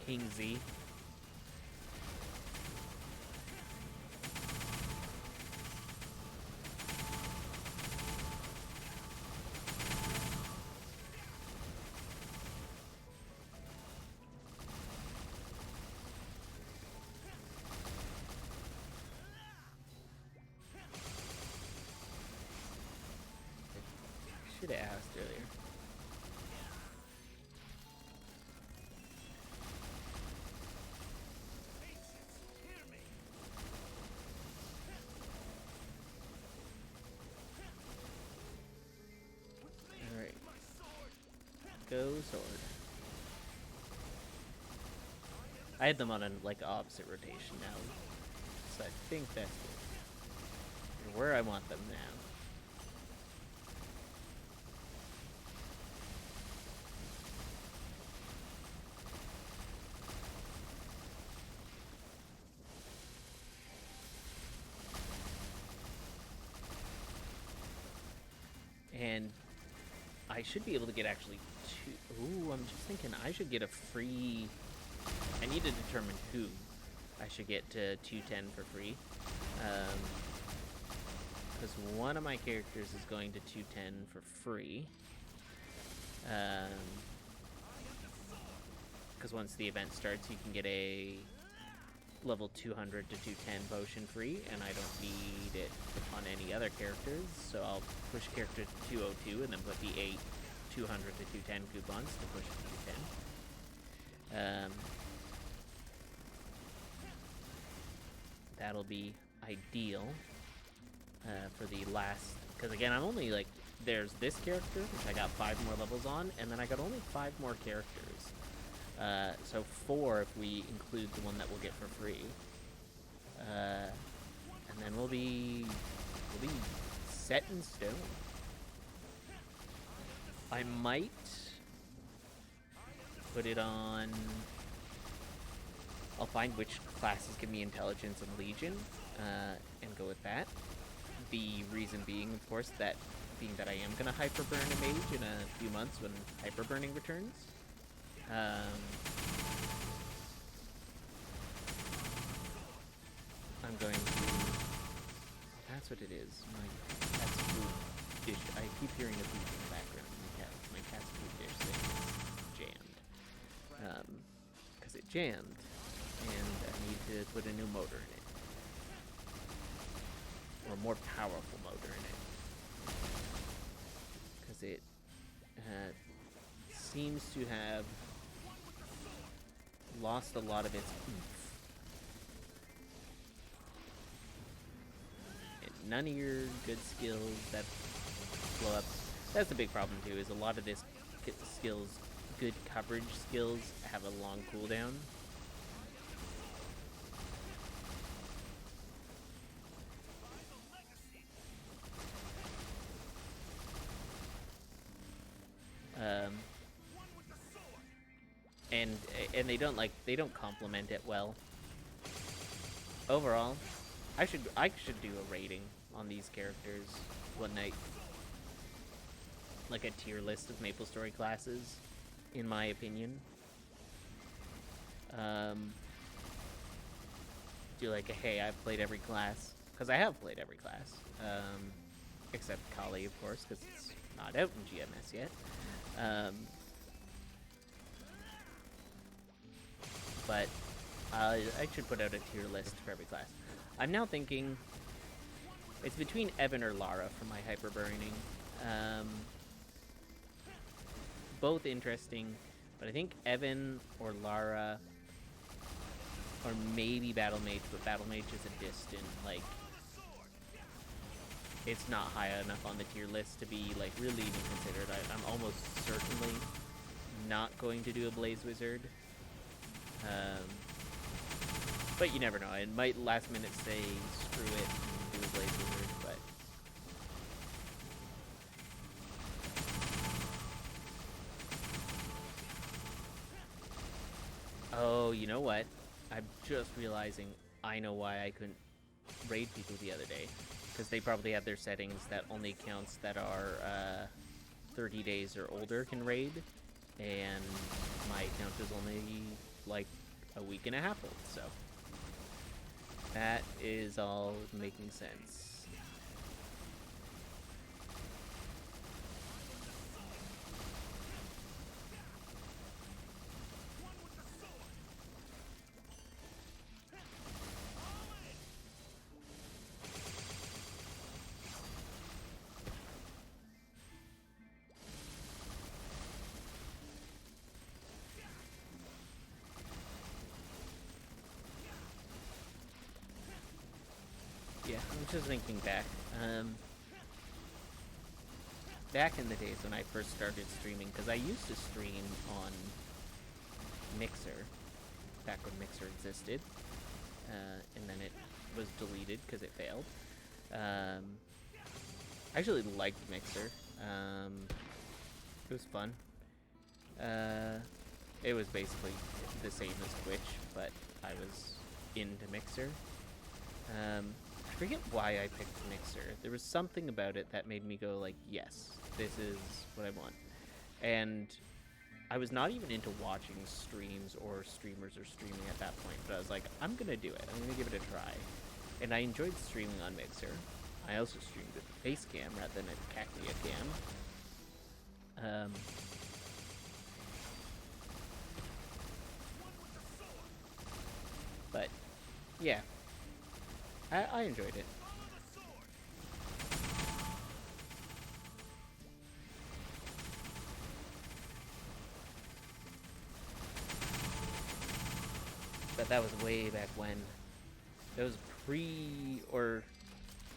King Z. Should have asked earlier. Alright. Go sword. I had them on a like opposite rotation now, so I think that's good. They're where I want them now. And I should be able to get actually 2. Ooh, I'm just thinking I should get a free. I need to determine who I should get to 210 for free. Because one of my characters is going to 210 for free. Because once the event starts, you can get a level 200 to 210 potion free, and I don't need it on any other characters, so I'll push character to 202 and then put the 8 200 to 210 coupons to push to 210. That'll be ideal for the last, because again, I'm only like, there's this character, which I got 5 more levels on, and then I got only 5 more characters. So 4 if we include the one that we'll get for free. And then we'll be set in stone. I might put it on. I'll find which classes give me intelligence and legion, and go with that. The reason being, of course, that I am gonna hyper burn a mage in a few months when hyper burning returns. I'm going to. That's what it is. My cat's food dish. I keep hearing a beep in the background. My cat's food dish thing is jammed. Because it jammed, and I need to put a new motor in it, or a more powerful motor in it, because it seems to have lost a lot of its oomph. It none of your good skills that blow up. That's the big problem too, is a lot of this skills, good coverage skills, have a long cooldown. And they don't complement it well. Overall, I should do a rating on these characters one night. Like a tier list of Maplestory classes, in my opinion. Do like a, hey, I've played every class, because I have played every class, except Kali, of course, because it's not out in GMS yet. But I should put out a tier list for every class. I'm now thinking it's between Evan or Lara for my hyper burning. Both interesting, but I think Evan or Lara, or maybe Battle Mage, but Battle Mage is a distant, like, it's not high enough on the tier list to be, like, really even considered. I'm almost certainly not going to do a Blaze Wizard. But you never know. I might last minute say screw it and do a Blaze Wizard, but oh, you know what? I'm just realizing I know why I couldn't raid people the other day. Because they probably have their settings that only accounts that are 30 days or older can raid. And my account is only like a week and a half old, so that is all making sense. Yeah, I'm just thinking back. Back in the days when I first started streaming, because I used to stream on Mixer, back when Mixer existed, and then it was deleted because it failed. I actually liked Mixer. It was fun. It was basically the same as Twitch, but I was into Mixer. I forget why I picked Mixer. There was something about it that made me go like, yes, this is what I want. And I was not even into watching streams or streamers or streaming at that point, but I was like, I'm gonna do it. I'm gonna give it a try. And I enjoyed streaming on Mixer. I also streamed with a face cam rather than a Cactia cam. But yeah, I enjoyed it. But that was way back when. That was or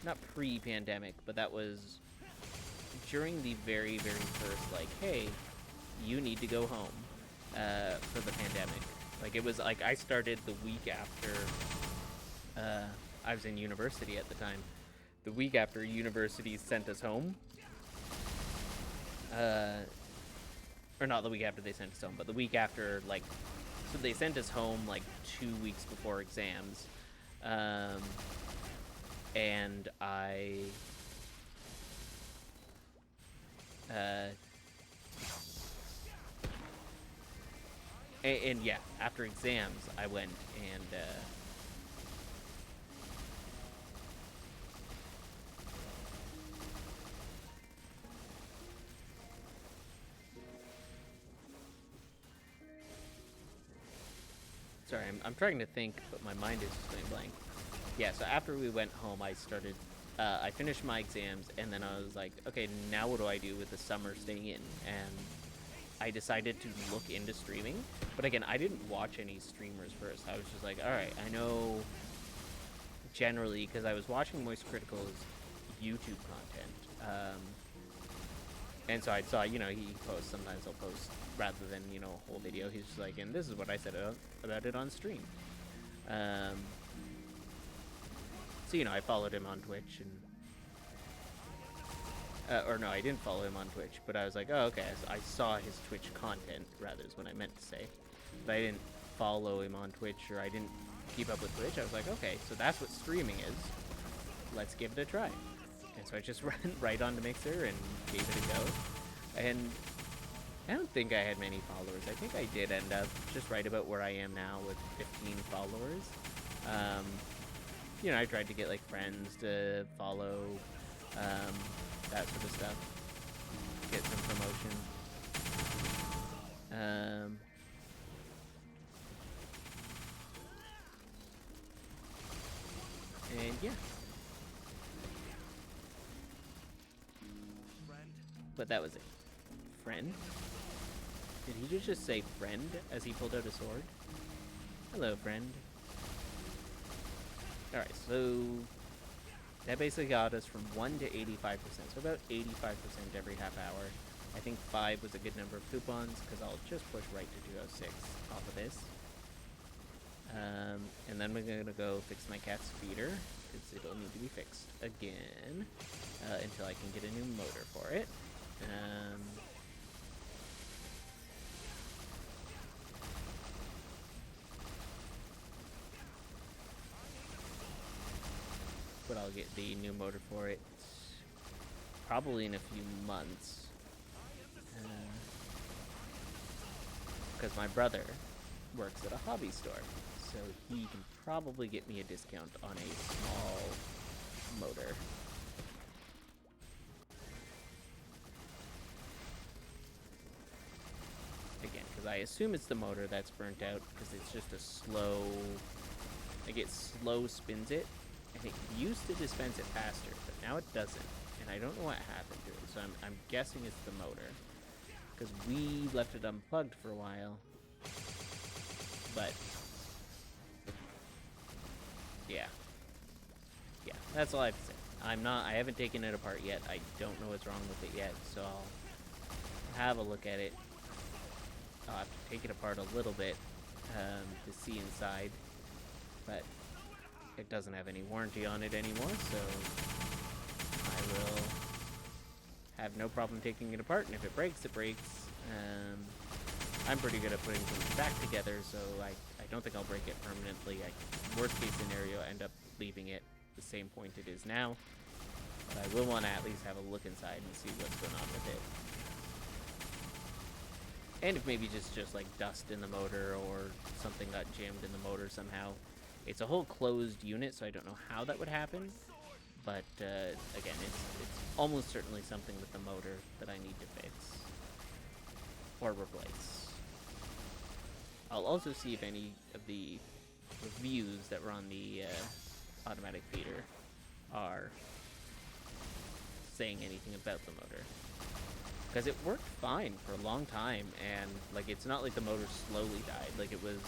not pre-pandemic, but that was during the very, very first, like, hey, you need to go home for the pandemic. Like, it was like I started the week after I was in university at the time. The week after university sent us home. Or not the week after they sent us home, but the week after, like, so they sent us home like 2 weeks before exams. And and yeah, after exams, I went and sorry, I'm trying to think, but my mind is just going blank. Yeah, so after we went home, I started, I finished my exams, and then I was like, okay, now what do I do with the summer staying in? And I decided to look into streaming, but again, I didn't watch any streamers first. I was just like, alright, I know generally, because I was watching Moist Critical's YouTube content. And so I saw, you know, he posts, sometimes he'll post rather than, you know, a whole video. He's just like, and this is what I said about it on stream. So, you know, I followed him on Twitch, and or no, I didn't follow him on Twitch, but I was like, oh, okay, I saw his Twitch content, rather is what I meant to say. But I didn't follow him on Twitch, or I didn't keep up with Twitch. I was like, okay, so that's what streaming is. Let's give it a try. And so I just ran right onto Mixer and gave it a go. And I don't think I had many followers. I think I did end up just right about where I am now with 15 followers. You know, I tried to get like friends to follow, that sort of stuff. Get some promotion. And yeah. But that was it. Friend? Did he just say friend as he pulled out a sword? Hello, friend. Alright, so that basically got us from 1 to 85%. So about 85% every half hour. I think 5 was a good number of coupons, because I'll just push right to 206 off of this. And then we're going to go fix my cat's feeder, because it'll need to be fixed again, until I can get a new motor for it. But I'll get the new motor for it probably in a few months, because my brother works at a hobby store, so he can probably get me a discount on a small motor. Again, because I assume it's the motor that's burnt out, because it's just a slow, like it slow spins it, and it used to dispense it faster, but now it doesn't, and I don't know what happened to it, so I'm guessing it's the motor, because we left it unplugged for a while, but yeah, that's all I have to say. I haven't taken it apart yet. I don't know what's wrong with it yet, so I'll have a look at it. I'll have to take it apart a little bit to see inside, but it doesn't have any warranty on it anymore, so I will have no problem taking it apart, and if it breaks, it breaks. I'm pretty good at putting things back together, so I don't think I'll break it permanently. Worst case scenario, end up leaving it the same point it is now, but I will want to at least have a look inside and see what's going on with it. And if maybe just like dust in the motor or something got jammed in the motor somehow. It's a whole closed unit, so I don't know how that would happen. But again, it's almost certainly something with the motor that I need to fix or replace. I'll also see if any of the reviews that were on the automatic feeder are saying anything about the motor. Because it worked fine for a long time, and like it's not like the motor slowly died. Like it was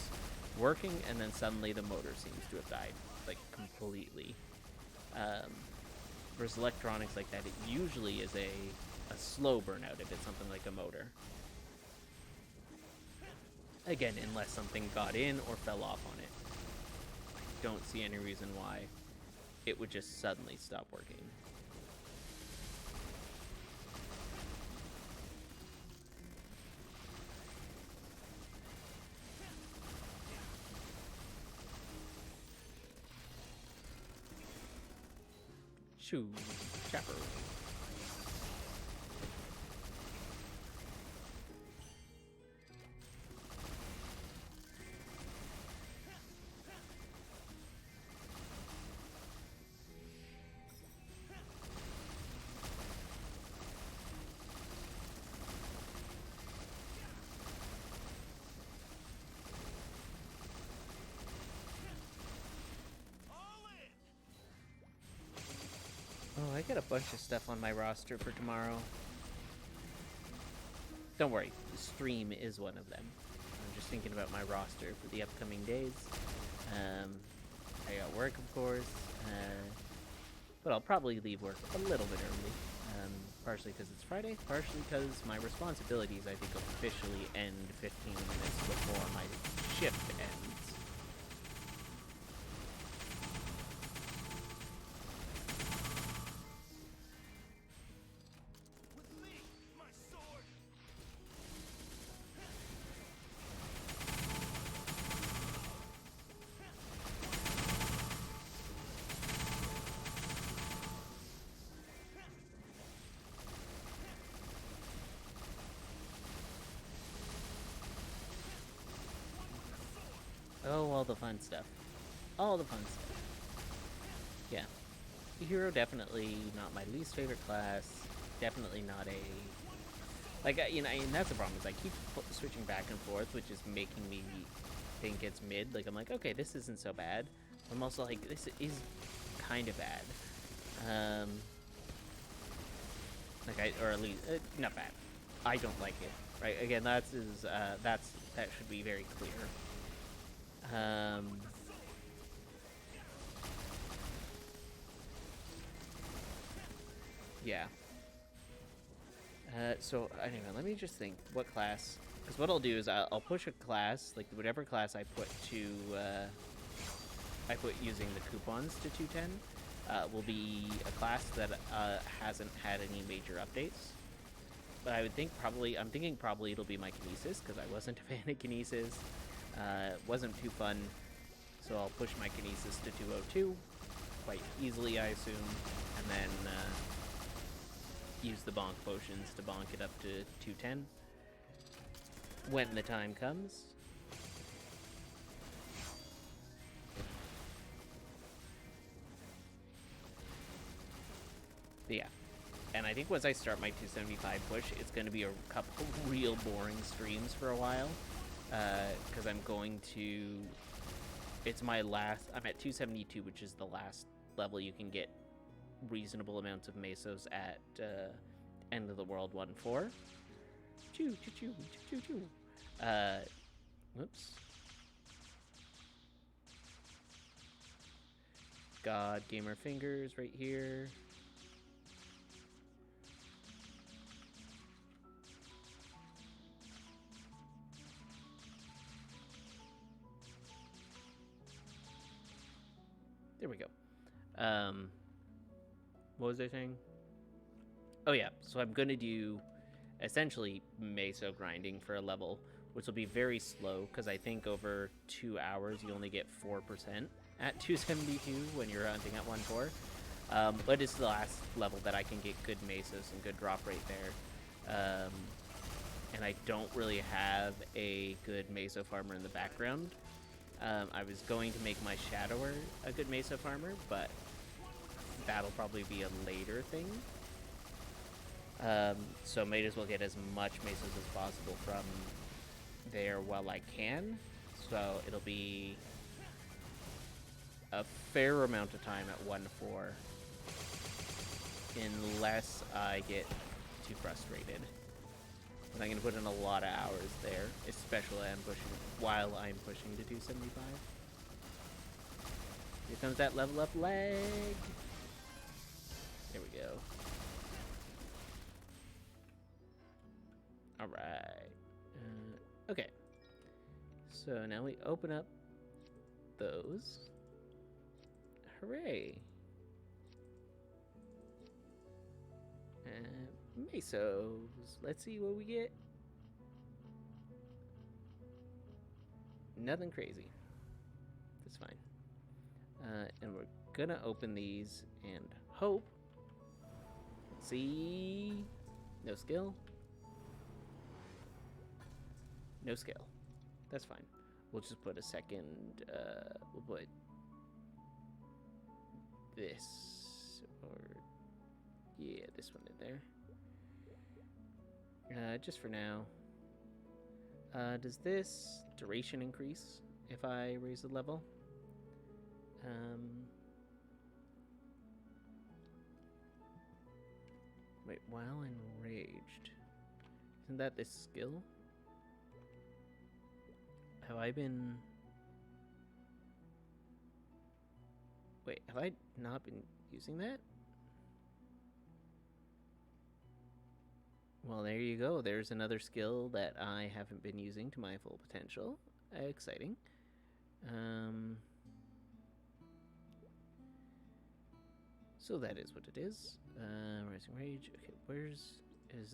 working, and then suddenly the motor seems to have died, like completely. Versus electronics like that, it usually is a slow burnout if it's something like a motor. Again, unless something got in or fell off on it. I don't see any reason why it would just suddenly stop working. Shoo, chopper. Oh, I got a bunch of stuff on my roster for tomorrow. Don't worry, the stream is one of them. I'm just thinking about my roster for the upcoming days. I got work, of course. But I'll probably leave work a little bit early. Partially because it's Friday, partially because my responsibilities, I think, officially end 15 minutes before my shift ends. Oh, all the fun stuff. All the fun stuff. Yeah. The hero, definitely not my least favorite class. Definitely not a... Like, you know, and that's the problem, is I keep switching back and forth, which is making me think it's mid. Like, I'm like, okay, this isn't so bad. I'm also like, this is kind of bad. Or at least, not bad. I don't like it, right? Again, that should be very clear. Yeah. So anyway, let me just think what class. Because what I'll do is I'll push a class, like whatever class I put to, I put using the coupons to 210, will be a class that hasn't had any major updates. But I would think probably, I'm thinking probably it'll be my Kinesis, because I wasn't a fan of Kinesis. Wasn't too fun, so I'll push my Kinesis to 202 quite easily, I assume, and then use the bonk potions to bonk it up to 210 when the time comes. But yeah, and I think once I start my 275 push, it's going to be a couple real boring streams for a while. Because I'm going to... It's my last... I'm at 272, which is the last level you can get reasonable amounts of mesos at End of the World 1-4. Choo, choo, choo, choo, choo, choo. Whoops. God, Gamer Fingers right here. There we go. What was I saying? Oh yeah, so I'm gonna do essentially meso grinding for a level, which will be very slow, because I think over 2 hours you only get 4% at 272 when you're hunting at 1-4. But it's the last level that I can get good mesos and good drop rate there. And I don't really have a good meso farmer in the background. I was going to make my Shadower a good Mesa farmer, but that'll probably be a later thing. So might as well get as much Mesos as possible from there while I can. So it'll be a fair amount of time at 1-4, unless I get too frustrated. And I'm going to put in a lot of hours there, especially while I'm pushing to 275. Here comes that level up leg. There we go. Alright. Okay. So now we open up those. Hooray. Mesos. Let's see what we get. Nothing crazy. That's fine. And we're gonna open these and hope. Let's see. No skill. No skill. That's fine. We'll just put a second. We'll put this, or yeah, this one in there. Just for now. Does this duration increase if I raise the level? Wait, while enraged. Isn't that this skill? Have I been... Wait, have I not been using that? Well, there you go. There's another skill that I haven't been using to my full potential. Exciting. So that is what it is. Rising Rage. Okay,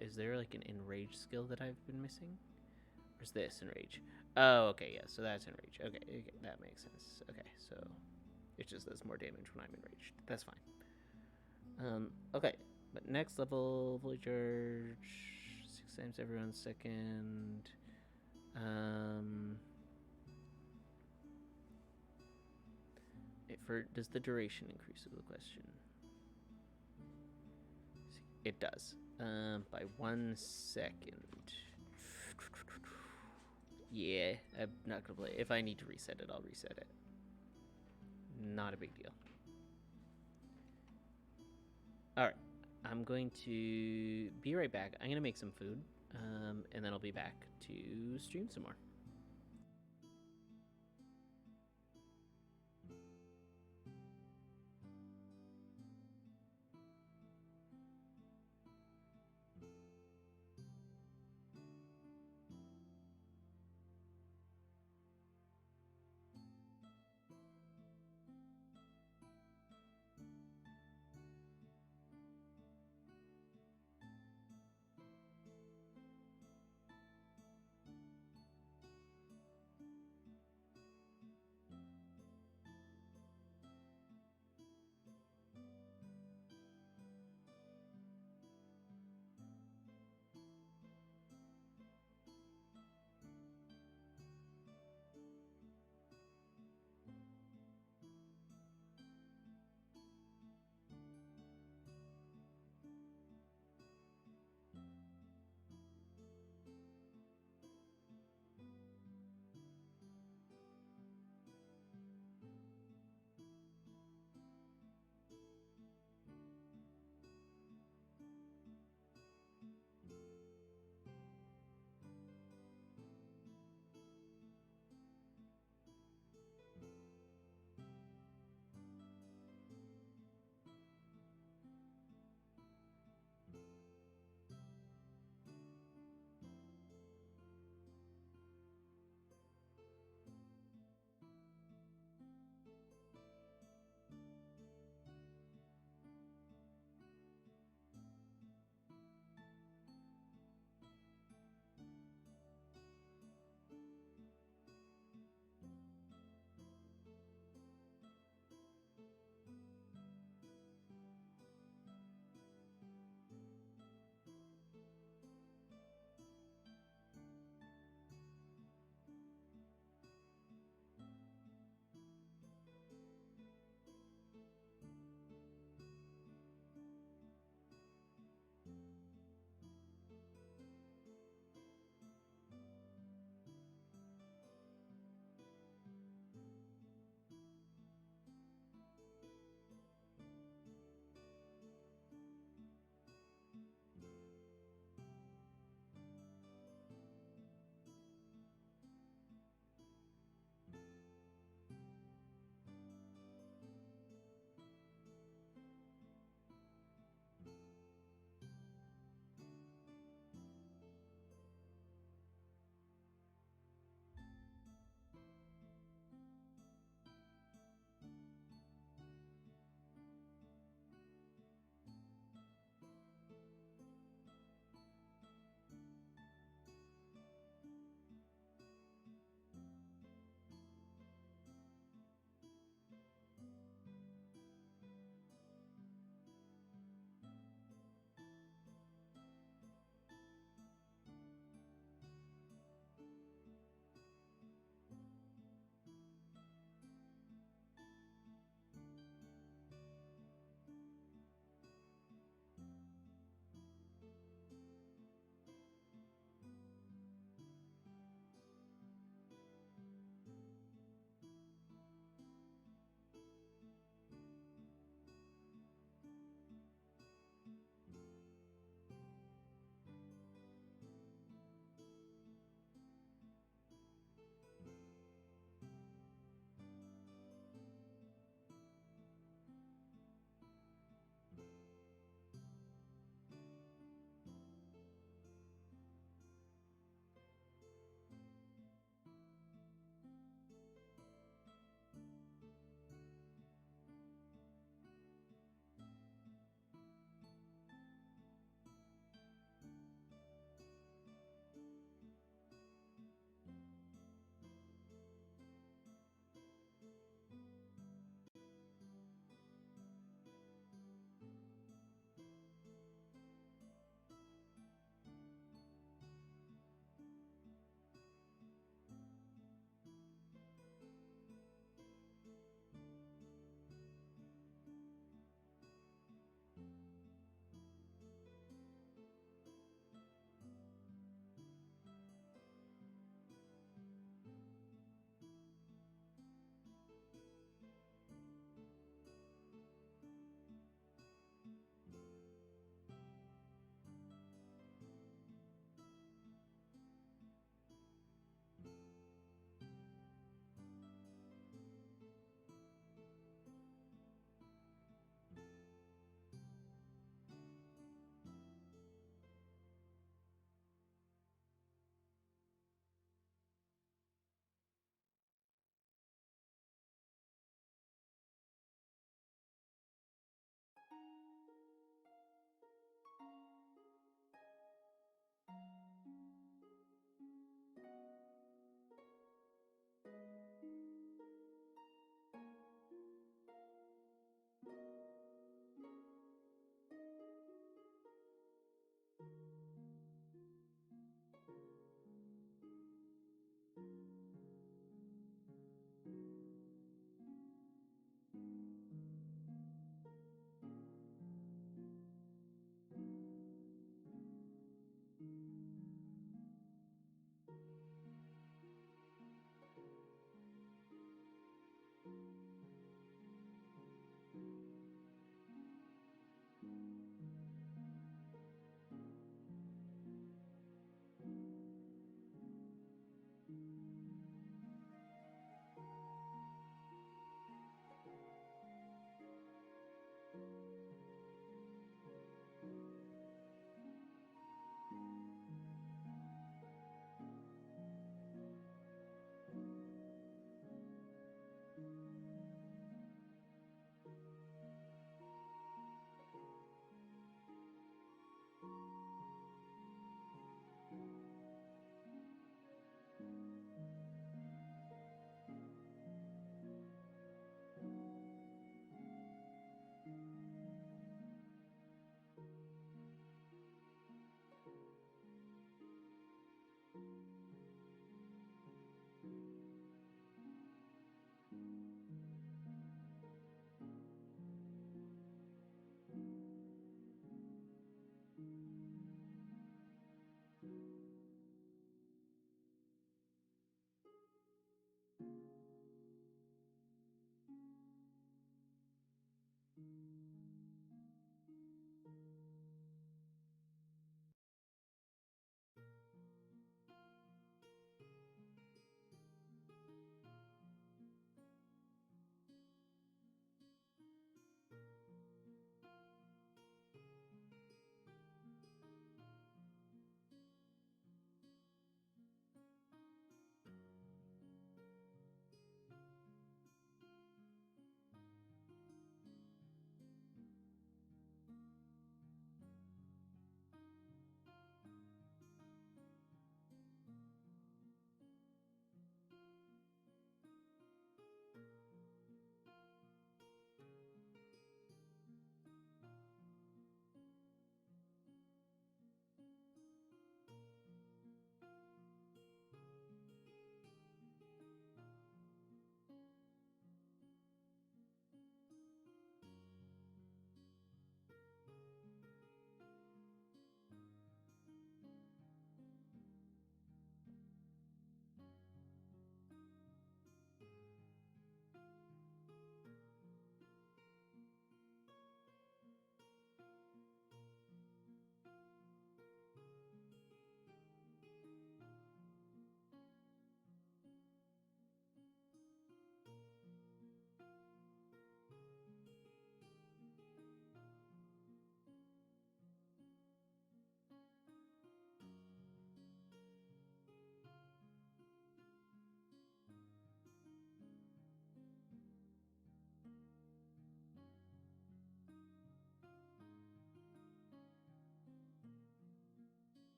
is there like an Enrage skill that I've been missing? Or is this Enrage? Oh, okay, yeah, so that's Enrage. Okay, that makes sense. Okay, so it just does more damage when I'm enraged. That's fine. Okay, but next level, fully charge, 6 times every 1 second. Does the duration increase is the question? It does. By 1 second. Yeah, I'm not gonna play. If I need to reset it, I'll reset it. Not a big deal. Alright, I'm going to be right back. I'm gonna make some food, and then I'll be back to stream some more.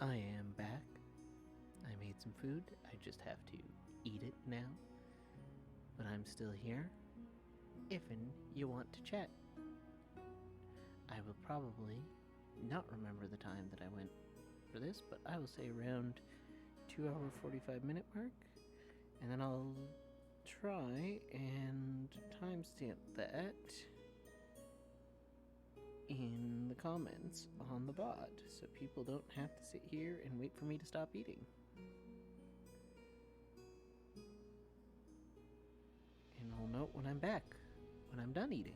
I am back. I made some food. I just have to eat it now. But I'm still here. If'n you want to chat. I will probably not remember the time that I went for this, but I will say around 2-hour 45-minute mark. And then I'll try and timestamp that in the comments on the bot so people don't have to sit here and wait for me to stop eating. And I'll note when I'm back, when I'm done eating.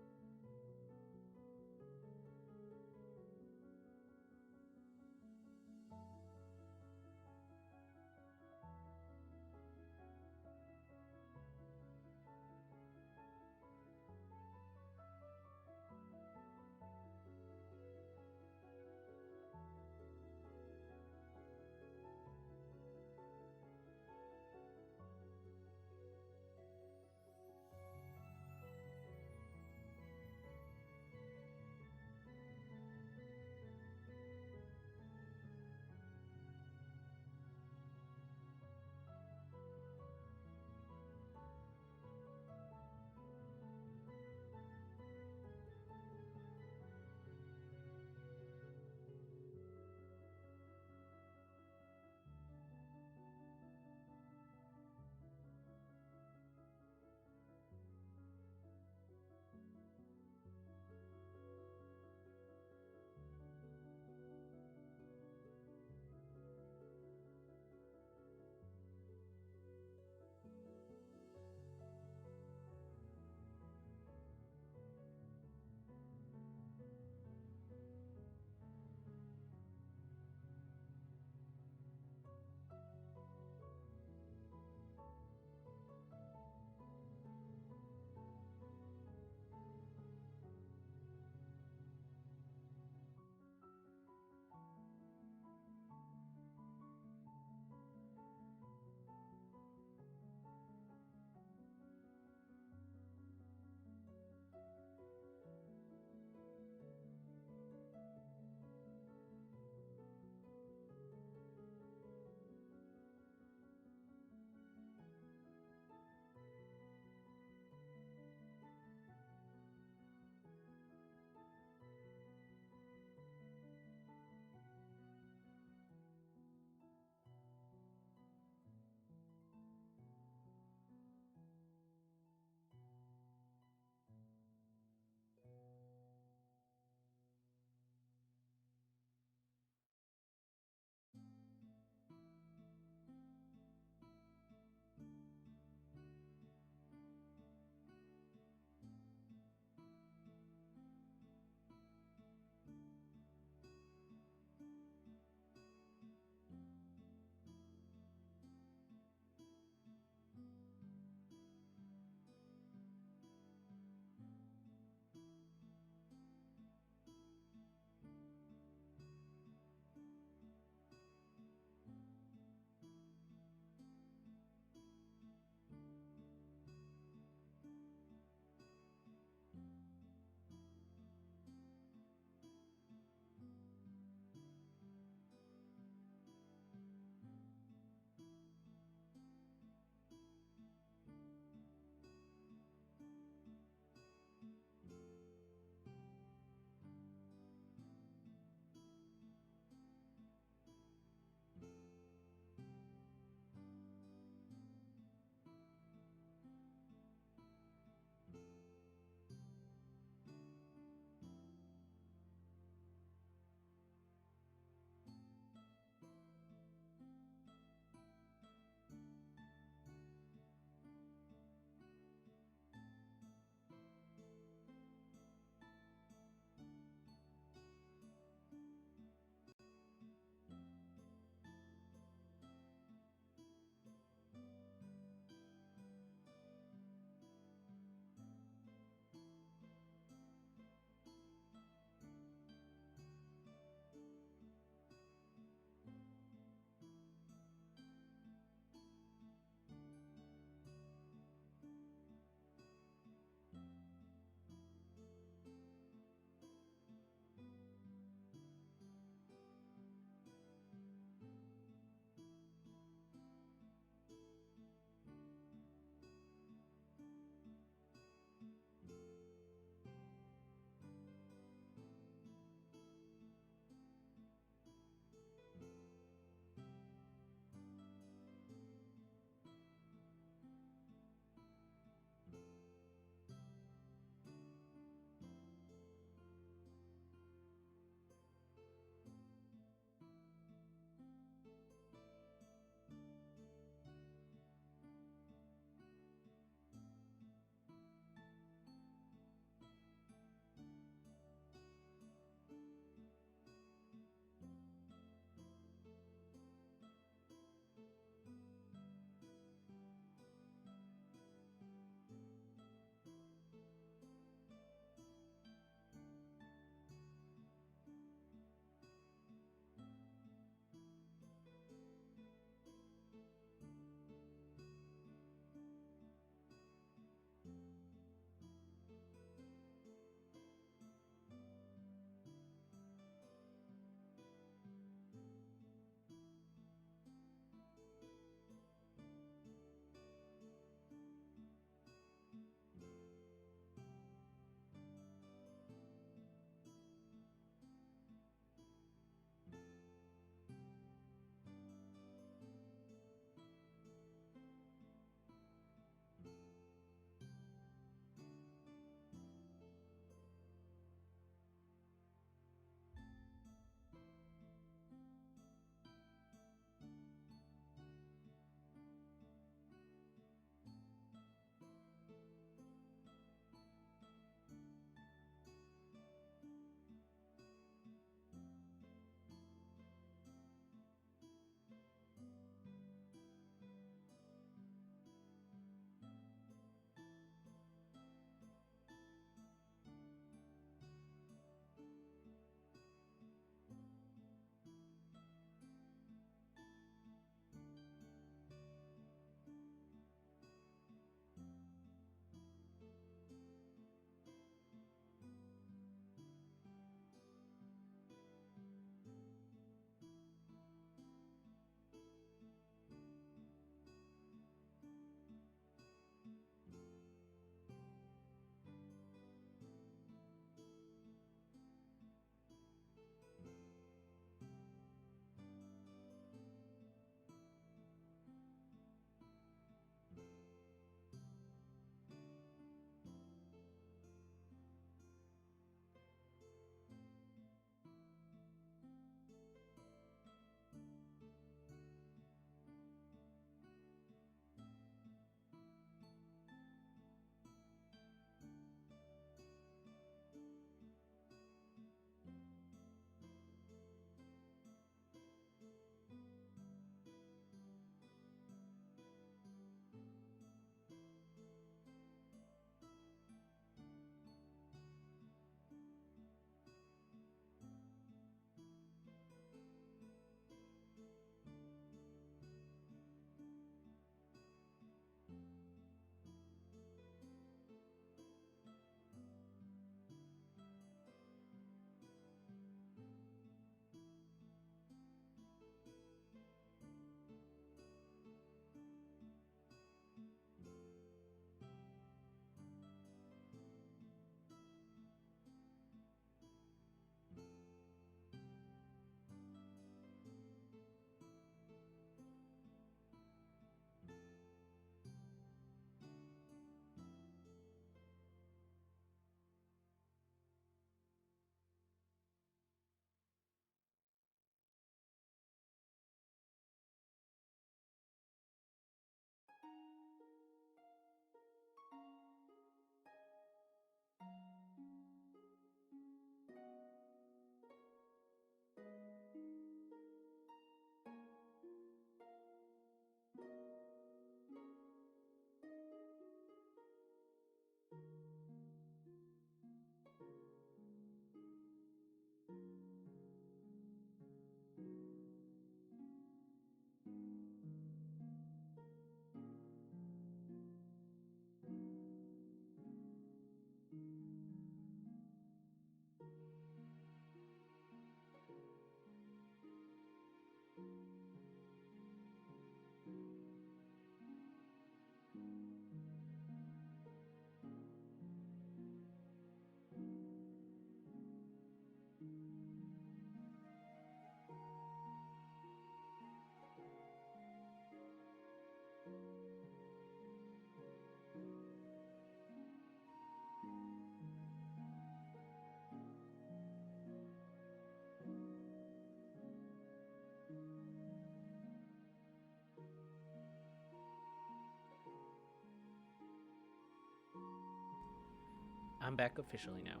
I'm back officially now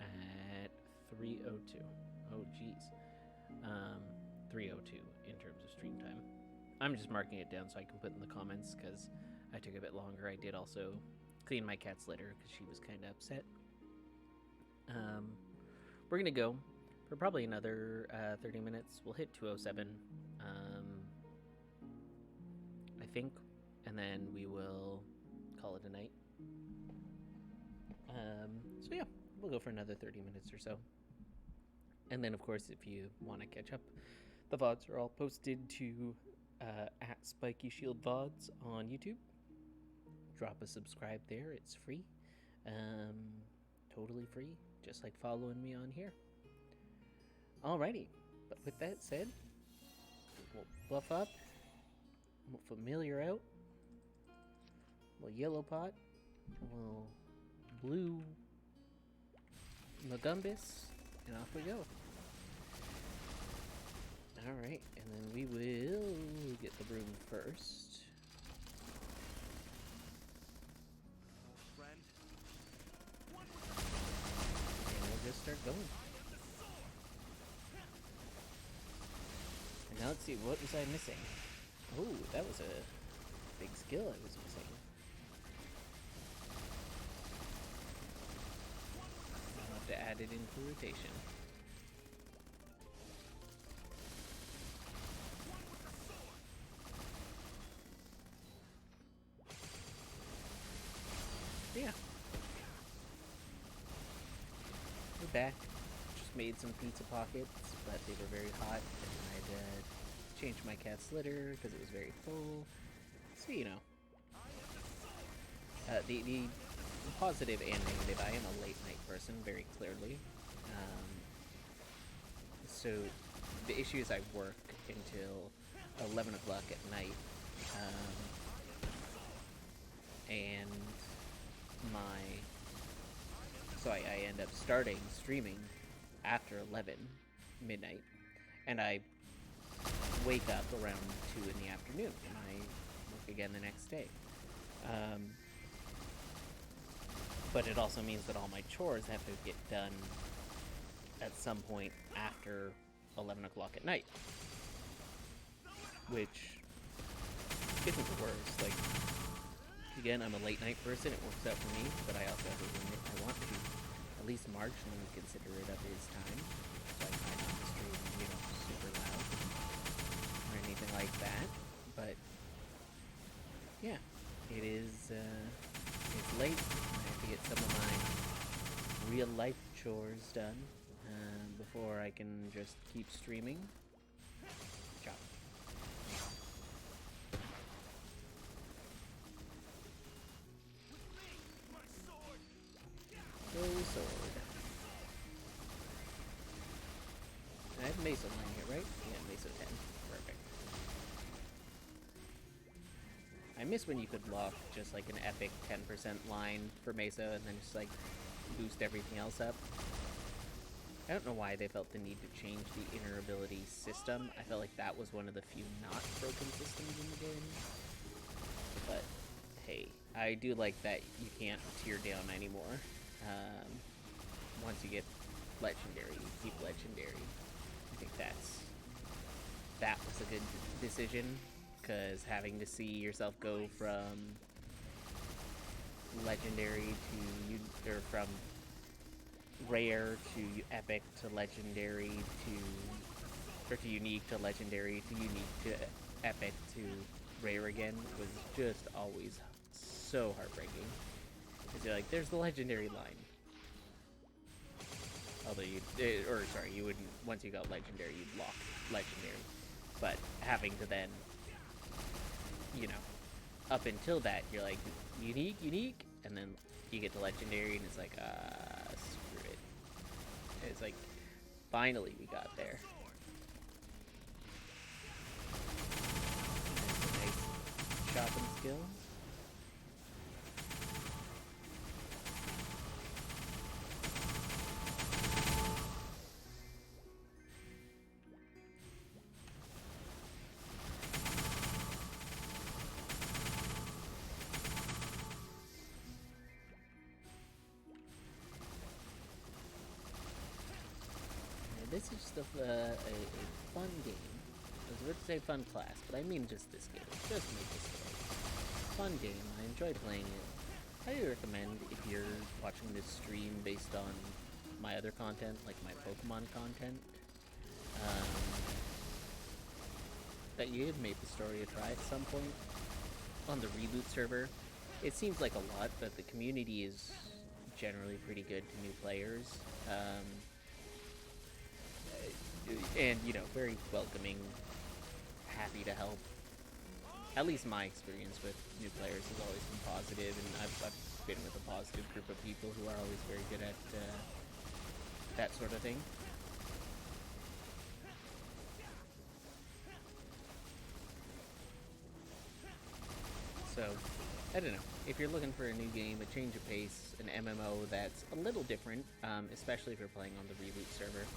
at 3:02. Oh, geez. 3:02 in terms of stream time. I'm just marking it down so I can put in the comments because I took a bit longer. I did also clean my cat's litter because she was kind of upset. We're going to go for probably another 30 minutes. We'll hit 2:07, I think, and then we will call it a night. So yeah, we'll go for another 30 minutes or so. And then, of course, if you want to catch up, the VODs are all posted to at Spiky Shield VODs on YouTube. Drop a subscribe there. It's free. Totally free, just like following me on here. Alrighty, but with that said, we'll buff up, we'll familiar out, we'll yellow pot, we'll blue Magumbus, and off we go. Alright, and then we will get the broom first. And we'll just start going. And now let's see, what was I missing? Oh, that was a big skill I was missing. I'll have to add it into rotation. Yeah. We're back. Just made some pizza pockets, but they were very hot, and I'd changed my cat's litter because it was very full. So, you know. The positive and negative, I am a late night person, very clearly. So, the issue is I work until 11 o'clock at night. And so I end up starting streaming after 11 midnight, and I wake up around 2 in the afternoon, and I work again the next day. But it also means that all my chores have to get done at some point after 11 o'clock at night, which isn't the worst. Like, again, I'm a late night person, it works out for me, but I also have to admit I want to at least marginally considerate of his time, so I try not to stream, you know, super loud or anything like that. But yeah, it is it's late. I have to get some of my real life chores done before I can just keep streaming. Chop. Go sword. I have Mesa line here, right? Yeah, Mesa 10. Perfect. I miss when you could lock just like an epic 10% line for Mesa and then just like boost everything else up. I don't know why they felt the need to change the inner ability system. I felt like that was one of the few not broken systems in the game. But hey, I do like that you can't tear down anymore. Once you get legendary, you keep legendary. I think that was a good decision, because having to see yourself go from legendary to from rare to epic to legendary to unique to legendary to unique to epic to rare again was just always so heartbreaking. Because you're like, there's the legendary line. Although you wouldn't, once you got legendary, you'd lock legendary. But having to then, you know, up until that, you're like, unique, and then you get to legendary, and it's like, screw it. It's like, finally we got there. That's a nice shopping skill. this is just a fun game. I was about to say fun class, but I mean just this game. Just Maplestory. Fun game. I enjoy playing it. I recommend if you're watching this stream based on my other content, like my Pokemon content, that you give Maplestory a try at some point. On the reboot server, it seems like a lot, but the community is generally pretty good to new players. And, you know, very welcoming, happy to help. At least my experience with new players has always been positive, and I've been with a positive group of people who are always very good at that sort of thing. So, I don't know. If you're looking for a new game, a change of pace, an MMO that's a little different, especially if you're playing on the reboot server.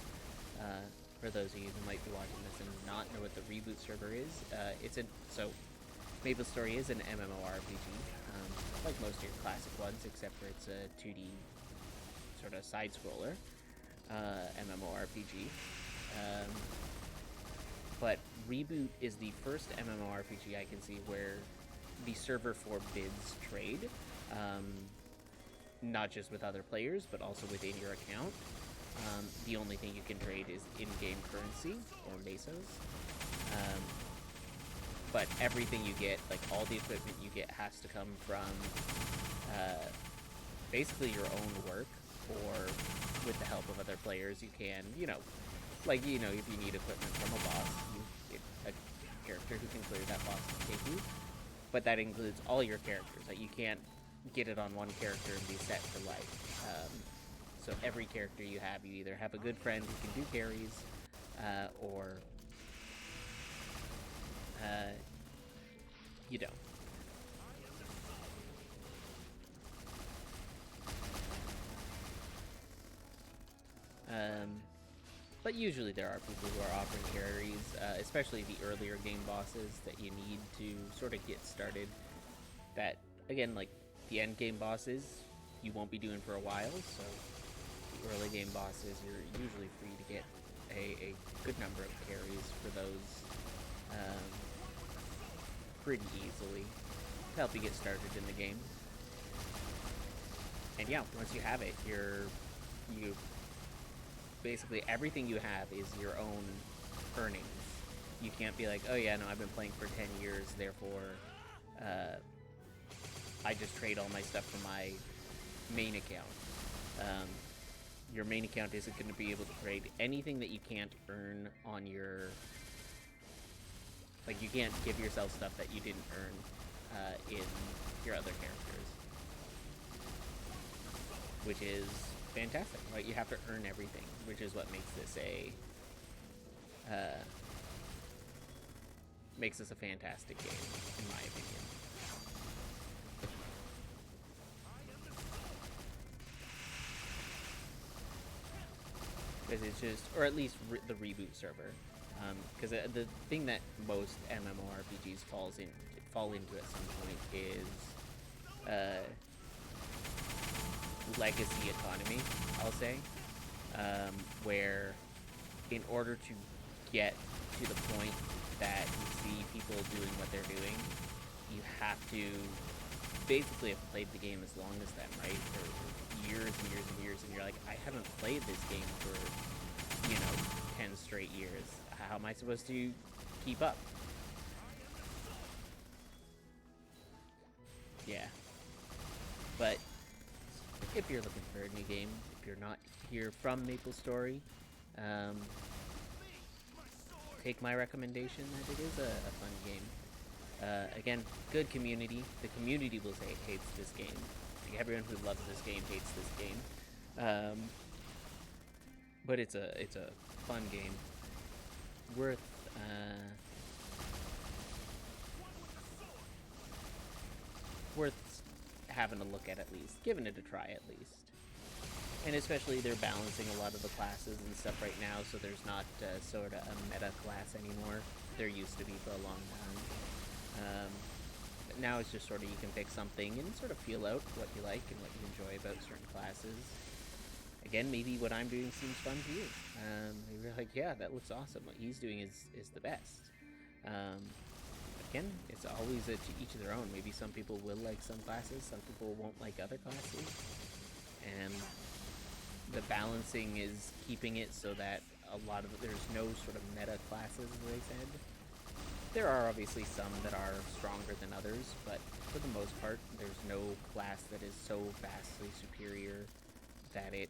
For those of you who might be watching this and not know what the reboot server is, Maplestory is an MMORPG, like most of your classic ones, except for it's a 2D sort of side-scroller MMORPG. But Reboot is the first MMORPG I can see where the server forbids trade, not just with other players, but also within your account. The only thing you can trade is in-game currency, or mesos. But everything you get, like all the equipment you get, has to come from basically your own work, or with the help of other players. You can, if you need equipment from a boss, you get a character who can clear that boss and take you. But that includes all your characters. Like, you can't get it on one character and be set for life. So every character you either have a good friend who can do carries, or you don't. But usually there are people who are offering carries, especially the earlier game bosses that you need to sort of get started. That, again, like the end game bosses, you won't be doing for a while, so the early game bosses, you're usually free to get a good number of carries for those pretty easily to help you get started in the game. And yeah, once you have it, you basically everything you have is your own earnings. You can't be like, oh yeah, no, I've been playing for 10 years, therefore I just trade all my stuff from my main account. Your main account isn't going to be able to trade anything that you can't earn on your... Like, you can't give yourself stuff that you didn't earn in your other characters. Which is fantastic, right? You have to earn everything, which is what makes this a fantastic game, in my opinion. Because it's just, or at least the reboot server. Because the thing that most MMORPGs fall into at some point is legacy economy, I'll say, where in order to get to the point that you see people doing what they're doing, you have to basically have played the game as long as them, right? For years and years and years, and you're like, I haven't played this game for 10 straight years. How am I supposed to keep up? Yeah. But if you're looking for a new game, if you're not here from Maplestory, take my recommendation that it is a fun game. Again, good community. The community will say hates this game. Like, everyone who loves this game hates this game. But it's a fun game. Worth having a look at least. Giving it a try at least. And especially they're balancing a lot of the classes and stuff right now, so there's not sort of a meta class anymore. There used to be for a long time. But now it's just sort of you can pick something and sort of feel out what you like and what you enjoy about certain classes. again, maybe what I'm doing seems fun to you. Maybe you're like, yeah, that looks awesome. What he's doing is the best. Again, it's always to each of their own. Maybe some people will like some classes, some people won't like other classes. And the balancing is keeping it so that there's no sort of meta classes, as they said. There are obviously some that are stronger than others, but for the most part, there's no class that is so vastly superior that it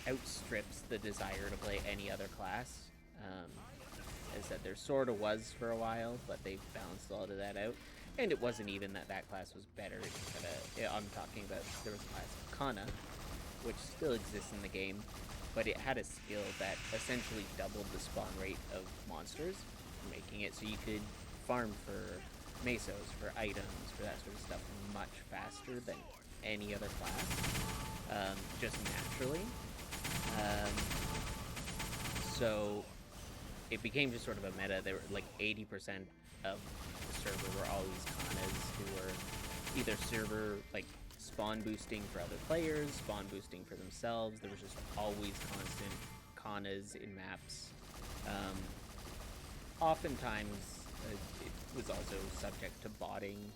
outstrips the desire to play any other class. As that there sort of was for a while, but they've balanced all of that out. And it wasn't even that class was better. It just had I'm talking about, there was a class of Kana, which still exists in the game, but it had a skill that essentially doubled the spawn rate of monsters, making it so you could farm for mesos, for items, for that sort of stuff much faster than any other class, just naturally. So it became just sort of a meta. There were like 80% of the server were always Kanas who were either server like spawn boosting for other players, spawn boosting for themselves. There was just always constant Kanas in maps. Oftentimes it was also subject to botting,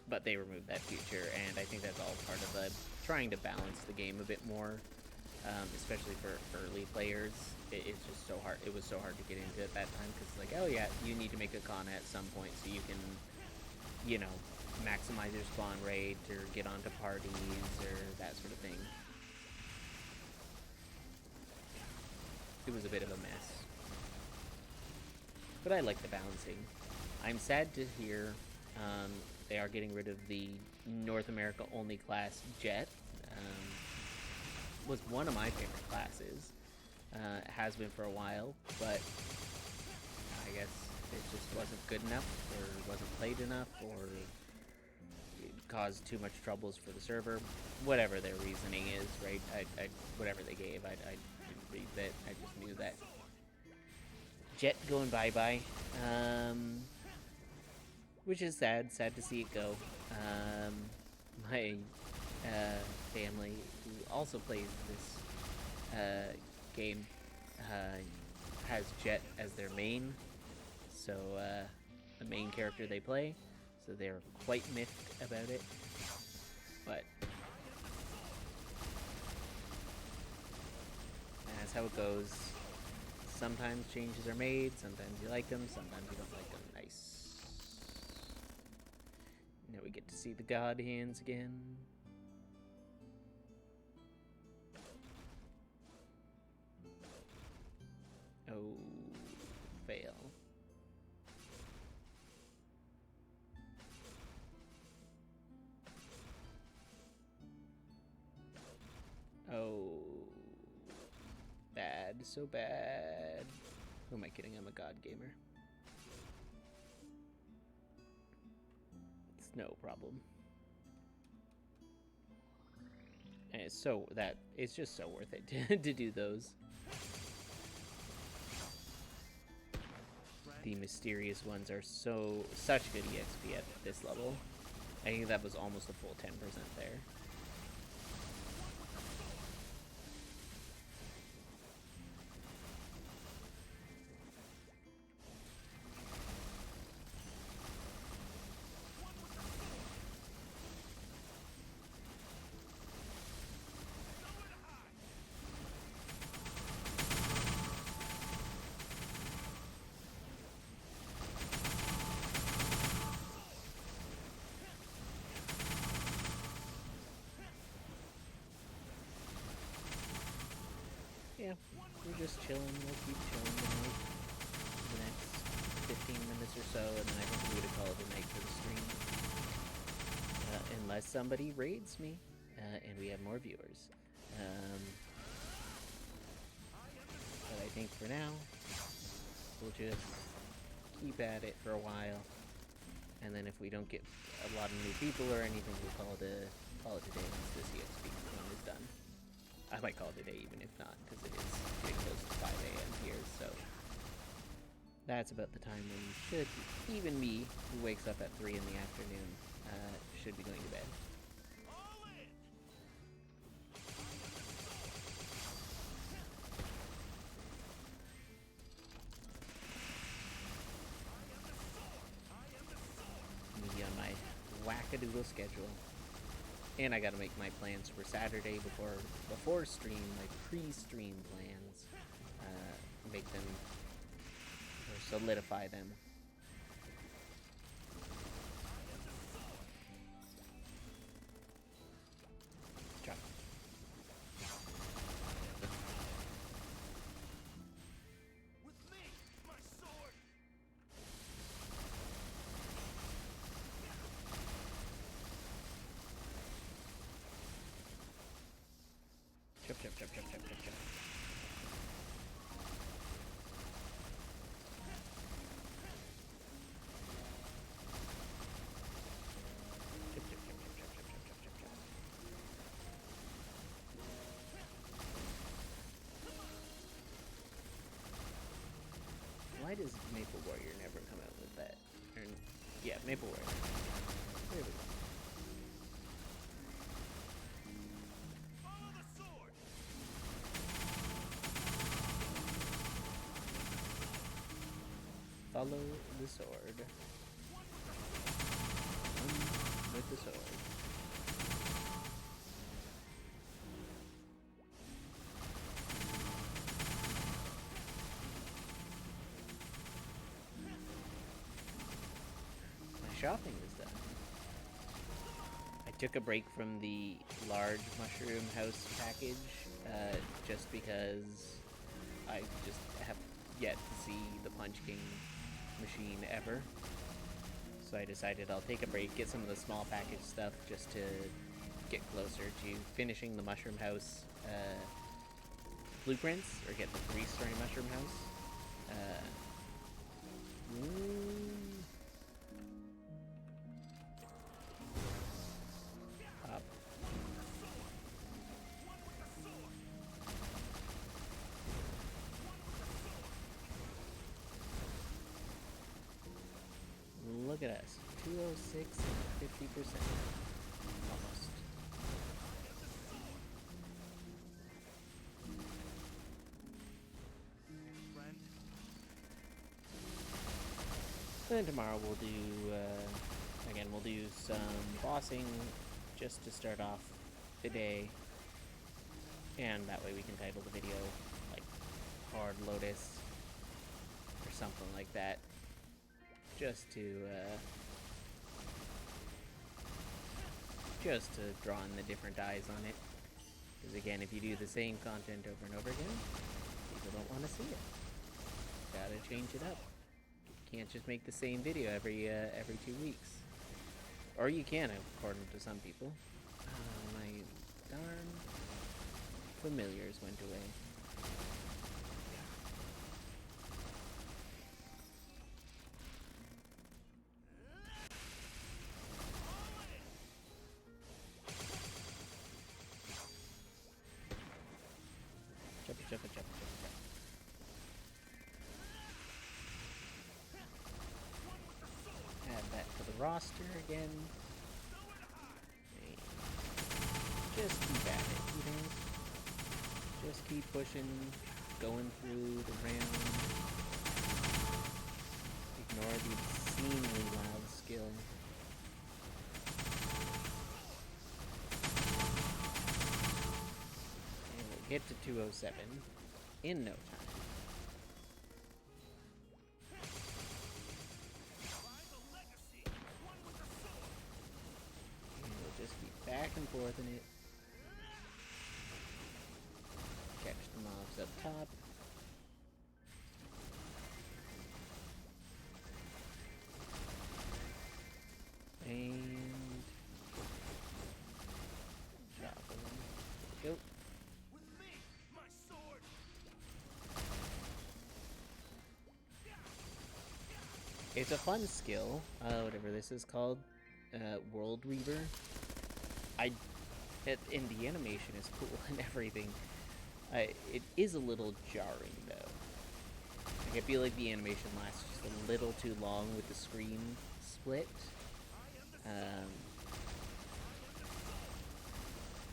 but they removed that feature, and I think that's all part of trying to balance the game a bit more, especially for early players. It's just so hard. It was so hard to get into at that time because, like, oh yeah, you need to make a Kana at some point so you can, you know, maximize your spawn rate or get onto parties or that sort of thing. It was a bit of a mess. But I like the balancing. I'm sad to hear they are getting rid of the North America only class Jet. Was one of my favorite classes. It has been for a while, but I guess it just wasn't good enough, or wasn't played enough, or it caused too much troubles for the server. Whatever their reasoning is, right? Whatever they gave, I didn't read that. I just knew that. Jet going bye-bye, which is sad to see it go. My family, who also plays this game, has Jet as their main, so the main character they play, so they're quite miffed about it, but that's how it goes. Sometimes changes are made, sometimes you like them, sometimes you don't like them. Nice. Now we get to see the god hands again. Oh, fail. Oh, bad, so bad. Who am I kidding? I'm a god gamer. It's no problem. And it's just so worth it to do those. The mysterious ones are such good EXP at this level. I think that was almost a full 10% there. Yeah, we're just chilling. We'll keep chilling tonight for the next 15 minutes or so, and then I think we're going to call it a night for the stream. Unless somebody raids me, and we have more viewers. But I think for now, we'll just keep at it for a while, and then if we don't get a lot of new people or anything, we'll call it a day once this EXP one is done. I might call it a day even if not, because it is getting close to 5 a.m. here, so that's about the time when you should, even me, who wakes up at 3 in the afternoon, should be going to bed. wackadoodle schedule. And I gotta make my plans for Saturday before stream, my pre-stream plans. Make them, or solidify them. Drop. With me, my sword. Jump, jump, jump, jump, jump, jump, jump. Why does Maple Warrior never come out with that? Or, yeah, Maple Warrior. There we go. Follow the sword. Follow the sword. One with the sword. Shopping is done. I took a break from the large mushroom house package just because I just have yet to see the Punch King machine ever. So I decided I'll take a break, get some of the small package stuff just to get closer to finishing the mushroom house blueprints, or get the 3-story mushroom house. Up. Look at us. 206 and 50%. Almost. And tomorrow we'll do, again, we'll do some bossing just to start off the day. And that way we can title the video, like, Hard Lotus, or something like that. Just to draw in the different eyes on it. Because again, if you do the same content over and over again, people don't want to see it. Gotta change it up. You can't just make the same video every 2 weeks. Or you can, according to some people. My darn familiars went away. Jump, jump, jump, jump, jump. Add that to the roster again. And just keep at it, you know? Just keep pushing, going through the round. Ignore the obscenely loud skill. And we'll get to 207 in no time. And we'll just keep back and forth in it. Catch the mobs up top. And chop them. Go. With me, my sword. It's a fun skill, whatever this is called, World Reaver. And the animation is cool and everything. It is a little jarring though. Like, I feel like the animation lasts just a little too long with the screen split.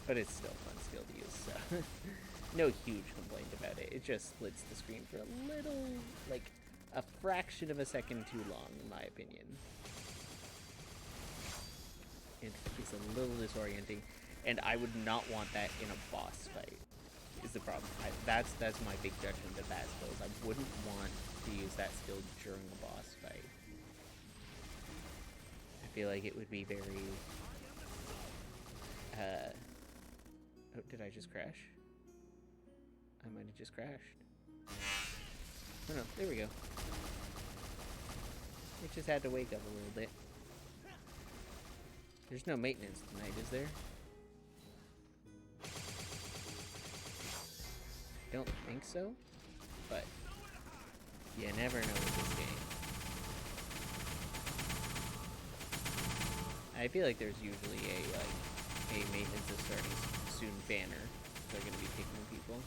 But it's still a fun skill to use, so no huge complaint about it. It just splits the screen for a little, like, a fraction of a second too long, in my opinion. It is a little disorienting, and I would not want that in a boss fight. Is the problem? That's my big judgment of that skill. Is I wouldn't want to use that skill during a boss fight. I feel like it would be very. Oh, did I just crash? I might have just crashed. Oh no, there we go. It just had to wake up a little bit. There's no maintenance tonight, is there? Don't think so, but you never know with this game. I feel like there's usually a maintenance is starting soon banner. They're going to be picking people.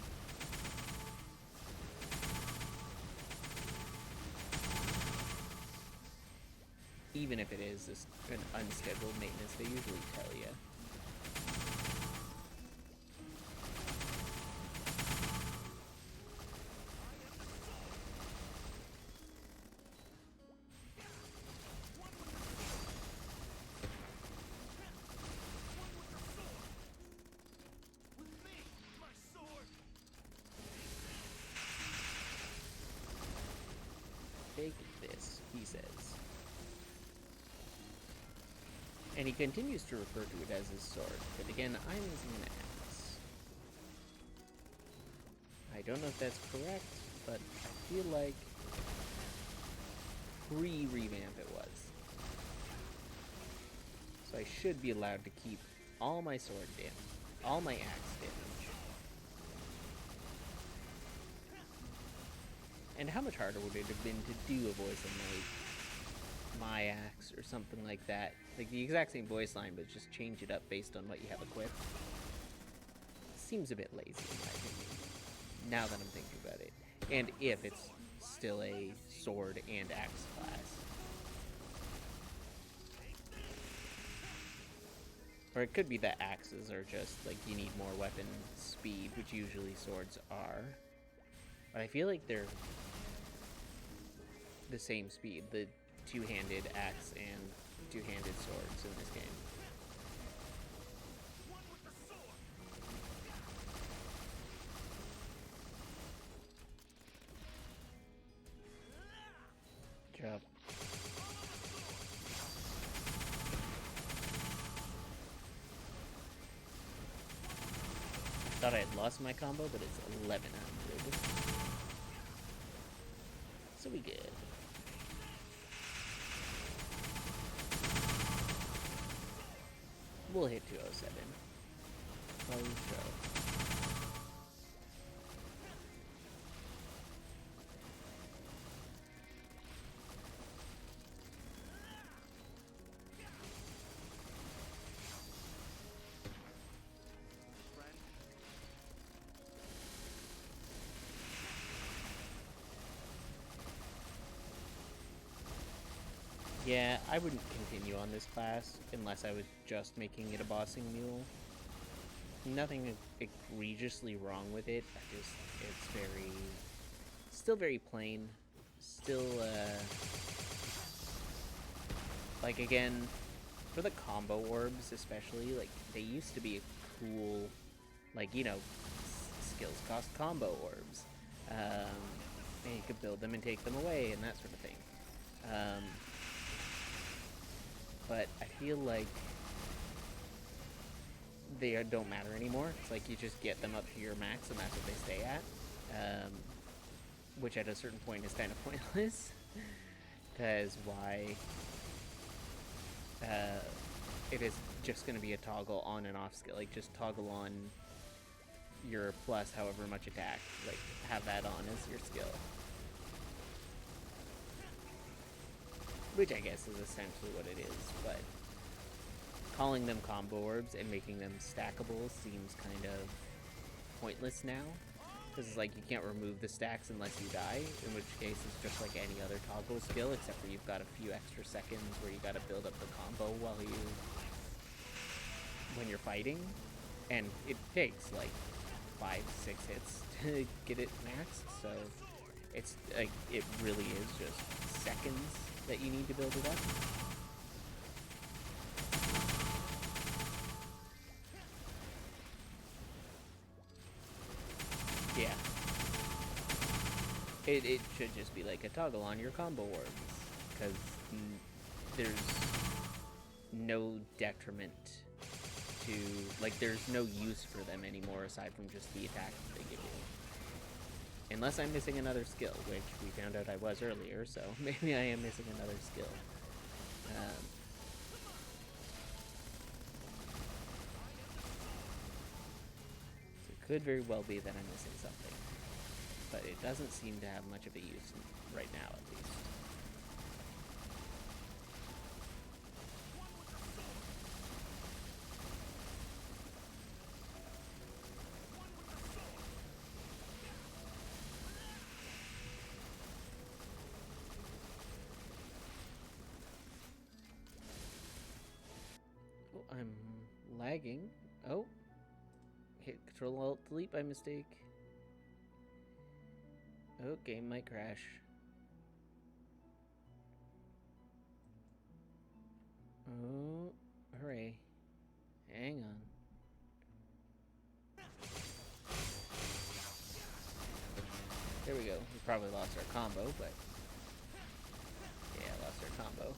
Even if it is just an unscheduled maintenance, they usually tell you. Take this, he says. And he continues to refer to it as his sword, but again, I'm using an axe. I don't know if that's correct, but I feel like pre-revamp it was. So I should be allowed to keep all my sword damage, all my axe damage. And how much harder would it have been to do a voice in like my axe or something like that? Like the exact same voice line, but just change it up based on what you have equipped. Seems a bit lazy in my opinion, now that I'm thinking about it. And if it's still a sword and axe class. Or it could be that axes are just like you need more weapon speed, which usually swords are. But I feel like they're the same speed, the two-handed axe and two-handed swords in this game. Good job. Thought I had lost my combo, but it's 1100. So we good. We'll hit 207. Oh, show. Yeah, I wouldn't continue on this class unless I was just making it a bossing mule. Nothing egregiously wrong with it. It's still very plain. Still, like again, for the combo orbs especially, like they used to be a cool, like, you know, skills cost combo orbs. And you could build them and take them away and that sort of thing. But I feel like they don't matter anymore. It's like you just get them up to your max and that's what they stay at. Which at a certain point is kind of pointless. Because why? It is just going to be a toggle on and off skill. Like just toggle on your plus however much attack. Like have that on as your skill. Which I guess is essentially what it is, but calling them combo orbs and making them stackable seems kind of pointless now. Because it's like you can't remove the stacks unless you die, in which case it's just like any other toggle skill, except for you've got a few extra seconds where you gotta build up the combo when you're fighting. And it takes like 5-6 hits to get it maxed, so it's like, it really is just seconds that you need to build it up. Yeah. It should just be like a toggle on your combo orbs, because there's no detriment to, like, there's no use for them anymore aside from just the attack that they give you. Unless I'm missing another skill, which we found out I was earlier, so maybe I am missing another skill. So it could very well be that I'm missing something, but it doesn't seem to have much of a use right now, at least. Oh, I'm lagging. Oh, hit Control Alt Delete by mistake. Oh, game might crash. Oh, hooray. Hang on. There we go. We probably lost our combo, but... yeah, lost our combo.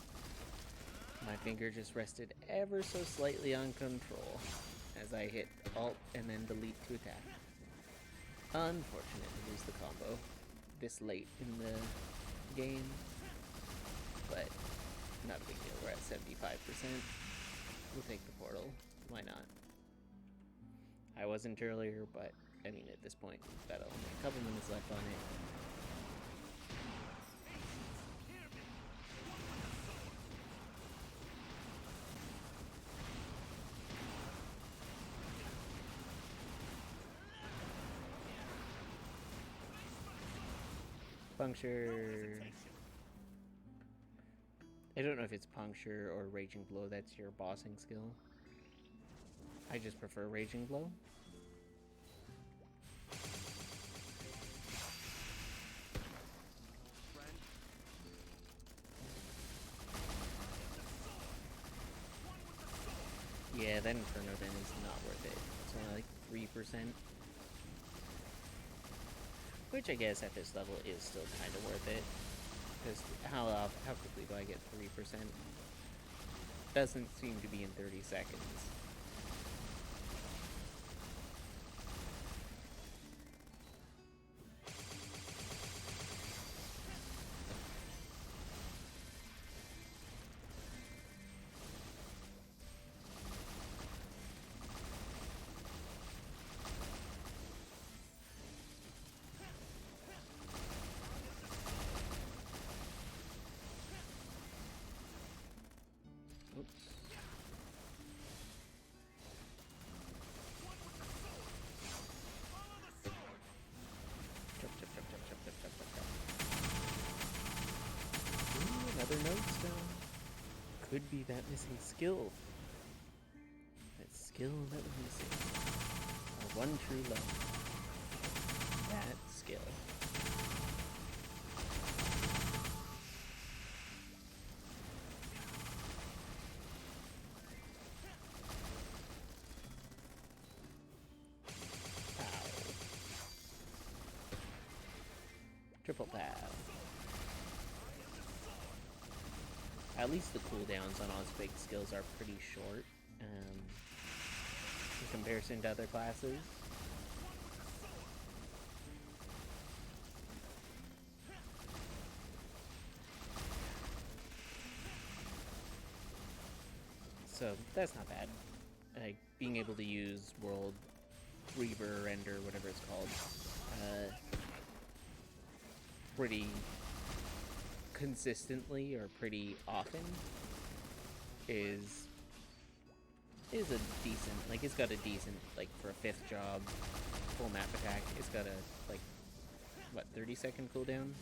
My finger just rested ever so slightly on control as I hit Alt and then delete to attack. Unfortunate to lose the combo this late in the game, but not a big deal. We're at 75%. We'll take the portal. Why not? I wasn't earlier, but I mean, at this point, we've got only a couple minutes left on it. Puncture. I don't know if it's Puncture or Raging Blow that's your bossing skill. I just prefer Raging Blow. Yeah, that Inferno then is not worth it. It's only like 3%. Which I guess at this level is still kind of worth it. Because how quickly do I get 3%? Doesn't seem to be in 30 seconds. Another node stone. Could be that missing skill. That skill that was missing. Our one true love. That skill. Pow. Triple pow. At least the cooldowns on all Spike skills are pretty short in comparison to other classes. So that's not bad. Like being able to use World Reaver, Render, whatever it's called, pretty consistently or pretty often is a decent, like it's got a decent, like for a 5th job full map attack, it's got a like what 30-second cooldown,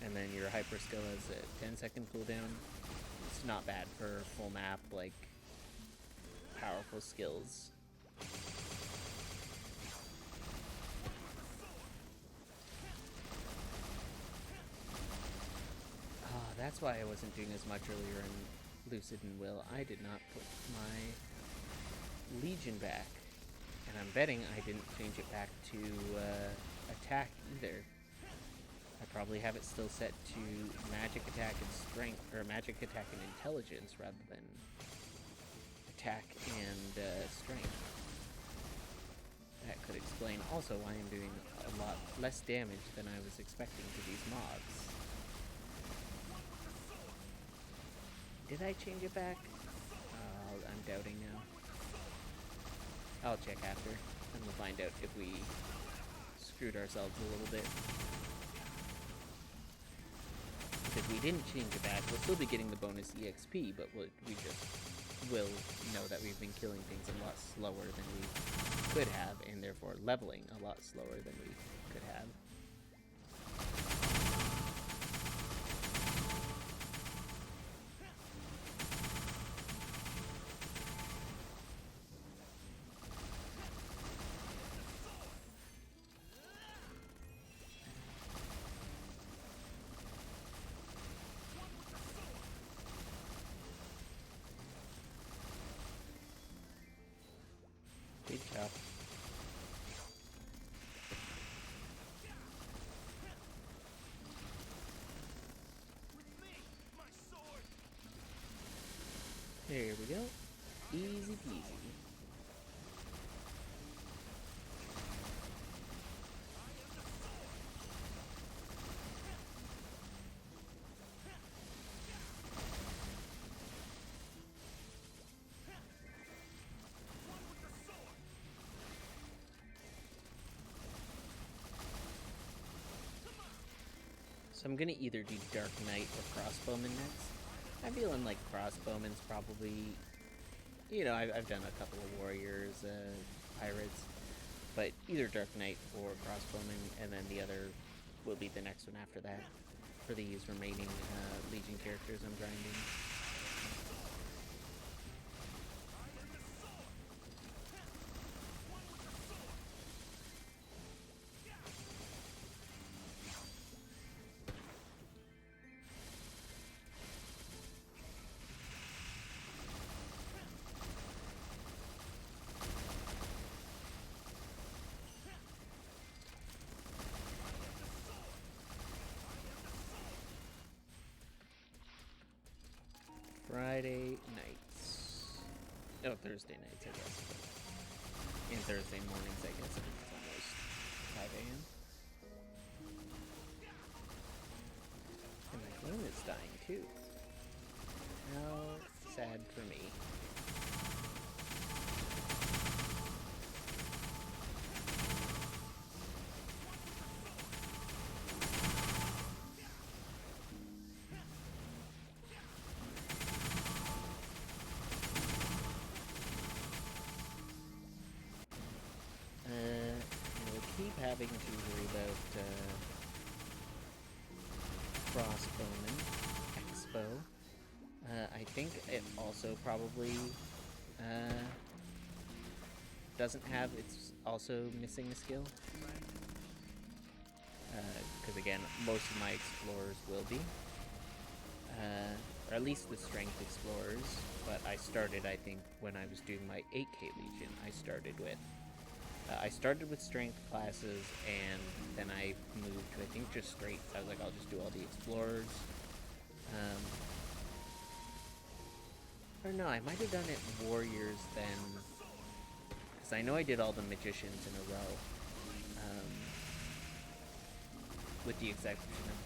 and then your hyper skill has a 10-second cooldown. It's not bad for full map like powerful skills. That's why I wasn't doing as much earlier in Lucid and Will. I did not put my Legion back. And I'm betting I didn't change it back to attack either. I probably have it still set to magic attack and strength, or magic attack and intelligence rather than attack and strength. That could explain also why I'm doing a lot less damage than I was expecting to these mobs. Did I change it back? I'm doubting now. I'll check after, and we'll find out if we screwed ourselves a little bit. If we didn't change it back, we'll still be getting the bonus EXP, but we just will know that we've been killing things a lot slower than we could have, and therefore leveling a lot slower than we could have. Good job. There we go. Easy peasy. So I'm gonna either do Dark Knight or Crossbowman next. I'm feeling like Crossbowman's probably, you know, I've done a couple of Warriors, Pirates, but either Dark Knight or Crossbowman, and then the other will be the next one after that for these remaining Legion characters I'm grinding. Friday nights. Oh, Thursday nights, I guess. But in Thursday mornings, I guess, because it's almost 5 a.m. And my canoe is dying, too. How sad for me. Having to worry about Crossbowman Expo. I think it also probably doesn't have, it's also missing a skill. Because again, most of my explorers will be. Or at least the strength explorers. But I started, I think, when I was doing my 8K Legion, I started with strength classes, and then I moved to, I think, just straight. I was like, I'll just do all the explorers. Or no, I might have done it warriors then, because I know I did all the magicians in a row. With the exception of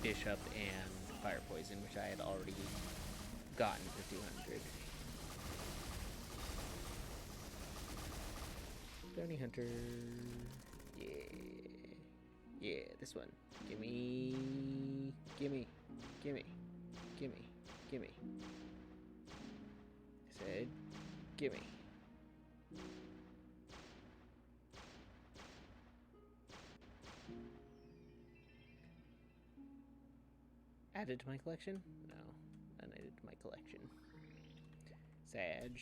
Bishop and Fire Poison, which I had already gotten for 200. Bounty Hunter. Yeah. Yeah, this one. Gimme. Gimme. Gimme. Gimme. Gimme. I said, gimme. Added to my collection? No. Unadded to my collection. Sag.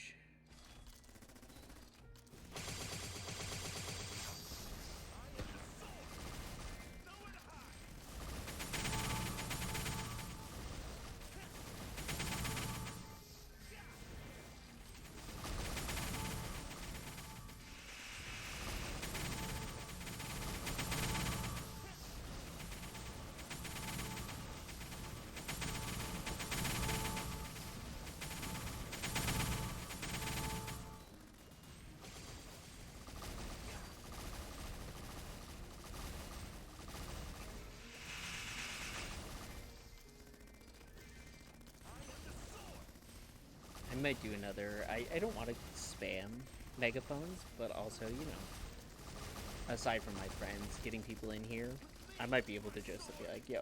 might do another. I don't want to spam megaphones, but also, you know, aside from my friends, getting people in here, I might be able to just be like, yo,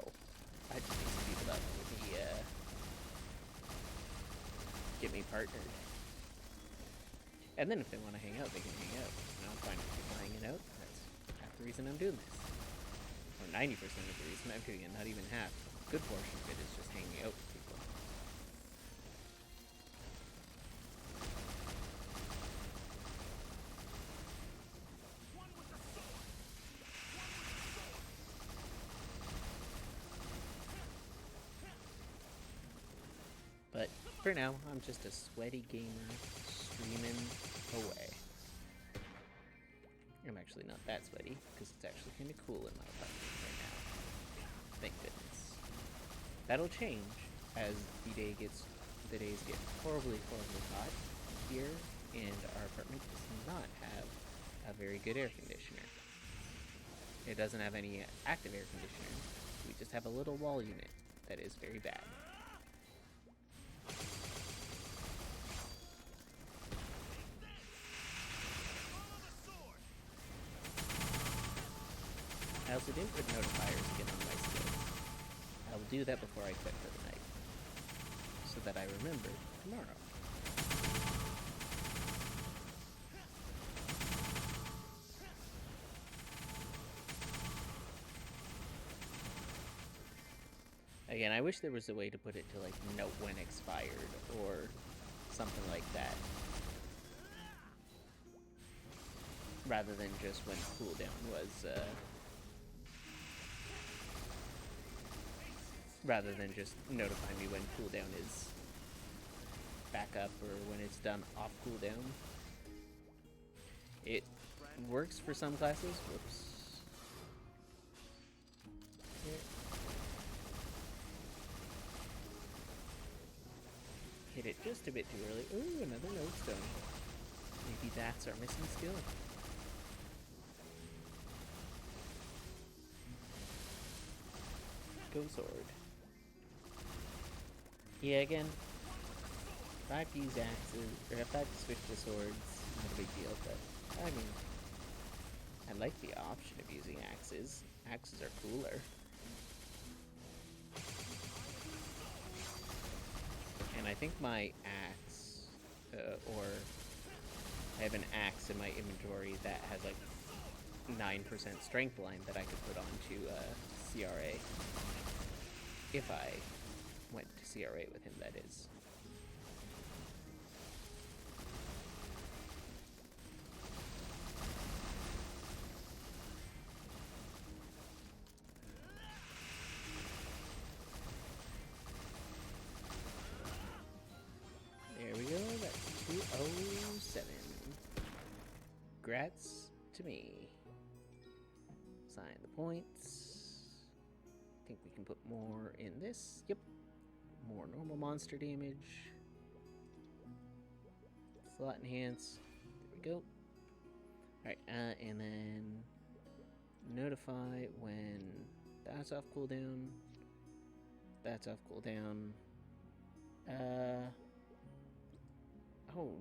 I just need some people that would be, get me partnered. And then if they want to hang out, they can hang out. You know, I'm fine with people hanging out. That's half the reason I'm doing this. Or 90% of the reason I'm doing it, not even half. A good portion of it is just hanging out with people. But for now, I'm just a sweaty gamer streaming away. I'm actually not that sweaty, because it's actually kind of cool in my apartment right now. Thank goodness. That'll change as the days get horribly hot here, and our apartment does not have a very good air conditioner. It doesn't have any active air conditioner. We just have a little wall unit that is very bad. I also didn't put notifiers again on my skill. I will do that before I quit for the night, so that I remember tomorrow. Again, I wish there was a way to put it to, like, note when expired, or something like that. Rather than just when cooldown was, rather than just notify me when cooldown is back up or when it's done off cooldown. It works for some classes. Whoops. Here. Hit it just a bit too early. Ooh, another lodestone. Maybe that's our missing skill. Go sword. Yeah, again, if I have to use axes, or if I have to switch to swords, not a big deal, but, I mean, I like the option of using axes. Axes are cooler. And I think my axe, or I have an axe in my inventory that has, like, 9% strength line that I could put onto CRA. If I went to CRA with him, that is. There we go, that's 207. Grats to me. Sign the points. I think we can put more in this. Yep. More normal monster damage. Slot enhance. There we go. Alright, and then notify when that's off cooldown. That's off cooldown. Oh,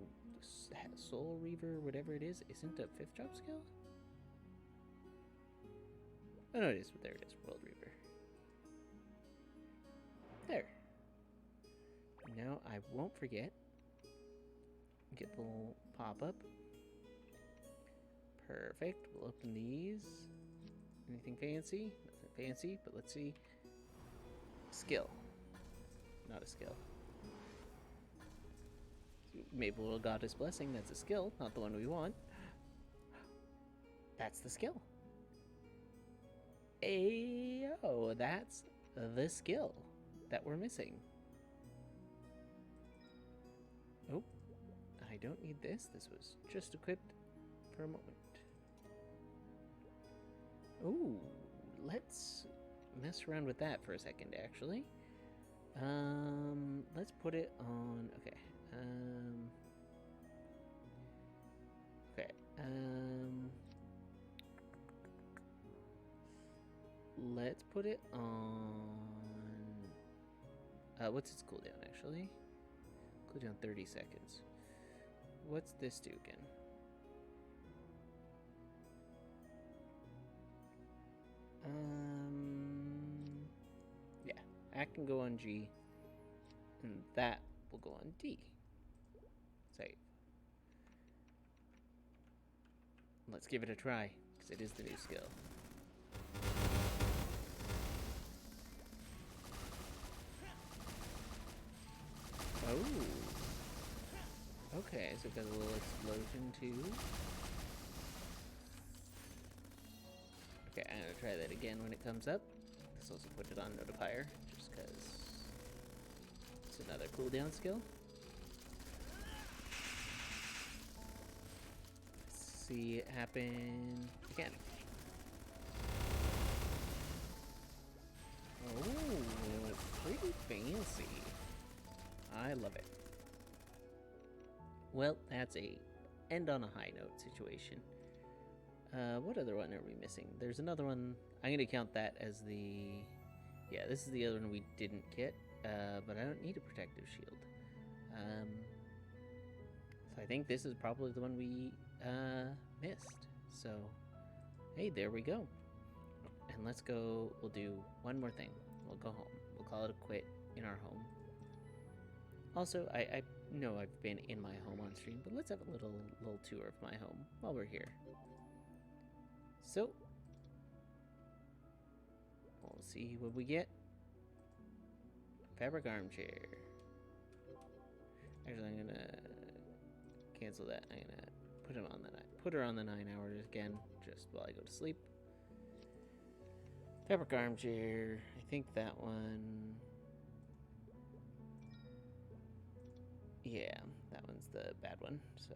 Soul Reaver, whatever it is, isn't a 5th drop skill? Oh no, it is. There it is. World Reaver. There. Now I won't forget. Get the little pop-up. Perfect. We'll open these. Anything fancy? Nothing fancy, but let's see. Skill. Not a skill. Maple Goddess Blessing, that's a skill, not the one we want. That's the skill. Ayo, that's the skill that we're missing. Oh, I don't need this. This was just equipped for a moment. Ooh, let's mess around with that for a second, actually. Let's put it on, okay. Let's put it on, what's its cooldown, actually? Cooldown 30 seconds. What's this do again? Yeah, that can go on G, and that will go on D. Save. Let's give it a try, because it is the new skill. Oh. Okay, so it got a little explosion too. Okay, I'm gonna try that again when it comes up. Let's also put it on Notifier, just because it's another cooldown skill. Let's see it happen again. Oh, pretty fancy. I love it. Well, that's a end on a high note situation. What other one are we missing? There's another one. I'm going to count that as the... Yeah, this is the other one we didn't get, but I don't need a protective shield. So I think this is probably the one we missed. So, hey, there we go. And let's go, we'll do one more thing. We'll go home. We'll call it a quit in our home. Also, I know I've been in my home on stream, but let's have a little tour of my home while we're here. So, we'll see what we get. Fabric armchair. Actually, I'm gonna cancel that. I'm gonna put her on the 9 hours again, just while I go to sleep. Fabric armchair. I think that one. Yeah, that one's the bad one. So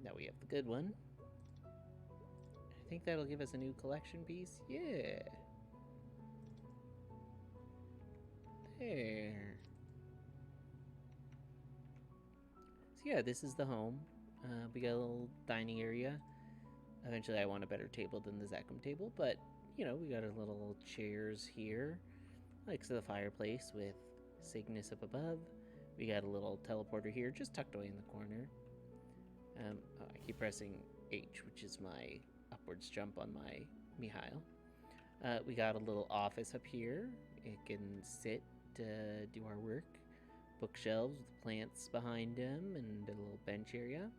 now we have the good one. I think that'll give us a new collection piece. Yeah. There. So yeah, this is the home. We got a little dining area. Eventually I want a better table than the Zachem table, but, you know, we got our little chairs here next to the fireplace with Cygnus up above. We got a little teleporter here, just tucked away in the corner. Oh, I keep pressing H, which is my upwards jump on my Mihail. We got a little office up here. It can sit, do our work. Bookshelves with plants behind them and a little bench area.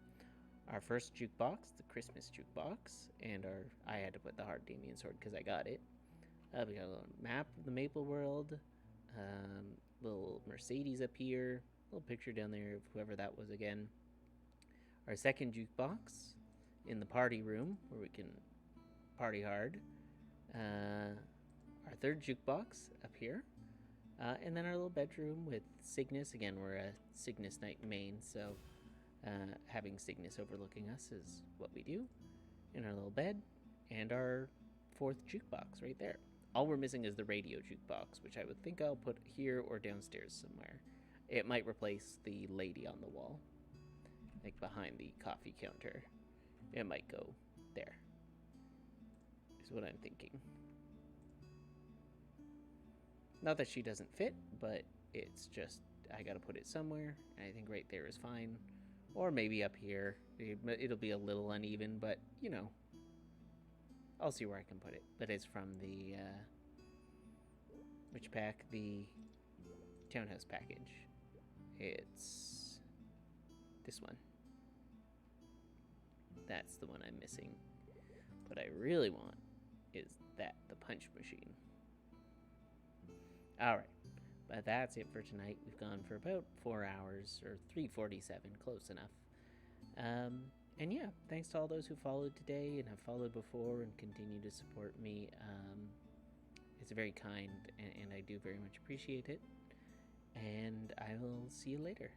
Our first jukebox, the Christmas jukebox, and I had to put the hard Damien sword because I got it. We got a little map of the Maple World. Little Mercedes up here. Little picture down there of whoever that was again. Our second jukebox in the party room where we can party hard. Our third jukebox up here. And then our little bedroom with Cygnus. Again, we're a Cygnus Knight main, so having Cygnus overlooking us is what we do. In our little bed. And our fourth jukebox right there. All we're missing is the radio jukebox, which I would think I'll put here or downstairs somewhere. It might replace the lady on the wall, like behind the coffee counter. It might go there, is what I'm thinking. Not that she doesn't fit, but it's just, I gotta put it somewhere, and I think right there is fine. Or maybe up here. It'll be a little uneven, but, you know, I'll see where I can put it. But it's from the, which pack? The Townhouse package. It's this one. That's the one I'm missing. What I really want is that, the punch machine. Alright, but that's it for tonight. We've gone for about 4 hours, or 3:47, close enough. And yeah, thanks to all those who followed today and have followed before and continue to support me. It's very kind, and I do very much appreciate it. And I will see you later.